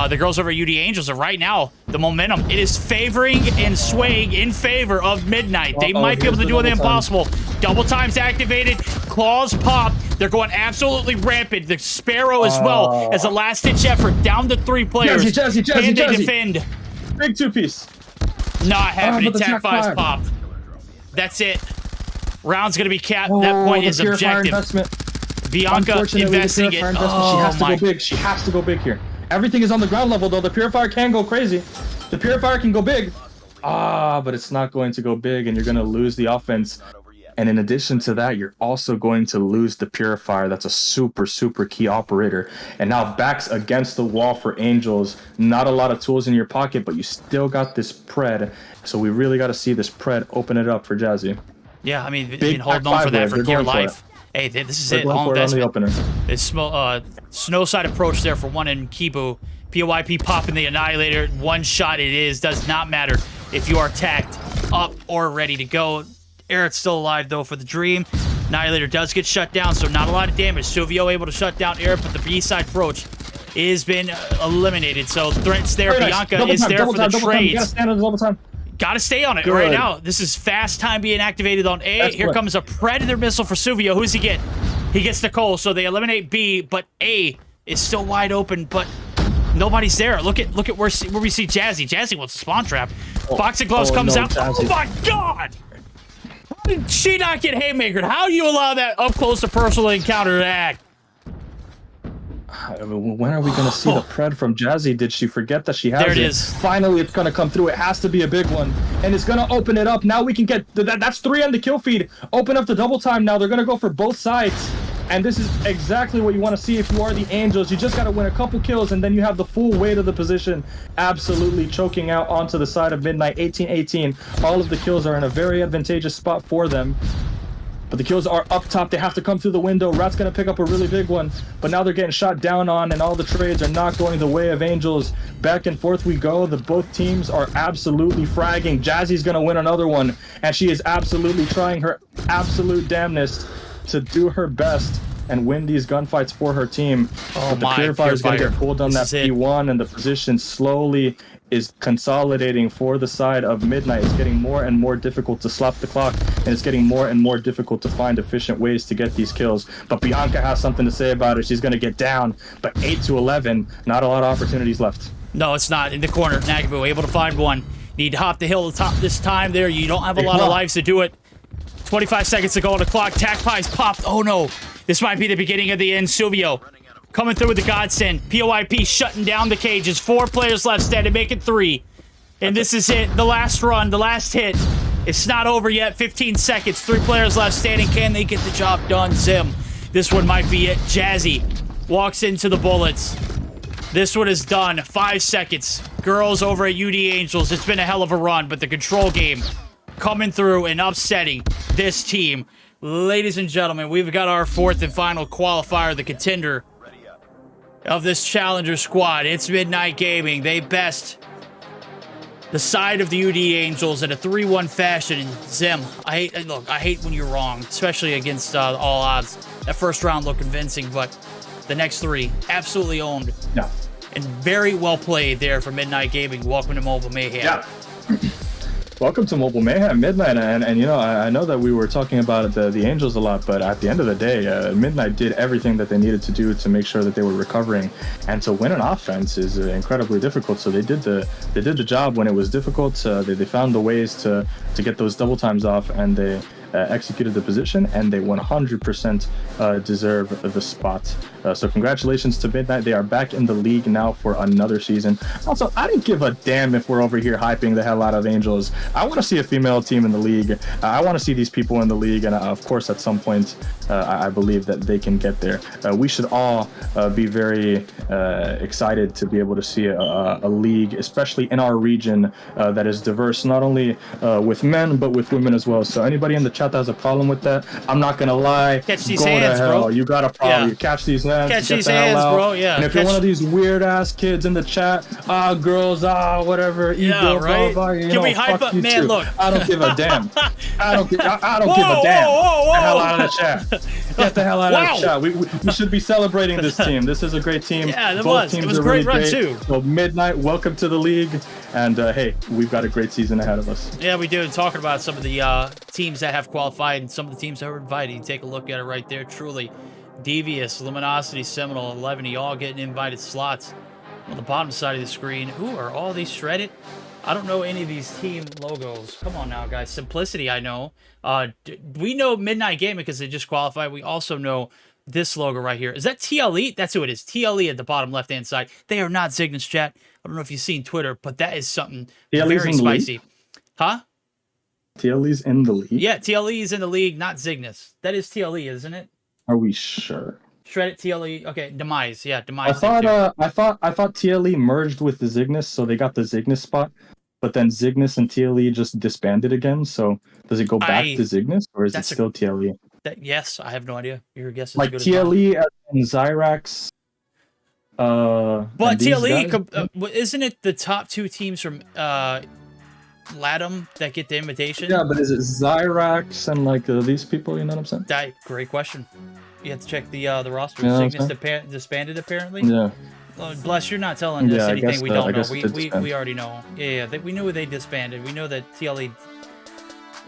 the girls over at UD Angels. And right now, the momentum, it is favoring and swaying in favor of Midnight. They might be able to do the impossible. Double times activated. Claws pop. They're going absolutely rampant. The Sparrow as well as a last-ditch effort. Down to 3 players. Jazzy, Can they Jazzy. defend? Big 2-piece. Not happening. but the Tech Tech 5's five. popped. That's it. Round's going to be capped. That point is objective. Investment. Bianca Unfortunately, investing the it. Purifier investment, she has to my. go big. She has to go big here. Everything is on the ground level, though. The Purifier can go crazy. The Purifier can go big. But it's not going to go big, and you're going to lose the offense. And in addition to that, you're also going to lose the Purifier. That's a super, super key operator. And now backs against the wall for Angels. Not a lot of tools in your pocket, but you still got this Pred. So we really got to see this Pred open it up for Jazzy. Yeah, I mean, Big holding back on for five that there. for They're dear going for life. Hey, this is They're it. going All for it on the investment. opener. It's snow side approach there for one in Kibu. POIP popping the Annihilator. One shot it is. Does not matter if you are tacked up or ready to go. Eric's still alive, though, for the Dream. Annihilator does get shut down, so not a lot of damage. Suvio able to shut down Eric, but the B-side approach has been eliminated. So threats there. Very Bianca nice. is there for the You gotta trades. stand on the double time. Got to stay on it Good. right now. This is fast time being activated on A. That's Here good. comes a Predator missile for Suvio. Who's he get? He gets Nicole, so they eliminate B, but A is still wide open, but nobody's there. Look at where we see Jazzy. Jazzy wants a spawn trap. Box of gloves comes no, out. Jazzy. Oh my God! How did she not get haymakered? How do you allow that up close to personal encounter to act? I mean, when are we going to see the Pred from Jazzy? Did she forget that she has There it is. Finally, it's going to come through. It has to be a big one. And it's going to open it up. Now we can get... That's 3 on the kill feed. Open up the double time now. They're going to go for both sides. And this is exactly what you want to see if you are the Angels. You just got to win a couple kills, and then you have the full weight of the position absolutely choking out onto the side of Midnight. 18-18. All of the kills are in a very advantageous spot for them. But the kills are up top. They have to come through the window. Rat's going to pick up a really big one. But now they're getting shot down on, and all the trades are not going the way of Angels. Back and forth we go. Both teams are absolutely fragging. Jazzy's going to win another one, and she is absolutely trying her absolute damnedest to do her best and win these gunfights for her team. Oh but the my, Purifier is going to get pulled on This that is it. P1, and the position slowly is consolidating for the side of Midnight. It's getting more and more difficult to slap the clock, and it's getting more and more difficult to find efficient ways to get these kills. But Bianca has something to say about it. She's going to get down, but 8-11, not a lot of opportunities left. No, it's not. In the corner, Nagabu able to find one. Need to hop the hill top this time there. You don't have a lot of lives to do it. 25 seconds to go on the clock. Tac pies popped. Oh no. This might be the beginning of the end. Suvio coming through with the godsend. POIP shutting down the cages. 4 players left standing, make it 3. And this is it. The last run, the last hit. It's not over yet. 15 seconds. 3 players left standing. Can they get the job done? Zim. This one might be it. Jazzy walks into the bullets. This one is done. 5 seconds. Girls over at UD Angels. It's been a hell of a run, but the control game coming through and upsetting this team. Ladies and gentlemen, we've got our 4th and final qualifier, the contender of this challenger squad. It's Midnight Gaming. They best the side of the UD Angels in a 3-1 fashion. Zim, I hate when you're wrong, especially against all odds. That first round looked convincing, but the next 3 absolutely owned. Yeah. And very well played there for Midnight Gaming. Welcome to Mobile Mayhem. Yeah. Welcome to Mobile Mayhem, Midnight, and you know, I know that we were talking about the Angels a lot, but at the end of the day, Midnight did everything that they needed to do to make sure that they were recovering, and to win an offense is incredibly difficult. So they did the job when it was difficult. They found the ways to get those double times off, and they executed the position, and they 100% deserve the spot. So congratulations to Midnight. They are back in the league now for another season. Also, I didn't give a damn if we're over here hyping the hell out of Angels. I want to see a female team in the league. I want to see these people in the league, and of course at some point I believe that they can get there. We should all be very excited to be able to see a league, especially in our region, that is diverse, not only with men but with women as well. So anybody in the chat that has a problem with that, I'm not gonna lie, Catch these go hands, to hell. bro. You got a problem. Yeah. You catch these hands. Catch get these the hell hands, out. bro. Yeah. And if you're one of these weird ass kids in the chat, girls, whatever, Yeah, ego, right? blah, blah, you Can know, we hype fuck up? you Man, too. look. I don't give a damn. I don't give a damn. Whoa. Get the hell out of the chat. Get the hell out Wow. of the chat. We should be celebrating this team. This is a great team. Yeah, that Both was. teams It was a are great really run, too. So Midnight, welcome to the league. And hey, we've got a great season ahead of us. Yeah, we do. Talking about some of the teams that have qualified and some of the teams that were invited. You take a look at it right there. Truly, Devious, Luminosity, Seminole, 11, y'all getting invited slots. On the bottom side of the screen, who are all these shredded? I don't know any of these team logos. Come on now, guys. Simplicity, I know. We know Midnight Gaming because they just qualified. We also know this logo right here. Is that TLE? That's who it is. TLE at the bottom left-hand side. They are not Cygnus, chat. I don't know if you've seen Twitter, but that is something TLE's very in the league? spicy. Huh? TLE's in the league? Yeah, TLE is in the league, not Cygnus. That is TLE, isn't it? Are we sure? Shredded TLE. Okay, Demise. Yeah, I Demise. thought TLE merged with the Cygnus, so they got the Cygnus spot. But then Cygnus and TLE just disbanded again. So does it go back to Cygnus, or is it still TLE? Yes, I have no idea. Your guess is Like as good as mine. TLE and Zyrax. But and these TLE, guys? isn't it the top two teams from LATAM that get the invitation? Yeah, but is it Zyrax and like these people? You know what I'm saying? Great question. You have to check the roster. Yeah, Cygnus disbanded apparently. Yeah. Bless, you're not telling us Yeah, I anything guess we so. don't I know. guess it did disband. We already know. Yeah, we knew they disbanded. We know that TLE,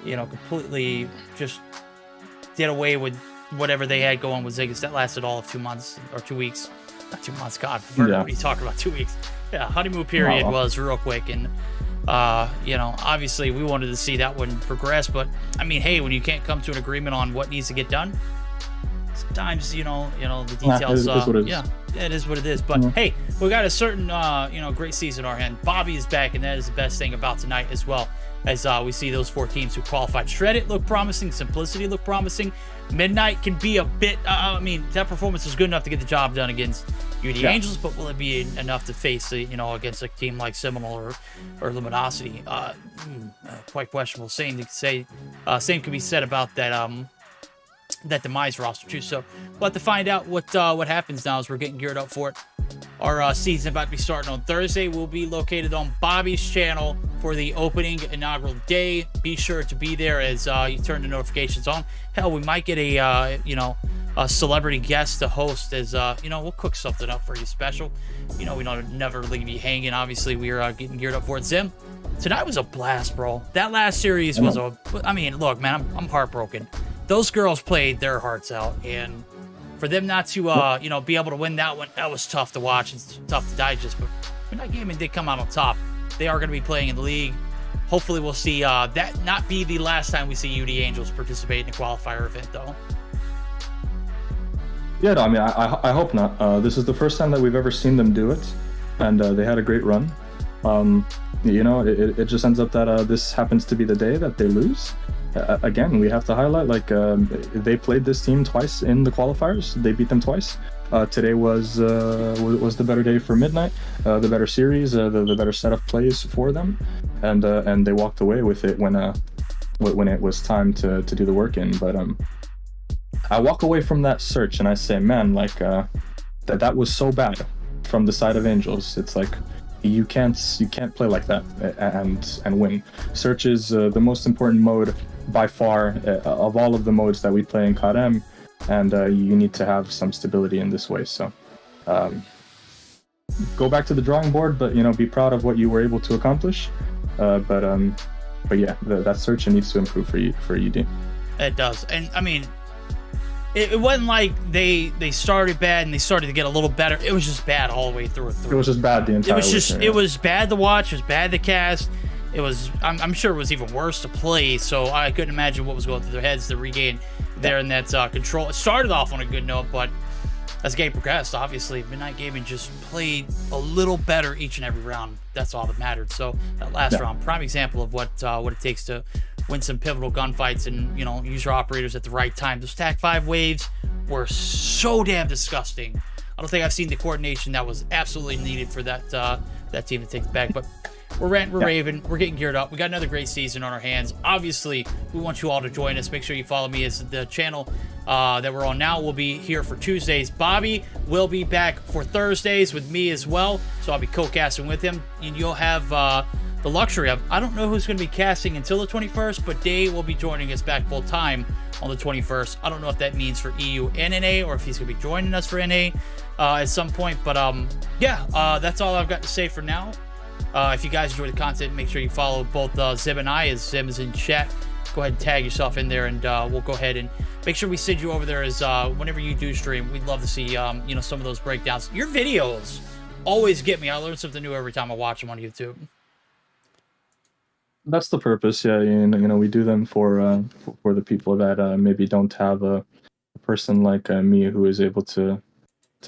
completely just did away with whatever they had going with Cygnus. That lasted all of 2 months or 2 weeks. Not 2 months, God. What are you talking about? 2 weeks. Yeah, honeymoon period was real quick, and obviously we wanted to see that one progress. But I mean, hey, when you can't come to an agreement on what needs to get done, sometimes the details. It is what it is. But hey, we got a certain great season on our hand. Bobby is back, and that is the best thing about tonight as well. As we see those 4 teams who qualified. Shredded look promising. Simplicity look promising. Midnight can be a bit. That performance was good enough to get the job done against UD Angels, but will it be enough to face against a team like Seminole or Luminosity? Quite questionable. Same can be said about that Demise roster too. So we'll have to find out what happens now as we're getting geared up for it. Our season about to be starting on Thursday. We'll be located on Bobby's channel for the opening inaugural day. Be sure to be there as you turn the notifications on. Hell, we might get a celebrity guest to host as we'll cook something up for you special. We don't never leave you hanging. Obviously, we are getting geared up for it. Zim, tonight was a blast, bro. That last series was look, man, I'm heartbroken. Those girls played their hearts out, and for them not to be able to win that one, that was tough to watch. It's tough to digest, but Midnight Gaming did come out on top. They are going to be playing in the league. Hopefully we'll see that not be the last time we see UD Angels participate in a qualifier event, though. Yeah, no, I hope not. This is the first time that we've ever seen them do it, and they had a great run. It just ends up that this happens to be the day that they lose. Again, we have to highlight, they played this team twice in the qualifiers. They beat them twice. Today was the better day for Midnight, the better series, the better set of plays for them, and they walked away with it when it was time to do the work in. But I walk away from that search and I say, man, that was so bad from the side of Angels. It's like you can't play like that and win. Search is the most important mode by far of all of the modes that we play in CODM, and you need to have some stability in this way. So go back to the drawing board, but be proud of what you were able to accomplish. But yeah, that search needs to improve for UD. It does. And I mean, it wasn't like they started bad and they started to get a little better. It was just bad all the way through. It was just bad the entire weekend, it was bad to watch. It was bad to cast. It was, I'm sure it was even worse to play. So I couldn't imagine what was going through their heads to regain there in that control. It started off on a good note, but as the game progressed, obviously, Midnight Gaming just played a little better each and every round. That's all that mattered. So that last round, prime example of what it takes to win some pivotal gunfights and, you know, use your operators at the right time. Those TAC 5 waves were so damn disgusting. I don't think I've seen the coordination that was absolutely needed for that team to take the bag. But we're ranting, we're raving, we're getting geared up. We got another great season on our hands. Obviously, we want you all to join us. Make sure you follow me as the channel that we're on now will be here for Tuesdays. Bobby will be back for Thursdays with me as well, so I'll be co-casting with him. And you'll have the luxury of, I don't know who's going to be casting until the 21st, but Dave will be joining us back full time on the 21st. I don't know if that means for EU and NA, or if he's going to be joining us for NA at some point. But yeah, that's all I've got to say for now. If you guys enjoy the content, make sure you follow both Zim and I, as Zim is in chat. Go ahead and tag yourself in there, and we'll go ahead and make sure we send you over there as whenever you do stream. We'd love to see you know, some of those breakdowns. Your videos always get me. I learn something new every time I watch them on YouTube. That's the purpose, yeah. You know, we do them for the people that maybe don't have a person like me who is able to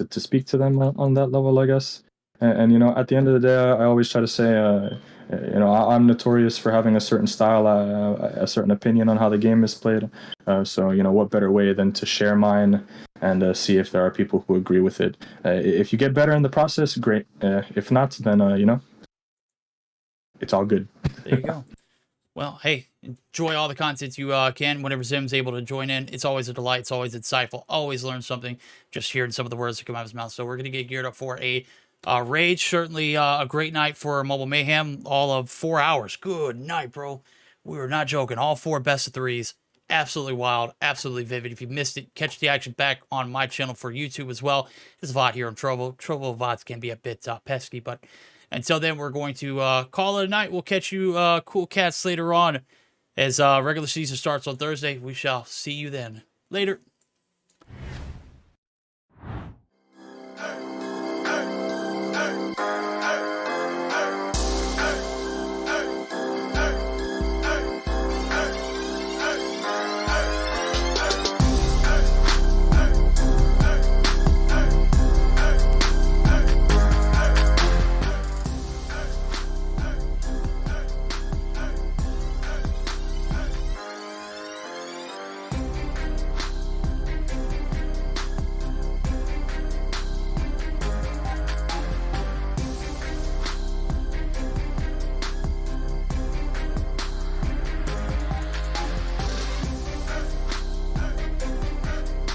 speak to them on that level, I guess. And you know, at the end of the day, I always try to say, you know, I'm notorious for having a certain style, a certain opinion on how the game is played. So, you know, what better way than to share mine and see if there are people who agree with it. If you get better in the process, great. If not, then, you know, it's all good. There you go. Well, hey, enjoy all the content you can. Whenever Zim's able to join in, it's always a delight. It's always insightful. Always learn something just hearing some of the words that come out of his mouth. So we're going to get geared up for a Rage. Certainly a great night for Mobile Mayhem. All of 4 hours. Good night, bro. We were not joking. All 4 best of 3s. Absolutely wild. Absolutely vivid. If you missed it, catch the action back on my channel for YouTube as well. It's VOD here on Trovo. Trovo VODs can be a bit pesky, but until then, we're going to call it a night. We'll catch you cool cats later on as regular season starts on Thursday. We shall see you then. Later.